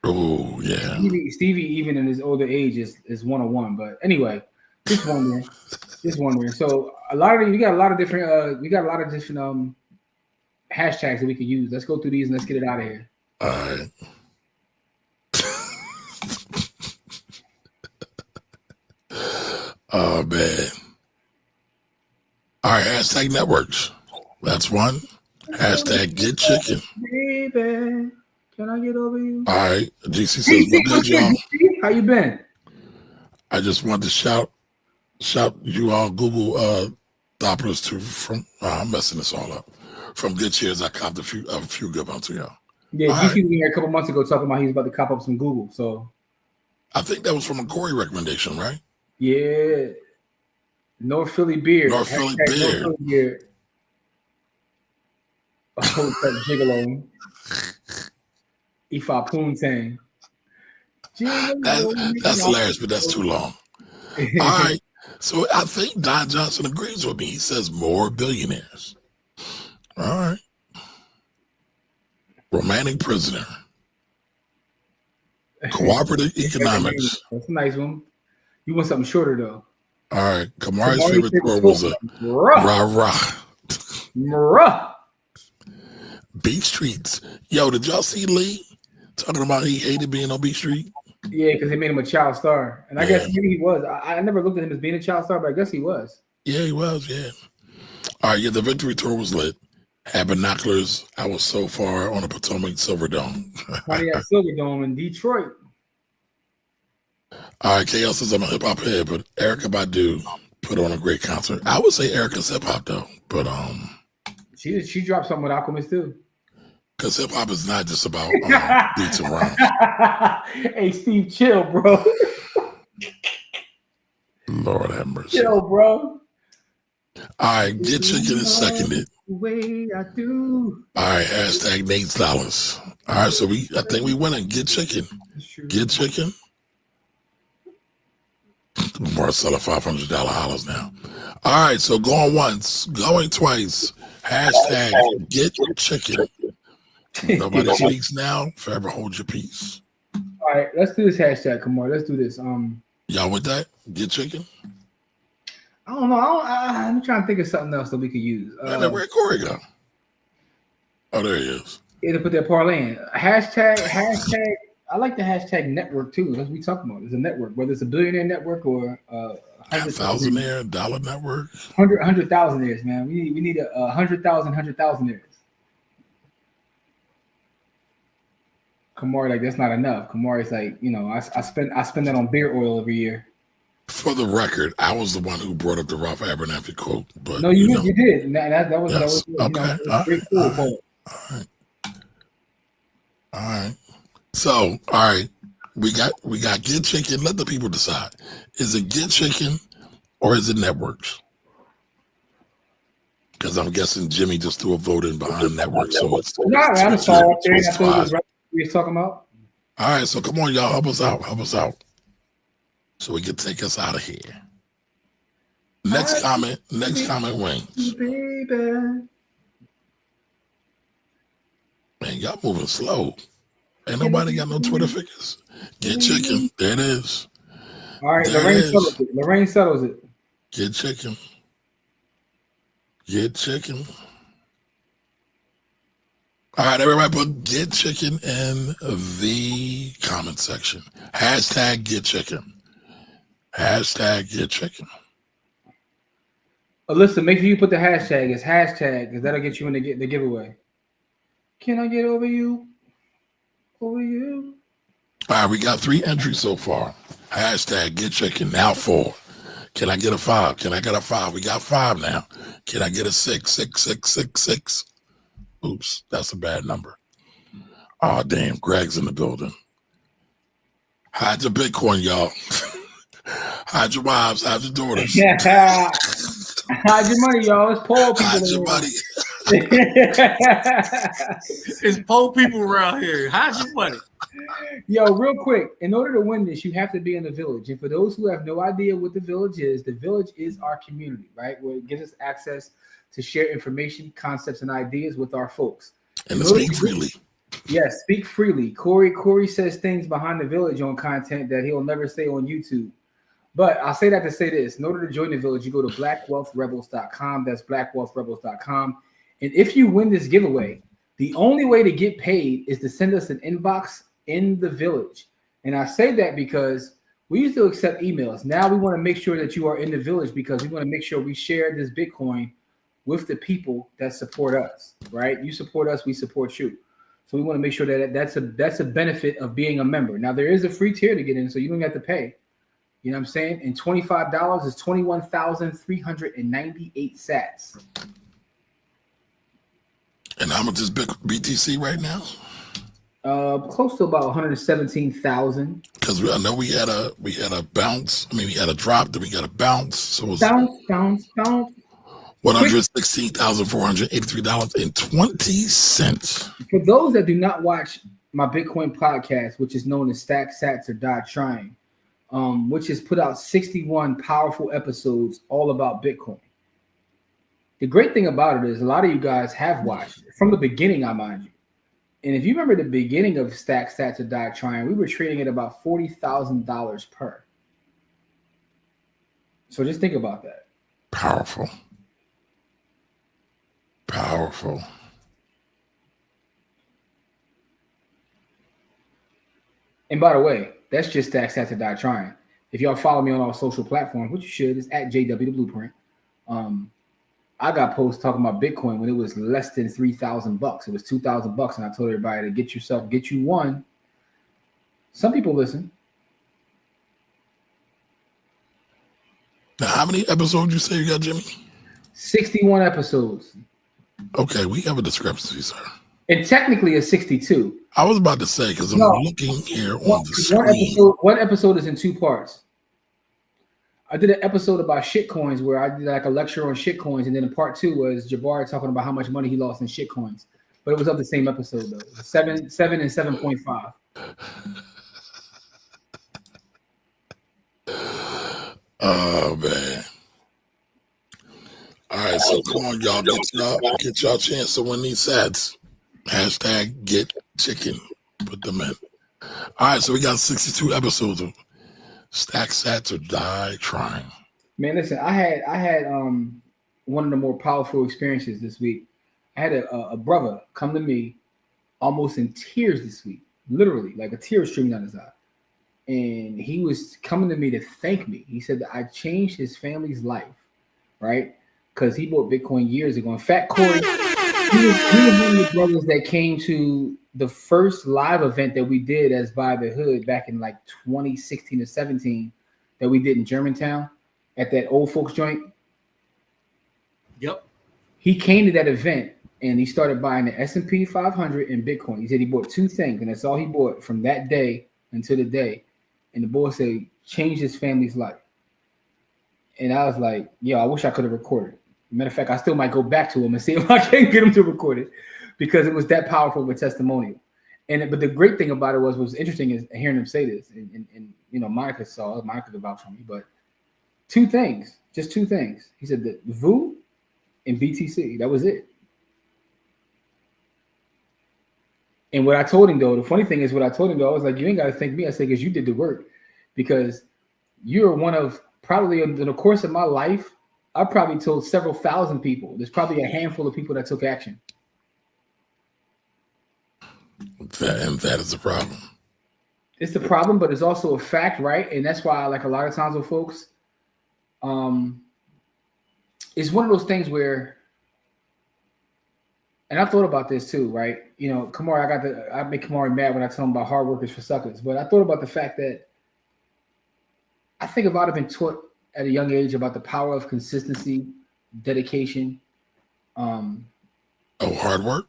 Stevie even in his older age is 101. But anyway, just wondering. So we got a lot of different hashtags that we could use. Let's go through these and let's get it out of here. All right. Oh man. All right, hashtag networks. That's one. Hashtag get chicken. Baby, can I get over you? All right. GC says, what good, y'all? How you been? I just wanted to shout you all Google Dopplers too from I'm messing this all up. From Good Cheers, I copped a few good ones to y'all. Yeah, All GQ right. was here a couple months ago talking about he was about to cop up some Google. So I think that was from a Corey recommendation, right? yeah, North Philly beer. North Philly Hashtag beer. North Philly beer. Oh, that Gigolo. Ifa Poontang. That's hilarious, but that's too long. All right. So I think Don Johnson agrees with me. He says more billionaires. All right. Romantic prisoner. Cooperative economics. That's a nice one. You want something shorter though. All right. Kamari's favorite tour was a rah. Beach Streets. Yo, did y'all see Lee talking about he hated being on Beach Street? Yeah, because they made him a child star. And I guess maybe he was. I never looked at him as being a child star, but I guess he was. Yeah, he was, yeah. All right, yeah, the victory tour was lit. Had binoculars. I was so far on the Potomac Silverdome. Pontiac Silverdome in Detroit. All right, KL says I'm a hip hop head, but Erykah Badu put on a great concert. I would say Erica's hip hop though, but she dropped something with Alchemist too. Because hip hop is not just about beats and rhymes. Hey, Steve, chill, bro. Lord have mercy. Chill, bro. All right, Get Chicken is seconded. The way I do. All right, hashtag Nate's Dollars. All right, so I think we winning. Get Chicken. Get Chicken. Marcella $500 hollers now. All right, so going once, going twice. Hashtag Get Chicken. Nobody speaks now. Forever hold your peace. All right, let's do this hashtag. Come on, let's do this. Y'all with that? Get Chicken? I don't know. I'm trying to think of something else that we could use. Where'd Corey go? Oh, there he is. Yeah, to put that parlay in. Hashtag. I like the hashtag network too. That's what we talking about. It's a network, whether it's a billionaire network or $1,000 dollar network. 100,000 man. We need 100,000 Kamari, like that's not enough. Kamari's like, I spend that on beer oil every year. For the record, I was the one who brought up the Ralph Abernathy quote. But no, you did. That was yes. Okay. All right. So, all right, we got Get Chicken. Let the people decide. Is it Get Chicken or is it networks? Because I'm guessing Jimmy just threw a vote in behind networks. So it's I'm sorry. That's what we were talking about. All right, so come on, y'all, help us out. So we can take us out of here. Next comment wins. Baby. Man, y'all moving slow. Ain't nobody got no Twitter figures. Get Chicken. There it is. All right, Lorraine settles it. Get Chicken. Get Chicken. All right, everybody put Get Chicken in the comment section. Hashtag Get Chicken. Hashtag Get Chicken. Alyssa, make sure you put the hashtag. It's hashtag because that'll get you in the giveaway. Can I get over you? Over you? All right, we got 3 entries so far. Hashtag Get Chicken. Now 4. Can I get a 5? Can I get a 5? We got 5 now. Can I get a 6? 6, 6, 6, 6. Oops, that's a bad number. Oh, damn, Greg's in the building. Hide your Bitcoin, y'all. Hide your wives, hide your daughters. Yeah. Hide your money, y'all. It's poor people. Hide your money. It's poor people around here. Hide your money. Yo, real quick, in order to win this, you have to be in the village. And for those who have no idea what the village is our community, right? Where it gives us access to share information, concepts, and ideas with our folks. And to speak freely. Yes, speak freely. Corey says things behind the village on content that he'll never say on YouTube. But I'll say that to say this. In order to join the village, you go to blackwealthrebels.com. That's blackwealthrebels.com. And if you win this giveaway, the only way to get paid is to send us an inbox in the village. And I say that because we used to accept emails. Now we want to make sure that you are in the village because we want to make sure we share this Bitcoin with the people that support us, right? You support us, we support you. So we want to make sure that that's a benefit of being a member. Now there is a free tier to get in, so you don't have to pay. You know what I'm saying? And $25 is 21,398 sats. And how much is BTC right now? Close to about 117,000. Because I know we had a bounce. I mean, we had a drop, then we got a bounce. So it's bounce. $116,483.20. For those that do not watch my Bitcoin podcast, which is known as Stack Sats or Die Trying, which has put out 61 powerful episodes all about Bitcoin. The great thing about it is a lot of you guys have watched it from the beginning, I mind you. And if you remember the beginning of Stack Stats or Die Trying, we were trading at about $40,000 per. So just think about that. Powerful. And by the way, that's just Stack Stats or Die Trying. If y'all follow me on all social platforms, which you should, is at JW the Blueprint. I got posts talking about Bitcoin when it was less than $3,000. It was $2,000, and I told everybody to get you one. Some people listen. Now, how many episodes you say you got, Jimmy? 61 episodes. Okay, we have a discrepancy, sir. And technically it's 62. I was about to say, because I'm looking here on the screen. One episode is in two parts. I did an episode about shitcoins where I did like a lecture on shitcoins, and then part 2 was Jabbar talking about how much money he lost in shitcoins. But it was of the same episode though. 7 and 7.5. Oh man. All right, so come on, y'all. Get y'all chance to win these sats. Hashtag get chicken. Put them in. All right, so we got 62 episodes of Stack Sats or Die Trying. Man, listen, I had one of the more powerful experiences this week. I had a brother come to me almost in tears this week, literally, like a tear streaming down his eye. And he was coming to me to thank me. He said that I changed his family's life, right? Because he bought Bitcoin years ago. In fact, Corey, he was one of the brothers that came to the first live event that we did as By the Hood back in like 2016 or 17 that we did in Germantown at that old folks joint. Yep. He came to that event and he started buying the S&P 500 and Bitcoin. He said he bought 2 things, and that's all he bought from that day until the day. And the boy said, changed his family's life. And I was like, yo, I wish I could have recorded it. Matter of fact, I still might go back to him and see if I can get him to record it because it was that powerful of a testimonial. But the great thing about it was interesting is hearing him say this. And you know, Monica could vouch for me, but 2 things, just 2 things. He said the VU and BTC, that was it. And what I told him though, the funny thing is I was like, you ain't got to thank me. I said, because you did the work, because you're one of probably in the course of my life, I probably told several thousand people. There's probably a handful of people that took action. That is the problem. It's the problem, but it's also a fact, right? And that's why, like a lot of times with folks, it's one of those things where, and I've thought about this too, right? You know, Kamari, I make Kamari mad when I tell him about hard workers for suckers, but I thought about the fact that I think if I'd have been taught at a young age about the power of consistency, dedication. Hard work?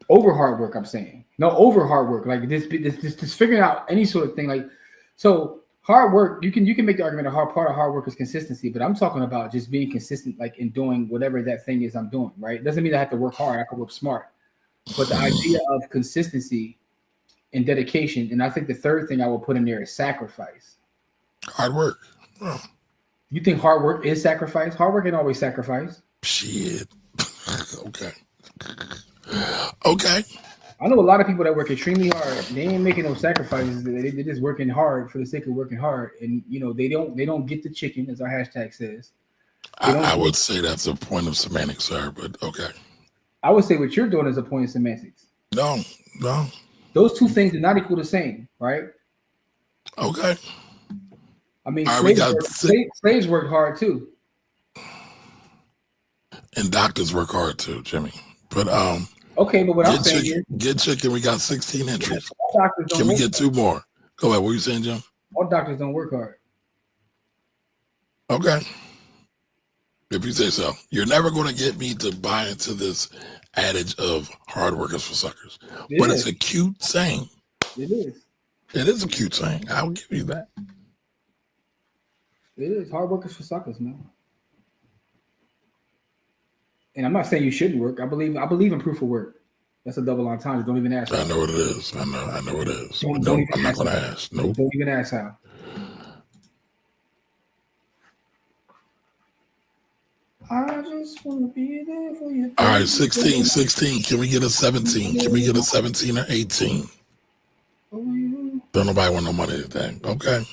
Over hard work, I'm saying. No, over hard work. Like this figuring out any sort of thing. Like, so hard work, you can make the argument a part of hard work is consistency, but I'm talking about just being consistent, like in doing whatever that thing is I'm doing, right? It doesn't mean I have to work hard. I can work smart. But the idea of consistency and dedication, and I think the third thing I will put in there is sacrifice. Hard work. Oh. You think hard work is sacrifice? Hard work ain't always sacrifice. Shit. Okay. I know a lot of people that work extremely hard. They ain't making no sacrifices. They're just working hard for the sake of working hard. And you know, they don't get the chicken, as our hashtag says. I would say that's a point of semantics, sir, but okay. I would say what you're doing is a point of semantics. No. Those 2 things do not equal the same, right? Okay. I mean, right, slaves work hard too. And doctors work hard too, Jimmy. But Okay, but what I'm saying is, Get chicken. We got 16 entries. all doctors don't Can we work get 2 more? Go ahead. What were you saying, Jim? all doctors don't work hard. Okay. If you say so. You're never going to get me to buy into this adage of hard workers for suckers. But it's a cute saying. It is. It is a cute saying. I'll give you that. It is. Hard workers for suckers, man. And I'm not saying you shouldn't work. I believe in proof of work. That's a double entendre. Don't even ask. I know what it is. I know it is. Don't No, I'm not going to ask. No. Don't even ask how. I just want to be there for you. All right, 16. Can we get a 17? Can we get a 17 or 18? Don't nobody want no money today. Okay.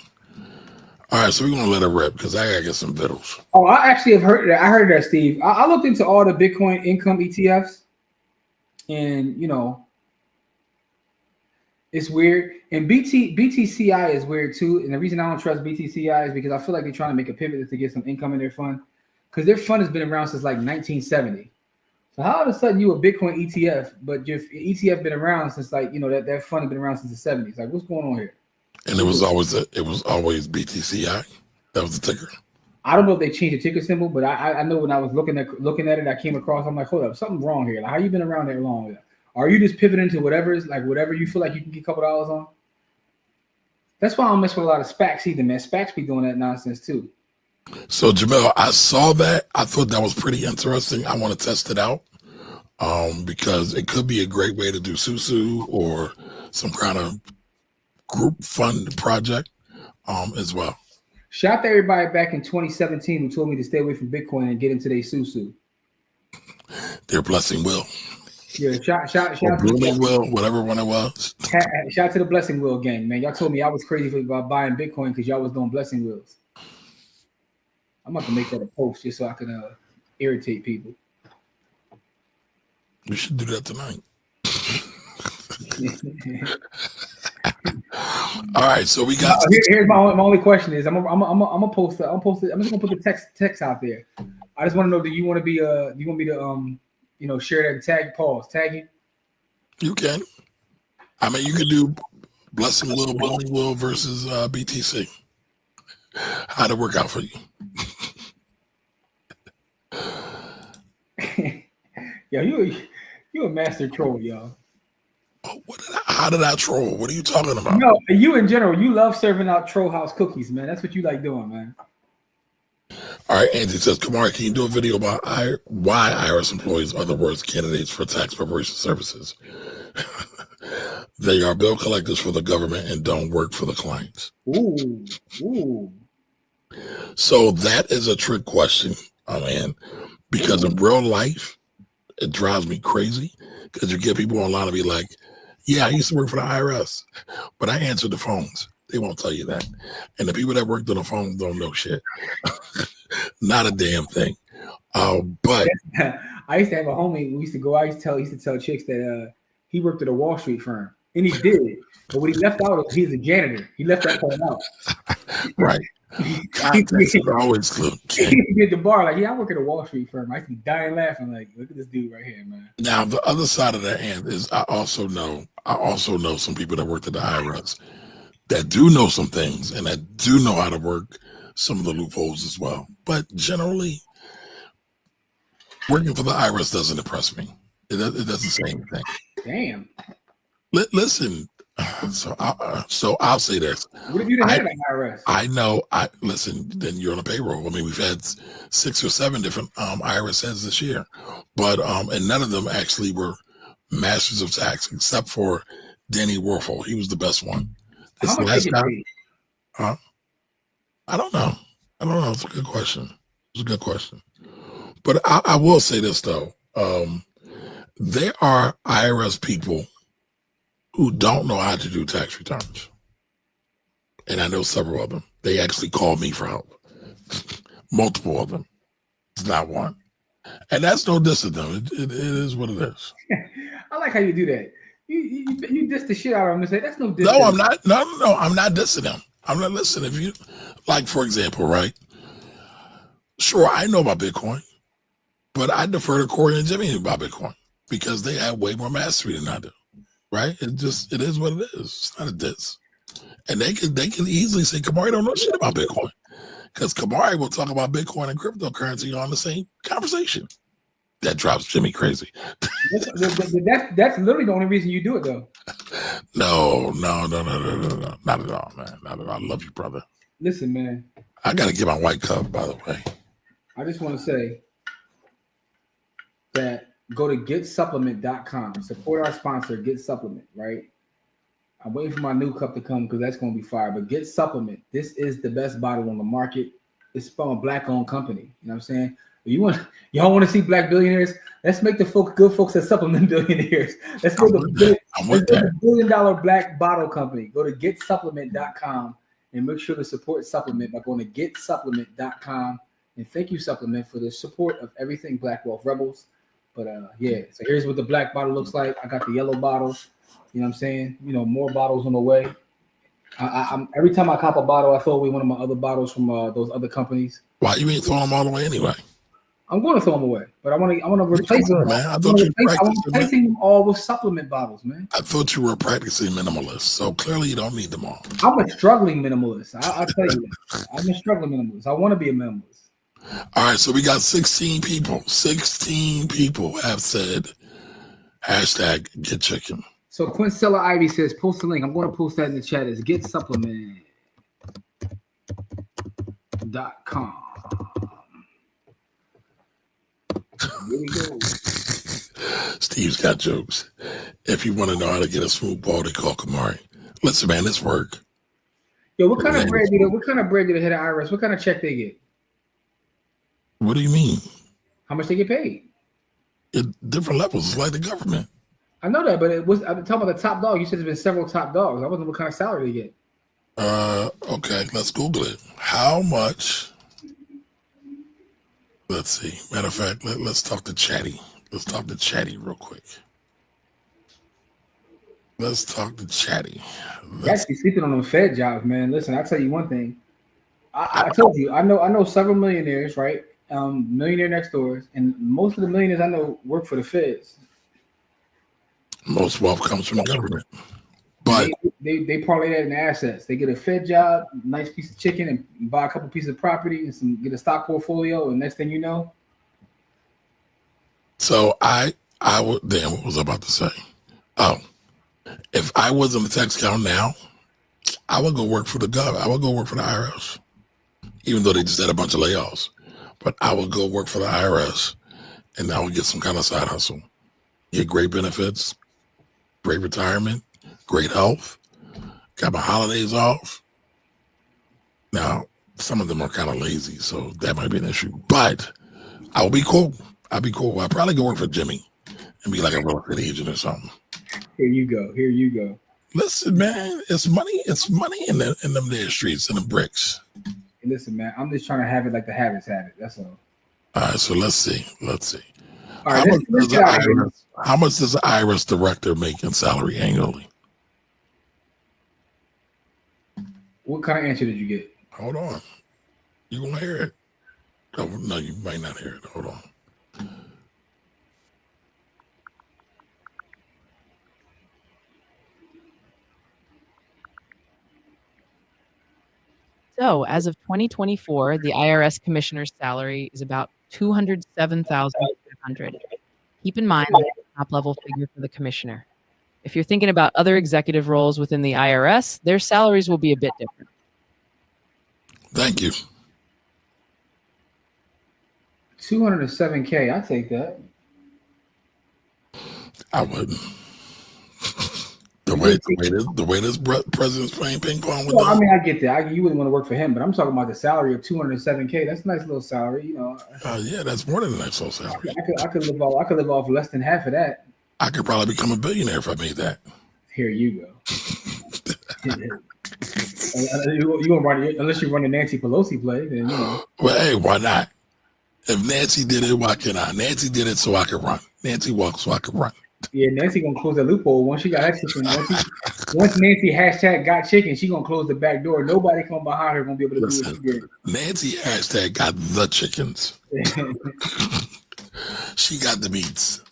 All right, so we're going to let it rip because I got to get some vittles. Oh, I actually have heard that. I heard that, Steve. I looked into all the Bitcoin income ETFs, and it's weird. And BTCI is weird too. And the reason I don't trust BTCI is because I feel like they're trying to make a pivot to get some income in their fund, because their fund has been around since like 1970. So how all of a sudden you a Bitcoin ETF, but your ETF been around since like that fund has been around since the 70s? Like, what's going on here? And it was always BTCI. That was the ticker. I don't know if they changed the ticker symbol, but I know when I was looking at it, I came across. I'm like, hold up, something's wrong here. Like, how you been around that long? Are you just pivoting to whatever you feel like you can get a couple dollars on? That's why I don't mess with a lot of SPACs either, man. SPACs be doing that nonsense too. So Jamel, I saw that. I thought that was pretty interesting. I want to test it out because it could be a great way to do Susu or some kind of group fund project as well. Shout out to everybody back in 2017 who told me to stay away from Bitcoin and get into their Susu. Their blessing will. Yeah, shout or blooming will, whatever one it was. Shout out to the blessing wheel gang, man. Y'all told me I was crazy about buying Bitcoin because y'all was doing blessing wheels. I'm about to make that a post just so I can irritate people. We should do that tonight. All right, so we got. Here's my only question is I'm gonna post it. I'm just gonna put the text out there. I just want to know, do you want me to share that and tag you? You can. I mean, you can do blessing will versus BTC. How'd it work out for you? Yo, you a master troll, y'all. How did I troll? What are you talking about? No, you in general, you love serving out troll house cookies, man. That's what you like doing, man. All right, Andy says, Kamari, can you do a video about why IRS employees are the worst candidates for tax preparation services? They are bill collectors for the government and don't work for the clients. Ooh. So that is a trick question, man, because in real life, it drives me crazy because you get people online to be like, yeah, I used to work for the IRS, but I answered the phones. They won't tell you that. And the people that worked on the phone don't know shit. Not a damn thing. But I used to have a homie. We used to go. I used to tell chicks that he worked at a Wall Street firm, and he did. But what he left out, he's a janitor. He left that part out. Right. Context is always good. He did the bar like, yeah, I work at a Wall Street firm. I used to be dying laughing like, look at this dude right here, man. Now the other side of that hand is I also know some people that worked at the IRS that do know some things and that do know how to work some of the loopholes as well. But generally, working for the IRS doesn't impress me. It doesn't say anything. Damn. Listen, so I'll say this. What have you done had at IRS? I know. Listen. Then you're on a payroll. I mean, we've had 6 or 7 different IRS heads this year, but and none of them actually were masters of tax, except for Danny Warfel. He was the best one. This last guy, I don't know. It's a good question. But I will say this though. There are IRS people who don't know how to do tax returns. And I know several of them. They actually called me for help. Multiple of them. It's not one. And that's no diss to them. It is what it is. I like how you do that. You diss the shit out of them and say, that's no diss. No, I'm not. No, I'm not dissing them. I'm not listening. If you, like, for example, right? Sure, I know about Bitcoin, but I defer to Corey and Jimmy about Bitcoin because they have way more mastery than I do. Right? It is what it is. It's not a diss. And they can easily say Kamari don't know shit about Bitcoin. Because Kamari will talk about Bitcoin and cryptocurrency on the same conversation. That drives Jimmy crazy. That's literally the only reason you do it, though. No. Not at all, man. Not at all. I love you, brother. Listen, man. I got to get my white cup, by the way. I just want to say that go to getsupplement.com. Support our sponsor, Get Supplement, right? I'm waiting for my new cup to come because that's going to be fire. But Get Supplement. This is the best bottle on the market. It's from a black-owned company. You know what I'm saying? Y'all want to see black billionaires? Let's make the good folks that supplement billionaires. Let's make a $1 billion black bottle company. Go to getsupplement.com and make sure to support Supplement by going to getsupplement.com. And thank you, Supplement, for the support of everything Black Wealth Rebels. But yeah, so here's what the black bottle looks like. I got the yellow bottle. You know what I'm saying? You know, more bottles on the way. I'm every time I cop a bottle, I throw away one of my other bottles from those other companies. Why you ain't throwing them all away anyway? I'm going to throw them away, but I want to replace them, man. I'm replacing them all with supplement bottles, man. I thought you were practicing minimalist, so clearly you don't need them all. I'm a struggling minimalist. I'll tell you that. I'm a struggling minimalist. I want to be a minimalist. All right, so we got 16 people. 16 people have said hashtag get chicken. So Quincella Ivy says, post the link. I'm going to post that in the chat. It's getsupplement.com. Here we go. Steve's got jokes. If you want to know how to get a smooth ball, they call Kamari. Listen, man, this work. Yo, what kind of bread do they hit the IRS? What kind of check they get? What do you mean? How much they get paid? At different levels. It's like the government. I know that, but I'm talking about the top dog. You said there's been several top dogs. I wasn't know what kind of salary they get. Okay, let's Google it. How much? Let's see. Matter of fact, let's talk to Chatty. Let's talk to Chatty real quick. Let's talk to Chatty. Actually sleeping on them Fed jobs, man. Listen, I'll tell you one thing. I told you, I know several millionaires, right? Millionaire next doors, and most of the millionaires I know work for the Feds. Most wealth comes from the government. But they parlay that in assets. They get a Fed job, nice piece of chicken, and buy a couple pieces of property and get a stock portfolio, and next thing you know. So I would damn, what was I about to say? Oh, if I was in the tax count now, I would go work for the gov. I would go work for the IRS. Even though they just had a bunch of layoffs. But I would go work for the IRS and I would get some kind of side hustle. Get great benefits, great retirement, great health, got my holidays off. Now, some of them are kind of lazy, so that might be an issue. But I would be cool. I'd be cool. I'd probably go work for Jimmy and be like a real estate agent or something. Here you go. Listen, man, it's money in them there streets and the bricks. Hey, listen, man, I'm just trying to have it like the habits have it. That's all. All right, so let's see. All right, how much does the IRS director make in salary annually? What kind of answer did you get? Hold on. You're going to hear it. Oh, no, you might not hear it. Hold on. So, as of 2024, the IRS commissioner's salary is about $207,500. Keep in mind that's the top-level figure for the commissioner. If you're thinking about other executive roles within the IRS, their salaries will be a bit different. Thank you. $207K. I take that. I wouldn't. The way this president's playing ping pong with them. I mean, I get that. You wouldn't want to work for him, but I'm talking about the salary of $207K. That's a nice little salary, you know. Yeah, that's more than a nice little salary. I could live off less than half of that. I could probably become a billionaire if I made that. Here you go. You gonna run unless you run a Nancy Pelosi play, then you know. Well, hey, why not? If Nancy did it, why can't I? Nancy did it so I could run. Nancy walked so I could run. Yeah, Nancy gonna close the loophole once she got her chicken. Once Nancy hashtag got chicken, she gonna close the back door. Nobody come behind her gonna be able to do what she did. Nancy hashtag got the chickens. She got the meats.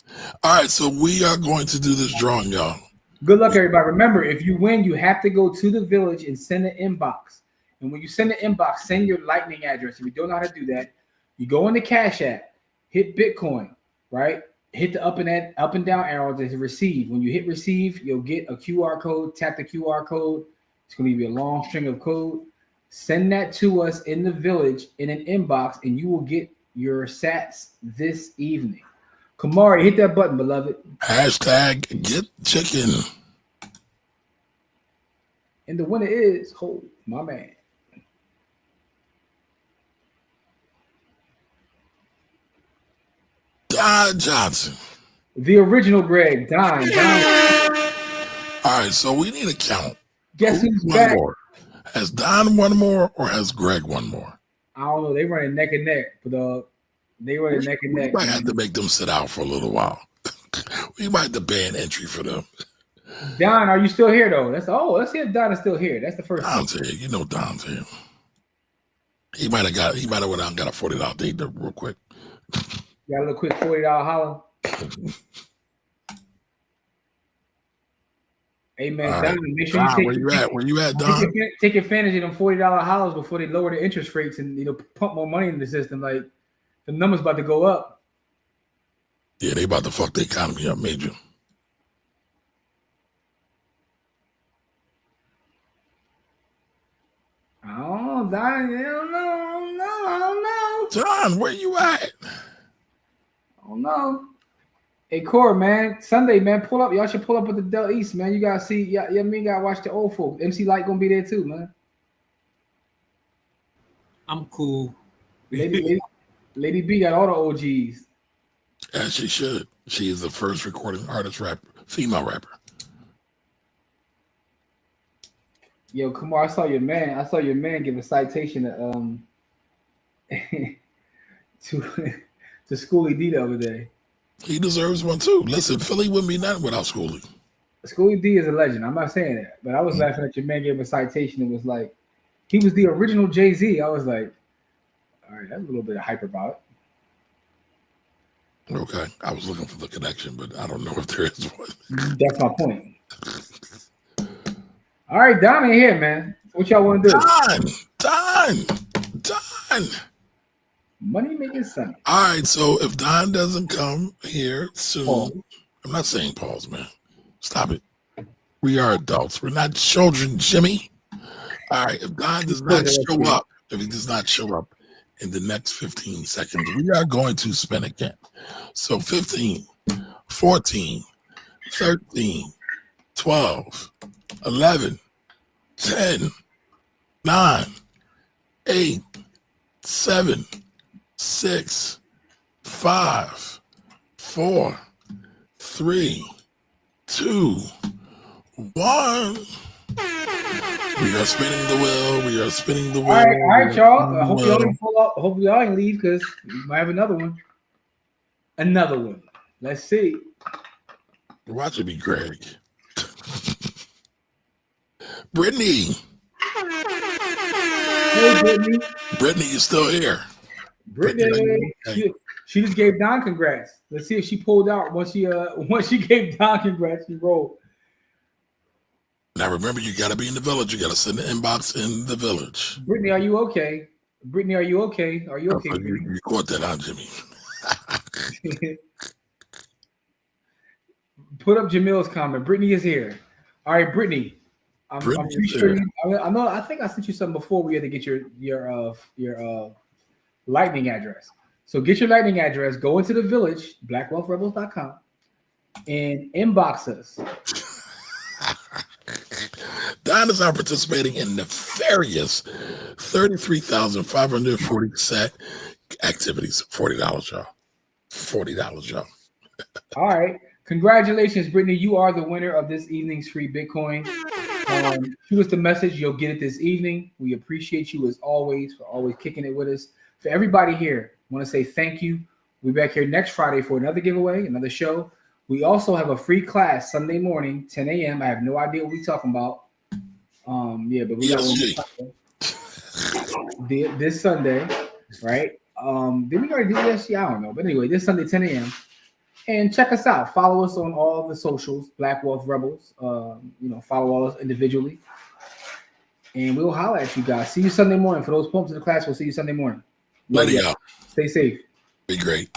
All right, so we are going to do this drawing, y'all. Good luck, everybody. Remember, if you win, you have to go to the village and send an inbox. And when you send an inbox, send your lightning address. If you don't know how to do that, you go in the Cash App, hit Bitcoin, right? Hit the up and down arrow to receive. When you hit receive, you'll get a QR code. Tap the QR code. It's going to give you a long string of code. Send that to us in the village in an inbox, and you will get your sats this evening. Kamari, hit that button, beloved. Hashtag get chicken. And the winner is, my man. Don Johnson. The original Greg, Don. All right, so we need a count. Guess who's won back? more? Has Don won more or has Greg won more? I don't know. They running neck and neck, but they running neck and neck. We might have to make them sit out for a little while. We might have to ban entry for them. Don, are you still here though? Let's see if Don is still here. That's the first. Don's here. You know Don's here. He might have went out and got a $40 date real quick. Got a little quick $40 holler. Hey man, All Don, right. make sure Don, you where you at, Don? take advantage of them $40 hollers before they lower the interest rates and pump more money in the system. Like the numbers about to go up. Yeah, they about to fuck the economy up major. Oh, Don, I don't know. Don, where you at? I don't know. Hey, Core, man, Sunday, man, pull up. Y'all should pull up at the Del East, man. You gotta see, gotta watch the old folks. MC Light gonna be there too, man. I'm cool. Lady B got all the OGs. As she should. She is the first recording artist female rapper. Yo, Kumar, I saw your man give a citation to Schoolie D the other day. He deserves one too. Listen, Philly wouldn't be nothing without Schoolie. Schoolie D is a legend. I'm not saying that, but I was laughing at your man gave a citation. It was like he was the original Jay-Z. I was like, all right, that's a little bit of hype about it. Okay, I was looking for the connection, but I don't know if there is one. That's my point. All right, Don ain't here, man. What y'all want to do? Don. Money making sense. All right, so if Don doesn't come here soon, I'm not saying pause, man. Stop it. We are adults. We're not children, Jimmy. All right, if Don does not show up, if he does not show up in the next 15 seconds, we are going to spin again. So 15, 14, 13, 12, 11, 10, 9, 8, 7, 6, 5, 4, 3, 2, 1. We are spinning the wheel. We are spinning the wheel. All right, y'all. I hope y'all didn't pull up. Hope y'all ain't leave because we might have another one. Let's see. Watch it be Greg. Brittany. Hey, Brittany. Brittany is still here. Brittany. She just gave Don congrats. Let's see if she pulled out once she gave Don congrats. She rolled. Now remember, you got to be in the village. You got to send the inbox in the village. Brittany, are you okay? Brittany, are you okay? Are you okay? You caught that on Jimmy. Put up Jamil's comment. Brittany is here. All right, Brittany. I'm pretty sure I know. I think I sent you something before we had to get your lightning address. So get your lightning address. Go into the village, blackwealthrebels.com, and inbox us. Don is now participating in nefarious 33,540 set activities. $40, y'all. $40, y'all. All right. Congratulations, Brittany. You are the winner of this evening's free Bitcoin. Shoot us the message. You'll get it this evening. We appreciate you as always for always kicking it with us. For everybody here, I want to say thank you. We'll be back here next Friday for another giveaway, another show. We also have a free class Sunday morning, 10 a.m. I have no idea what we're talking about. But we got one this Sunday, right? Did we already do this? Yeah, I don't know. But anyway, this Sunday, 10 a.m. And check us out. Follow us on all the socials, Black Wealth Rebels. Follow all us individually. And we'll holler at you guys. See you Sunday morning. For those pumps in the class, we'll see you Sunday morning. Letting out. Stay safe. Be great.